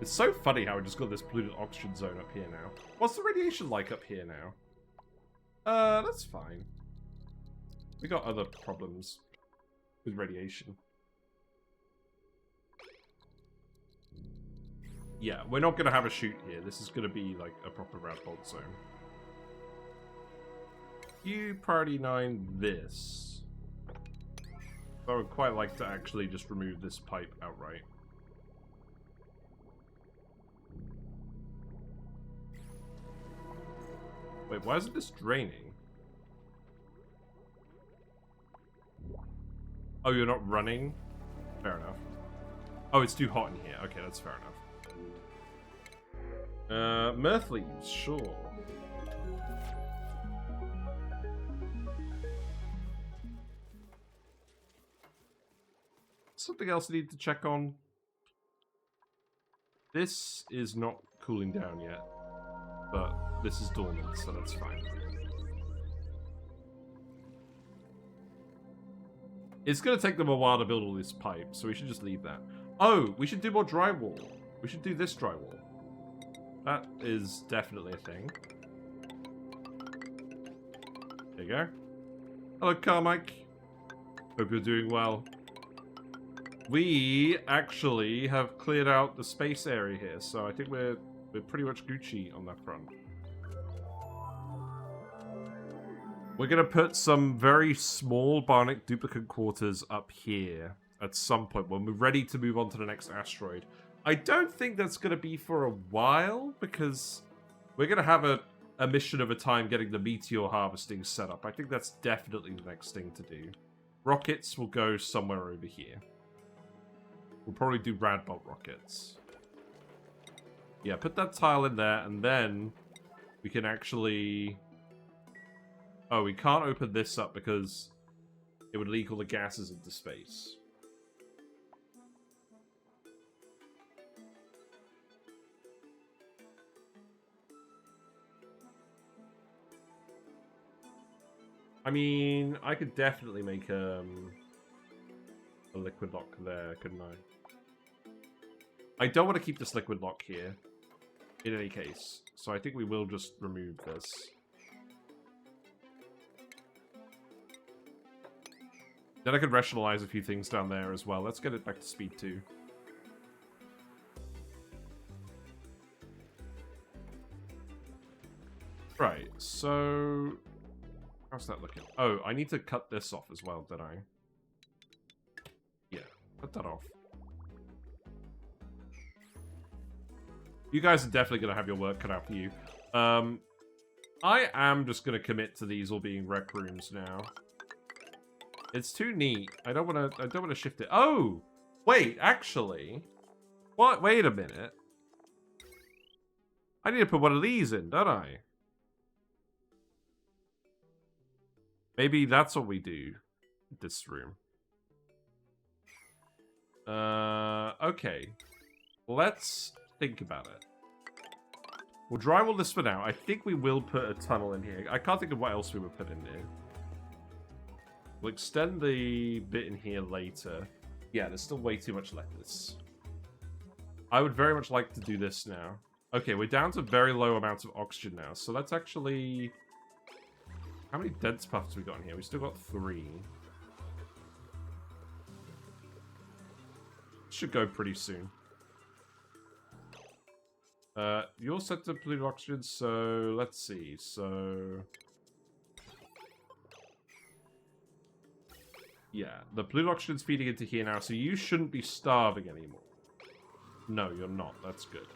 It's so funny how we just got this polluted oxygen zone up here now. What's the radiation like up here now? That's fine. We got other problems with radiation. Yeah, we're not going to have a shoot here. This is going to be like a proper rad bolt zone. You priority 9 this. I would quite like to actually just remove this pipe outright. Wait, why isn't this draining? Oh, you're not running? Fair enough. Oh, it's too hot in here. Okay, that's fair enough. Mirth leaves, sure. Something else I need to check on. This is not cooling down yet, but this is dormant, so that's fine. It's going to take them a while to build all this pipe, so we should just leave that. Oh, we should do more drywall. We should do this drywall. That is definitely a thing. There you go. Hello, Carmike. Hope you're doing well. We actually have cleared out the space area here, so I think we're pretty much Gucci on that front. We're going to put some very small bionic duplicate quarters up here at some point when we're ready to move on to the next asteroid. I don't think that's going to be for a while, because we're going to have a mission of a time getting the meteor harvesting set up. I think that's definitely the next thing to do. Rockets will go somewhere over here. We'll probably do Radbolt rockets. Yeah, put that tile in there, and then we can actually... Oh, we can't open this up because it would leak all the gases into space. I mean, I could definitely make a liquid lock there, couldn't I? I don't want to keep this liquid lock here, in any case. So I think we will just remove this. Then I could rationalize a few things down there as well. Let's get it back to speed 2. Right, so... How's that looking? Oh, I need to cut this off as well, don't I? Yeah, cut that off. You guys are definitely going to have your work cut out for you. I am just going to commit to these all being rec rooms now. It's too neat. I don't want to shift it. Oh! Wait, actually. What? Wait a minute. I need to put one of these in, don't I? Maybe that's what we do. This room. Okay. Let's think about it. We'll drywall this for now. I think we will put a tunnel in here. I can't think of what else we would put in there. We'll extend the bit in here later. Yeah, there's still way too much lettuce. I would very much like to do this now. Okay, we're down to very low amounts of oxygen now. So let's actually... How many dense puffs we got in here? We still got 3. Should go pretty soon. You're set to polluted oxygen, so let's see. So... Yeah, the polluted oxygen's feeding into here now, so you shouldn't be starving anymore. No, you're not. That's good.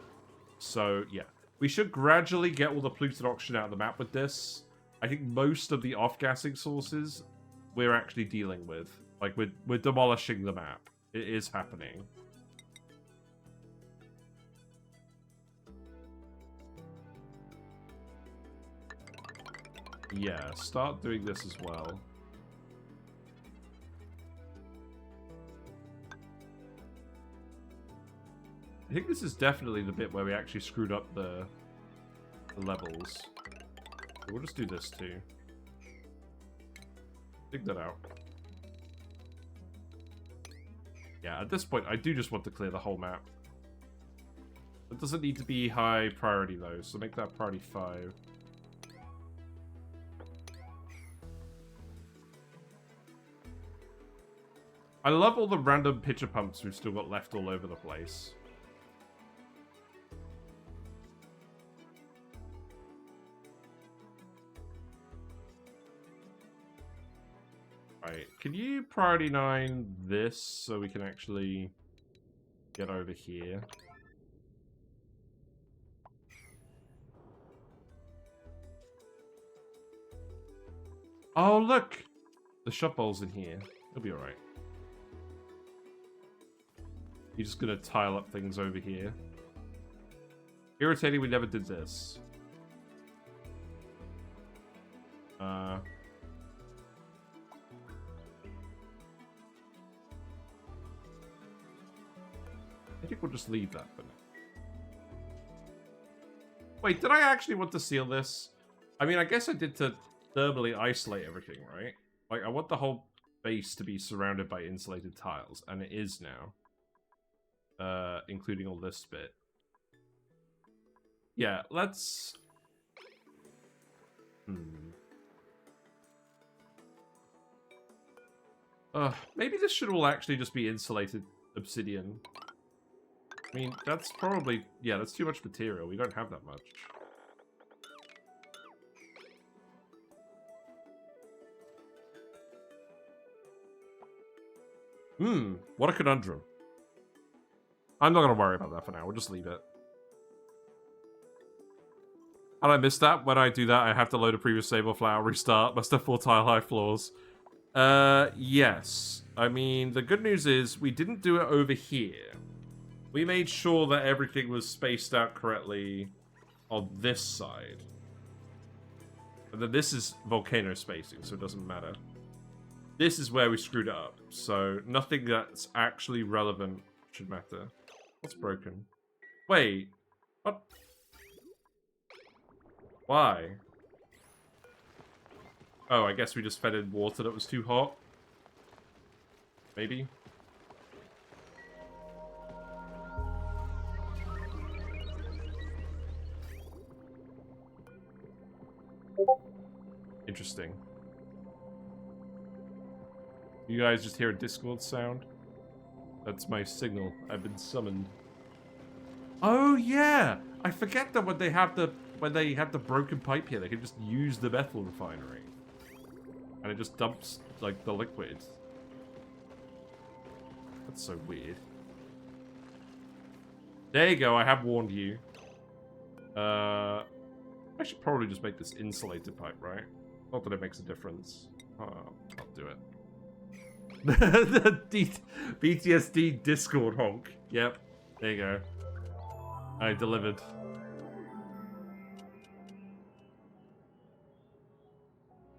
So, yeah. We should gradually get all the polluted oxygen out of the map with this. I think most of the off-gassing sources we're actually dealing with. Like, we're demolishing the map. It is happening. Yeah, start doing this as well. I think this is definitely the bit where we actually screwed up the levels. We'll just do this too. Dig that out. Yeah, at this point, I do just want to clear the whole map. It doesn't need to be high priority though, so make that priority 5. I love all the random pitcher pumps we've still got left all over the place. Right, can you priority 9 this so we can actually get over here? Oh, look! The shot bowl's in here. It'll be alright. You're just gonna tile up things over here. Irritating we never did this. I think we'll just leave that for now. Wait, did I actually want to seal this? I mean, I guess I did to thermally isolate everything, right? Like, I want the whole base to be surrounded by insulated tiles, and it is now. Including all this bit. Yeah, let's... Maybe this should all actually just be insulated obsidian. I mean, that's probably... Yeah, that's too much material. We don't have that much. What a conundrum. I'm not going to worry about that for now. We'll just leave it. And I missed that. When I do that, I have to load a previous save or flower, restart. Must have 4 tile high floors. Yes. I mean, the good news is we didn't do it over here. We made sure that everything was spaced out correctly on this side. And then this is volcano spacing, so it doesn't matter. This is where we screwed it up. So nothing that's actually relevant should matter. What's broken? Wait. What? Why? Oh, I guess we just fed in water that was too hot. Maybe. Interesting. You guys just hear a Discord sound? That's my signal. I've been summoned. Oh yeah! I forget that when they have the broken pipe here, they can just use the metal refinery. And it just dumps like the liquid. That's so weird. There you go, I have warned you. I should probably just make this insulated pipe, right? Not that it makes a difference. I'll do it. The BTSD Discord honk. Yep. There you go. I delivered.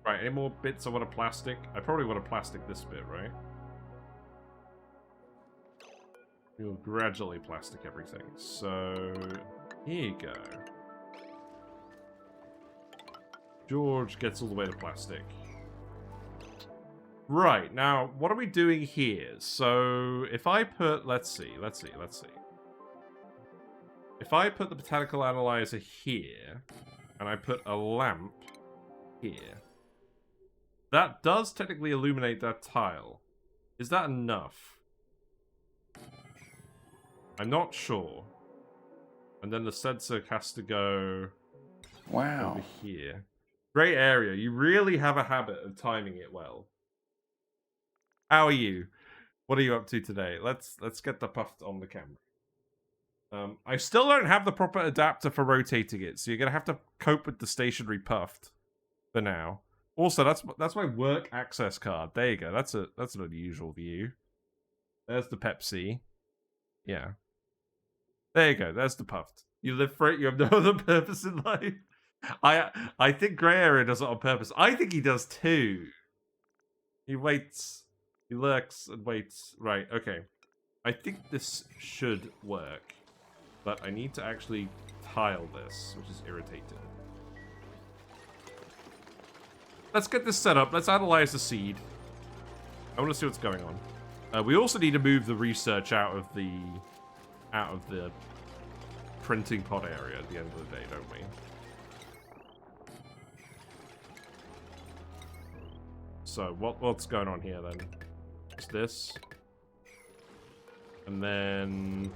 Right, any more bits I want to plastic? I probably want to plastic this bit, right? We'll gradually plastic everything. So, here you go. George gets all the way to plastic. Right, now, what are we doing here? So, if I put... Let's see. If I put the botanical analyzer here, and I put a lamp here, that does technically illuminate that tile. Is that enough? I'm not sure. And then the sensor has to go over here. Great area. You really have a habit of timing it well. How are you? What are you up to today? Let's get the Puft on the camera. I still don't have the proper adapter for rotating it, so you're gonna have to cope with the stationary Puft for now. Also, that's my work access card. There you go. That's an unusual view. There's the Pepsi. Yeah. There you go. There's the Puft. You live for it. You have no other purpose in life. I think Grey Area does it on purpose. I think he does too. He waits. He lurks and waits. Right. Okay. I think this should work. But I need to actually tile this, which is irritating. Let's get this set up. Let's analyze the seed. I want to see what's going on. We also need to move the research out of the printing pod area at the end of the day, don't we? So what's going on here then? Just this, and then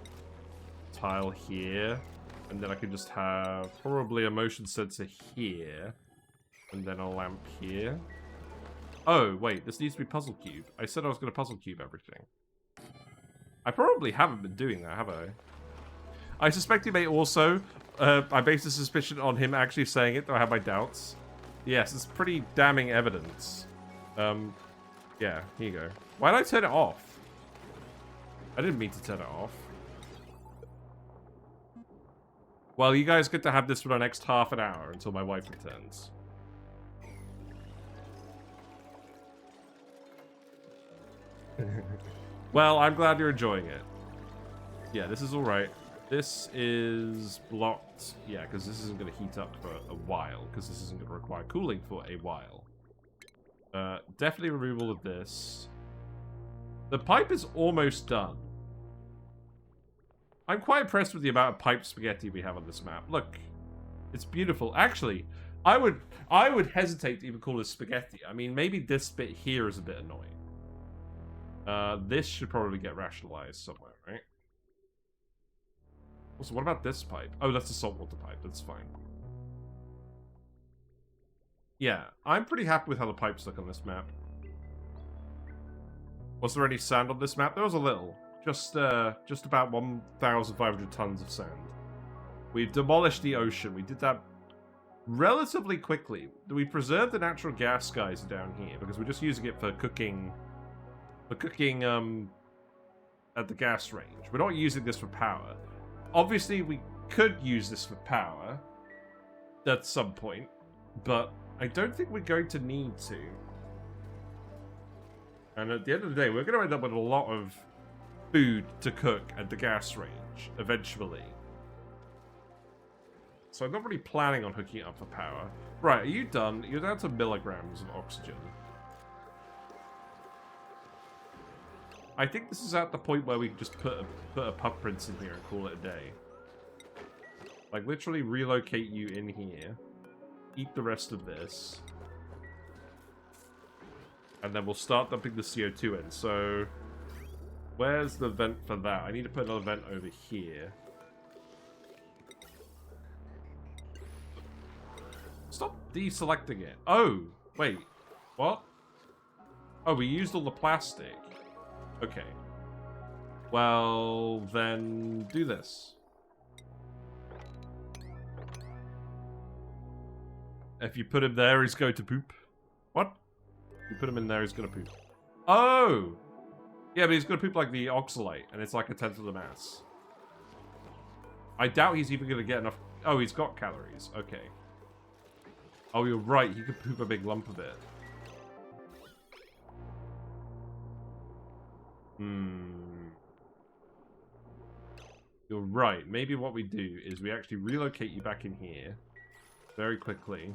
tile here, and then I could just have probably a motion sensor here, and then a lamp here. Oh, wait, this needs to be puzzle cube. I said I was going to puzzle cube everything. I probably haven't been doing that, have I? I suspect he may also. I base the suspicion on him actually saying it, though I have my doubts. Yes, it's pretty damning evidence. Yeah, here you go. Why did I turn it off? I didn't mean to turn it off. Well, you guys get to have this for the next half an hour until my wife returns. Well, I'm glad you're enjoying it. Yeah, this is alright. This is blocked. Yeah, because this isn't going to heat up for a while. Because this isn't going to require cooling for a while. Definitely removal of this. The pipe is almost done. I'm quite impressed with the amount of pipe spaghetti we have on this map. Look, it's beautiful. Actually, I would hesitate to even call it spaghetti. I mean, maybe this bit here is a bit annoying. This should probably get rationalized somewhere, right? Also, what about this pipe? Oh, that's a saltwater pipe. That's fine. Yeah, I'm pretty happy with how the pipes look on this map. Was there any sand on this map? There was a little. Just about 1,500 tons of sand. We demolished the ocean. We did that relatively quickly. We preserved the natural gas guys down here because we're just using it for cooking. For cooking at the gas range. We're not using this for power. Obviously, we could use this for power at some point, but I don't think we're going to need to. And at the end of the day, we're going to end up with a lot of food to cook at the gas range, eventually. So I'm not really planning on hooking it up for power. Right, are you done? You're down to milligrams of oxygen. I think this is at the point where we can just put a pup prints in here and call it a day. Like, literally relocate you in here. Eat the rest of this. And then we'll start dumping the CO2 in. So, where's the vent for that? I need to put another vent over here. Stop deselecting it. Oh, wait. What? Oh, we used all the plastic. Okay. Well, then do this. If you put him there, he's going to poop. What? You put him in there, he's going to poop. Oh! Yeah, but he's going to poop like the oxalate, and it's like a tenth of the mass. I doubt he's even going to get enough... Oh, he's got calories. Okay. Oh, you're right. He could poop a big lump of it. You're right. Maybe what we do is we actually relocate you back in here very quickly.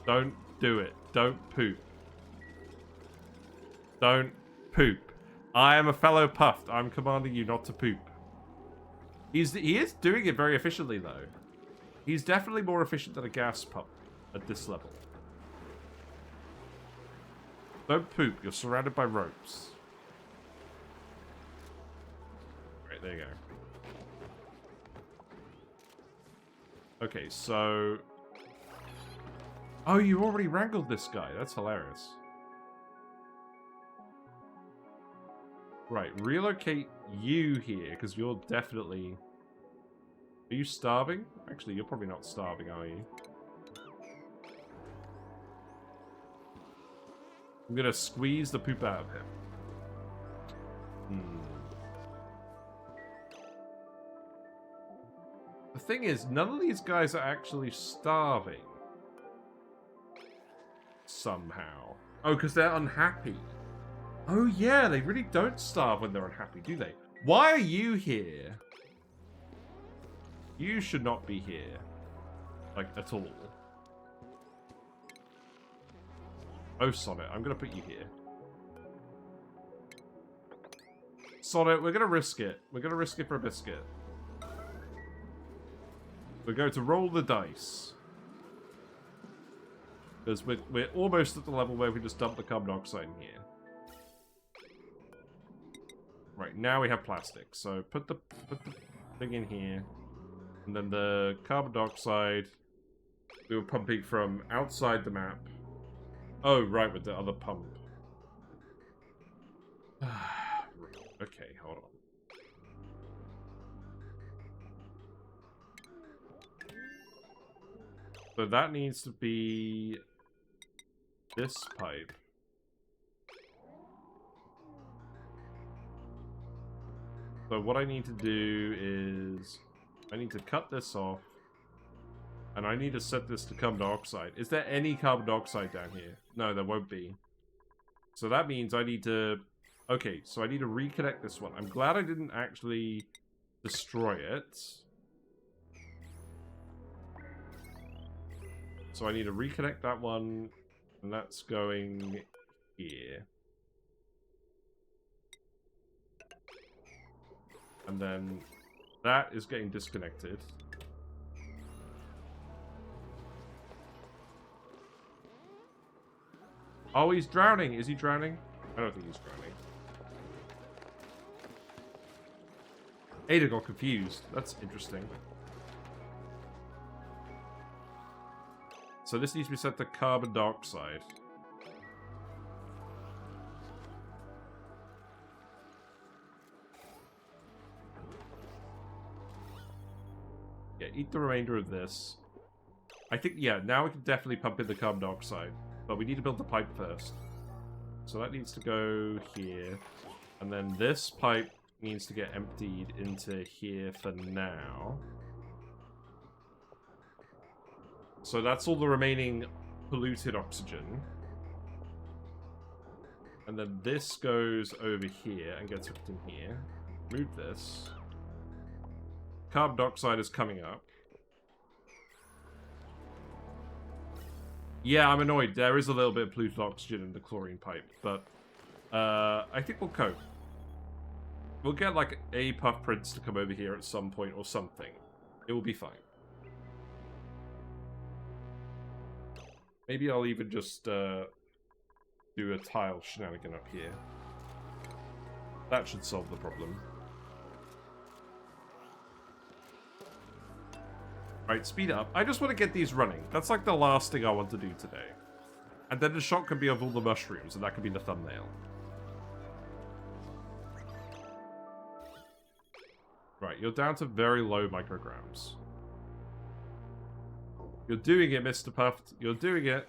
Don't do it. Don't poop. Don't poop. I am a fellow Puft. I'm commanding you not to poop. He is doing it very efficiently, though. He's definitely more efficient than a gas pump at this level. Don't poop. You're surrounded by ropes. Right, there you go. Okay, so... Oh, you already wrangled this guy. That's hilarious. Right, relocate you here, because you're definitely... Are you starving? Actually, you're probably not starving, are you? I'm gonna squeeze the poop out of him. The thing is, none of these guys are actually starving. Somehow. Oh, because they're unhappy. Oh yeah, they really don't starve when they're unhappy, do they? Why are you here? You should not be here. Like, at all. Oh, Sonnet, I'm gonna put you here. Sonnet, we're gonna risk it. We're gonna risk it for a biscuit. We're going to roll the dice. Because we're almost at the level where we just dump the carbon dioxide in here. Right, now we have plastic. So put the thing in here. And then the carbon dioxide we were pumping from outside the map. Oh, right, with the other pump. Okay, hold on. So that needs to be this pipe. So what I need to do is I need to cut this off. And I need to set this to carbon dioxide. Is there any carbon dioxide down here? No, there won't be. So that means I need to... Okay, so I need to reconnect this one. I'm glad I didn't actually destroy it. So I need to reconnect that one. And that's going here. And then that is getting disconnected. Oh, he's drowning. Is he drowning? I don't think he's drowning. Ada got confused. That's interesting. So this needs to be set to carbon dioxide. Yeah, eat the remainder of this. I think, yeah, now we can definitely pump in the carbon dioxide. But we need to build the pipe first. So that needs to go here. And then this pipe needs to get emptied into here for now. So that's all the remaining polluted oxygen. And then this goes over here and gets hooked in here. Move this. Carbon dioxide is coming up. Yeah, I'm annoyed. There is a little bit of polluted oxygen in the chlorine pipe, but I think we'll cope. We'll get, like, a Puff Prince to come over here at some point or something. It will be fine. Maybe I'll even just do a tile shenanigan up here. That should solve the problem. Right, speed up. I just want to get these running. That's like the last thing I want to do today. And then the shot can be of all the mushrooms, and that can be the thumbnail. Right, you're down to very low micrograms. You're doing it, Mr. Puft. You're doing it.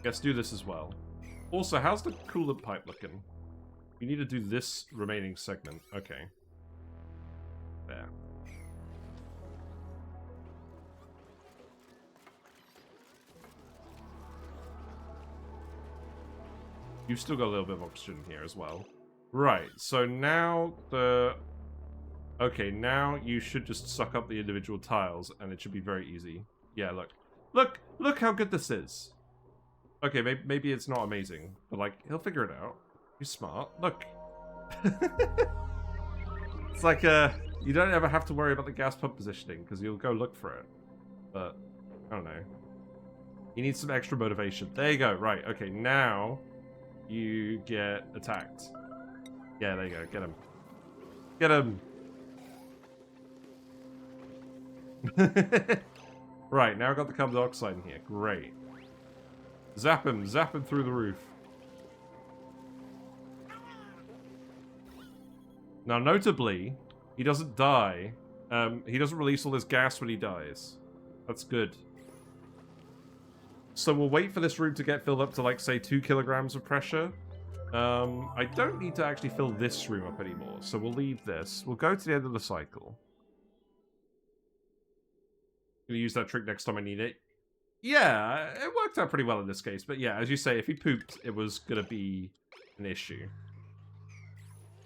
Let's do this as well. Also, how's the coolant pipe looking? We need to do this remaining segment. Okay. There. You've still got a little bit of oxygen here as well. Right, so now the... Okay, now you should just suck up the individual tiles, and it should be very easy. Yeah, look. Look how good this is! Okay, maybe it's not amazing, but, like, he'll figure it out. He's smart. Look. It's like, you don't ever have to worry about the gas pump positioning, because you'll go look for it. But, I don't know. You need some extra motivation. There you go, right, okay, now you get attacked. Yeah, there you go, get him. Get him! Right, now I've got the carbon dioxide in here. Great. Zap him through the roof. Now, notably, he doesn't die. He doesn't release all this gas when he dies. That's good. So we'll wait for this room to get filled up to, like, say, 2 kilograms of pressure. I don't need to actually fill this room up anymore, so we'll leave this. We'll go to the end of the cycle. Gonna use that trick next time I need it. Yeah, it worked out pretty well in this case, but yeah, as you say, if he pooped, it was gonna be an issue.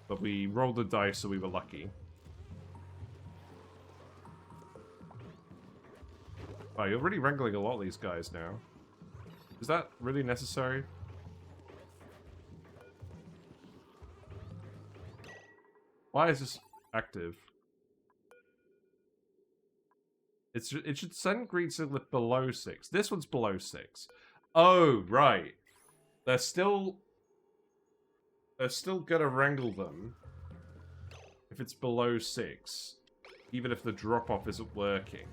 But we rolled the dice, so we were lucky. Wow, you're really wrangling a lot of these guys now. Is that really necessary? Why is this active? It should send green signal below 6. This one's below 6. Oh, right. They're still gonna wrangle them if it's below 6, even if the drop-off isn't working.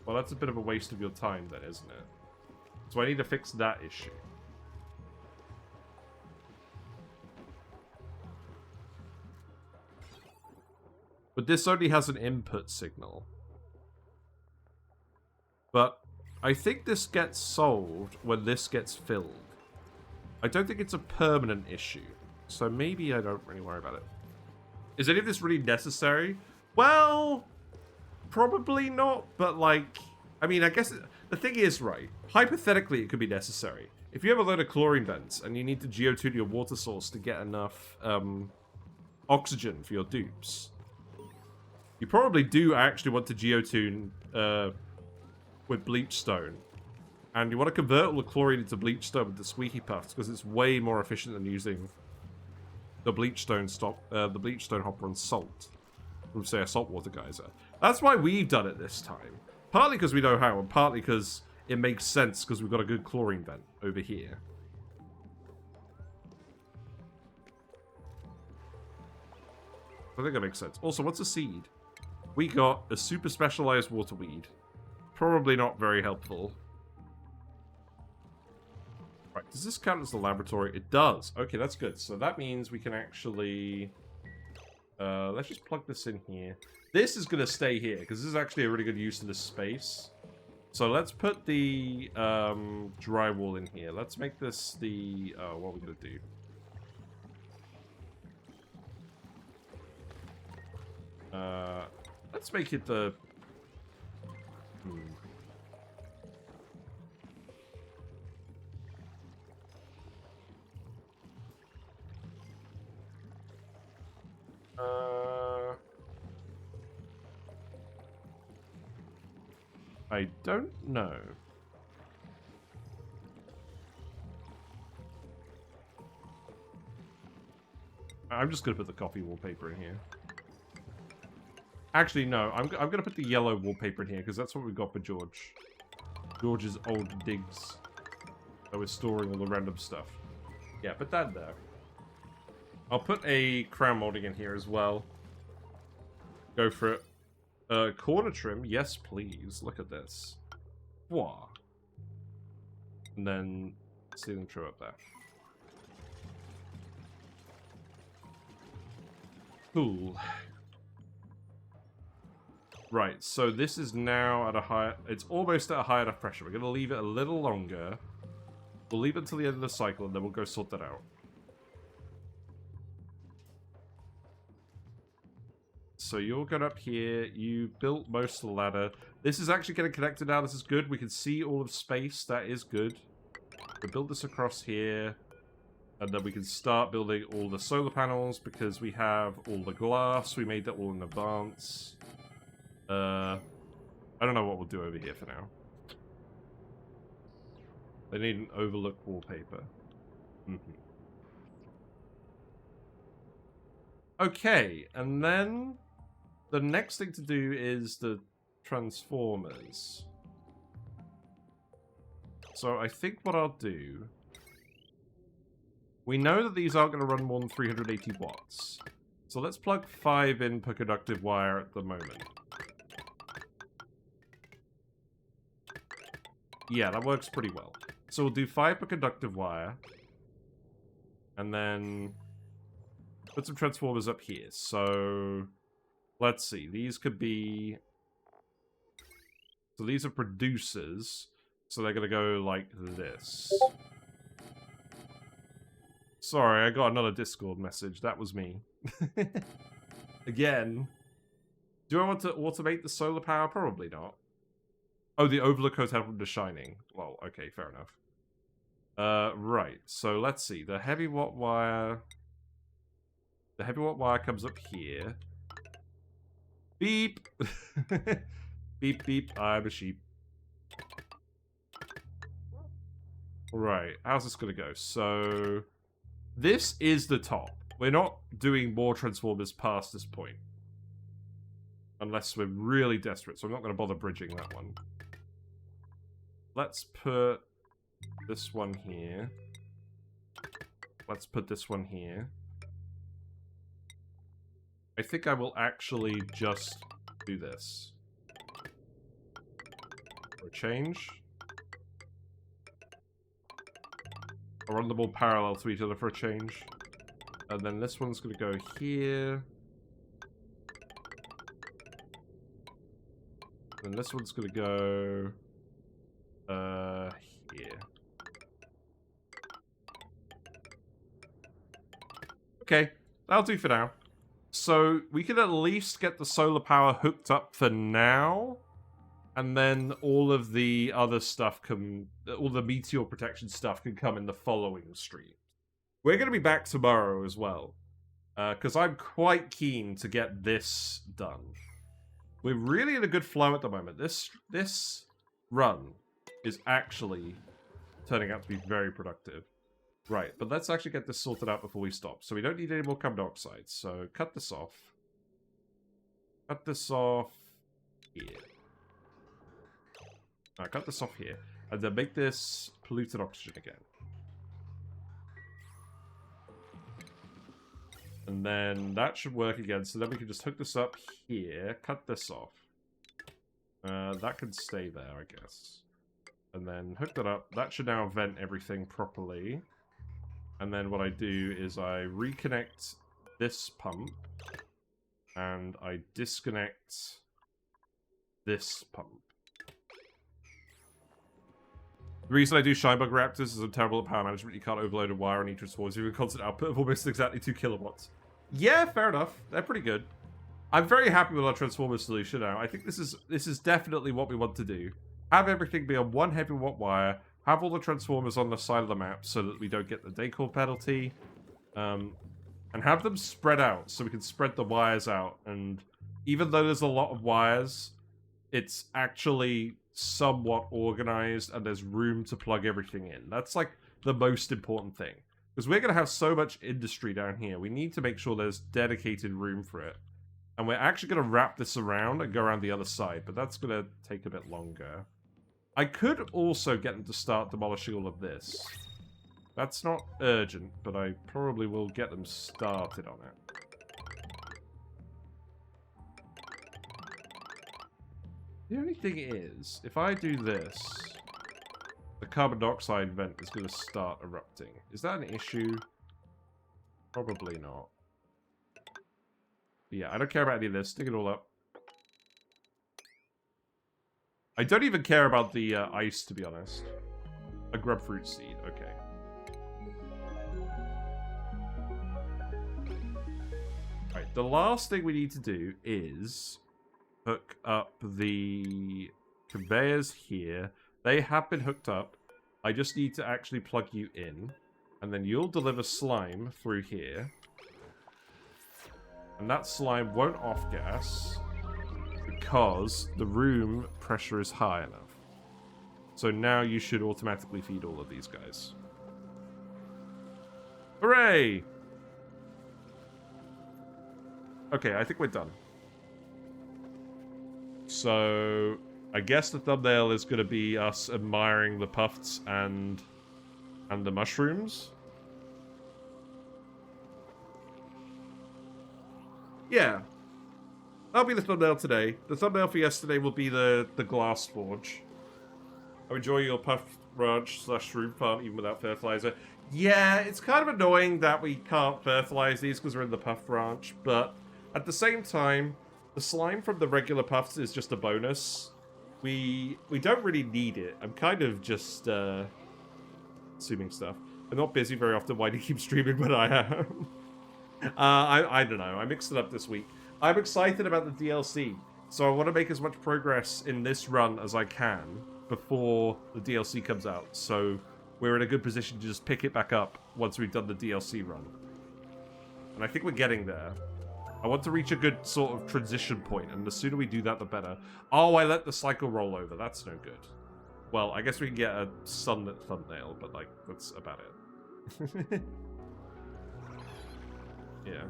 Well, that's a bit of a waste of your time then, isn't it? So I need to fix that issue. But this only has an input signal. But I think this gets solved when this gets filled. I don't think it's a permanent issue. So maybe I don't really worry about it. Is any of this really necessary? Well, probably not. But, like, I mean, I guess the thing is, right, hypothetically it could be necessary. If you have a load of chlorine vents and you need to geotune your water source to get enough oxygen for your dupes, you probably do actually want to geotune with bleach stone. And you want to convert all the chlorine into bleach stone with the squeaky puffs, because it's way more efficient than using the bleach stone hopper and salt from, say, a saltwater geyser. That's why we've done it this time. Partly because we know how, and partly because it makes sense because we've got a good chlorine vent over here. I think that makes sense. Also, what's a seed? We got a super specialized waterweed. Probably not very helpful. Right, does this count as the laboratory? It does. Okay, that's good. So that means we can actually... let's just plug this in here. This is going to stay here, because this is actually a really good use of this space. So let's put the drywall in here. Let's make this the... what are we going to do? Let's make it the... I don't know. I'm just gonna put the coffee wallpaper in here. Actually, no. I'm gonna put the yellow wallpaper in here because that's what we got for George. George's old digs. That was storing all the random stuff. Yeah, put that there. I'll put a crown molding in here as well. Go for it. Corner trim, yes please. Look at this. Wah. And then ceiling trim up there. Cool. Right, so this is now at a high... It's almost at a high enough pressure. We're going to leave it a little longer. We'll leave it until the end of the cycle, and then we'll go sort that out. So you're going up here. You built most of the ladder. This is actually getting connected now. This is good. We can see all of space. That is good. We'll build this across here. And then we can start building all the solar panels because we have all the glass. We made that all in advance. I don't know what we'll do over here for now. They need an overlook wallpaper. Okay, and then the next thing to do is the transformers. So I think what I'll do... We know that these aren't going to run more than 380 watts. So let's plug 5 in per conductive wire at the moment. Yeah, that works pretty well. So we'll do 5 per conductive wire. And then put some transformers up here. So let's see. These could be... So these are producers. So they're going to go like this. Sorry, I got another Discord message. That was me. Again. Do I want to automate the solar power? Probably not. Oh, the overlook hotel from The Shining. Well, okay, fair enough. Right. So let's see. The heavy watt wire... The heavy watt wire comes up here. Beep! Beep, beep. I'm a sheep. Right. How's this gonna go? So... This is the top. We're not doing more transformers past this point. Unless we're really desperate, so I'm not going to bother bridging that one. Let's put this one here. Let's put this one here. I think I will actually just do this. For a change. I'll run them all parallel to each other for a change. And then this one's going to go here. And this one's going to go... here. Okay, that'll do for now. So, we can at least get the solar power hooked up for now. And then all of the other stuff can... All the meteor protection stuff can come in the following stream. We're going to be back tomorrow as well. Because I'm quite keen to get this done. We're really in a good flow at the moment. This run is actually turning out to be very productive. Right, but let's actually get this sorted out before we stop. So we don't need any more carbon dioxide. So cut this off. Cut this off here. Cut this off here. And then make this polluted oxygen again. And then that should work again. So then we can just hook this up here. Cut this off. That can stay there, I guess. And then hook that up. That should now vent everything properly. And then what I do is I reconnect this pump. And I disconnect this pump. The reason I do Shinebug reactors is I'm terrible at power management. You can't overload a wire on each transformer. You have a constant output of almost exactly 2 kilowatts. Yeah, fair enough. They're pretty good. I'm very happy with our transformer solution now. I think this is definitely what we want to do. Have everything be on one heavy watt wire. Have all the transformers on the side of the map so that we don't get the decor penalty. And have them spread out so we can spread the wires out. And even though there's a lot of wires, it's actually somewhat organized and there's room to plug everything in. That's like the most important thing. Because we're going to have so much industry down here. We need to make sure there's dedicated room for it. And we're actually going to wrap this around and go around the other side. But that's going to take a bit longer. I could also get them to start demolishing all of this. That's not urgent, but I probably will get them started on it. The only thing is, if I do this, the carbon dioxide vent is going to start erupting. Is that an issue? Probably not. But yeah, I don't care about any of this. Dig it all up. I don't even care about the ice, to be honest. A grubfruit seed, okay. Right, the last thing we need to do is hook up the conveyors here. They have been hooked up. I just need to actually plug you in. And then you'll deliver slime through here. And that slime won't off-gas because the room pressure is high enough. So now you should automatically feed all of these guys. Hooray! Okay, I think we're done. So, I guess the thumbnail is going to be us admiring the Pufts and the mushrooms. Yeah. That'll be the thumbnail today. The thumbnail for yesterday will be the glass forge. I enjoy your puff ranch / shroom farm even without fertilizer. Yeah, it's kind of annoying that we can't fertilize these because we're in the puff ranch, but at the same time, the slime from the regular puffs is just a bonus. We don't really need it. I'm kind of just assuming stuff. I'm not busy very often. Why do you keep streaming when I am? I don't know. I mixed it up this week. I'm excited about the DLC, so I want to make as much progress in this run as I can before the DLC comes out, so we're in a good position to just pick it back up once we've done the DLC run. And I think we're getting there. I want to reach a good sort of transition point, and the sooner we do that, the better. Oh, I let the cycle roll over. That's no good. Well, I guess we can get a sunlit thumbnail, but, like, that's about it. Yeah.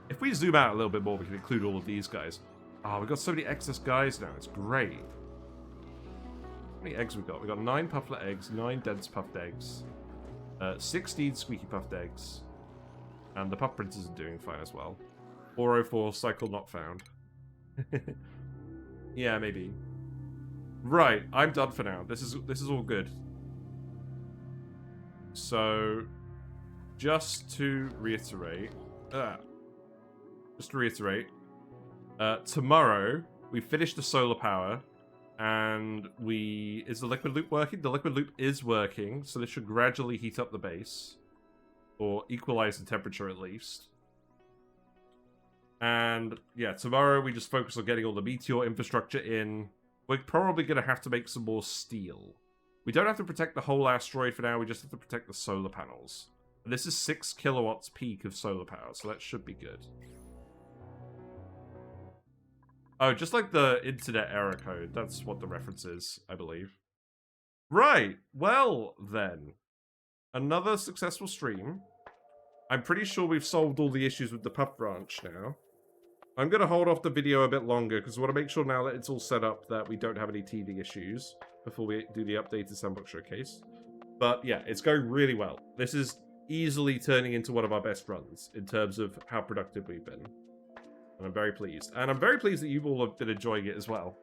If we zoom out a little bit more, we can include all of these guys. Oh, we've got so many excess guys now. It's great. How many eggs we got? We got 9 pufflet eggs, 9 dense puffed eggs, 16 squeaky puffed eggs, and the puff princess are doing fine as well. 404 cycle not found. Yeah, maybe. Right, I'm done for now. This is all good. So, just to reiterate, tomorrow we finish the solar power, and is the liquid loop working? The liquid loop is working, so this should gradually heat up the base, or equalize the temperature at least. And yeah, tomorrow we just focus on getting all the meteor infrastructure in. We're probably going to have to make some more steel. We don't have to protect the whole asteroid for now, we just have to protect the solar panels. And this is 6 kilowatts peak of solar power, so that should be good. Oh, just like the internet error code. That's what the reference is, I believe. Right. Well, then. Another successful stream. I'm pretty sure we've solved all the issues with the puff branch now. I'm going to hold off the video a bit longer because I want to make sure now that it's all set up that we don't have any teething issues before we do the updated Sandbox Showcase. But yeah, it's going really well. This is easily turning into one of our best runs in terms of how productive we've been. And I'm very pleased. And I'm very pleased that you all have been enjoying it as well.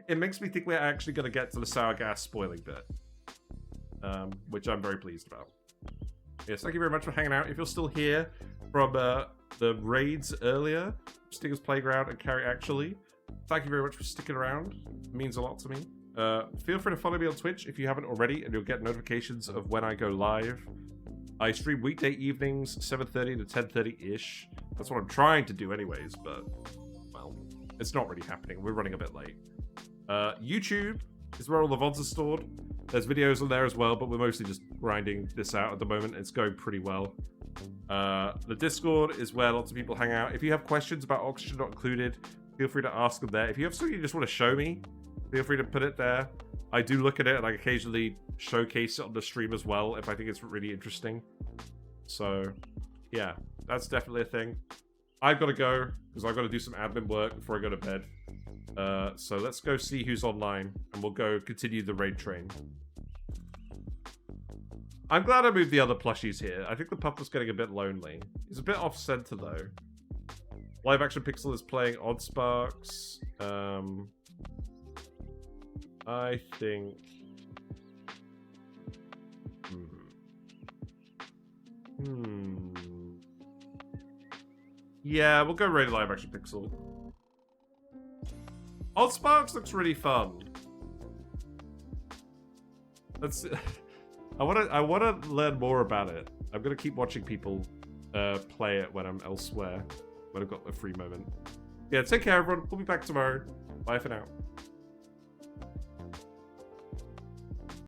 It makes me think we're actually going to get to the sour gas spoiling bit. Which I'm very pleased about. Yes, thank you very much for hanging out. If you're still here from the raids earlier, Stinger's Playground and Carry Actually, thank you very much for sticking around. It means a lot to me. Feel free to follow me on Twitch if you haven't already, and you'll get notifications of when I go live. I stream weekday evenings, 7:30 to 10:30-ish. That's what I'm trying to do anyways, but, well, it's not really happening. We're running a bit late. YouTube is where all the VODs are stored. There's videos on there as well, but we're mostly just grinding this out at the moment. It's going pretty well. The Discord is where lots of people hang out. If you have questions about Oxygen Not Included, feel free to ask them there. If you have something you just want to show me, feel free to put it there. I do look at it, and I occasionally showcase it on the stream as well if I think it's really interesting. So, yeah, that's definitely a thing. I've got to go, because I've got to do some admin work before I go to bed. So let's go see who's online, and we'll go continue the raid train. I'm glad I moved the other plushies here. I think the pup was getting a bit lonely. He's a bit off-center, though. Live Action Pixel is playing Odd Sparks. I think... Yeah, we'll go raid Live Action Pixel. Odd Sparks looks really fun. Let's... I want to learn more about it. I'm going to keep watching people play it when I'm elsewhere. When I've got a free moment. Yeah, take care, everyone. We'll be back tomorrow. Bye for now.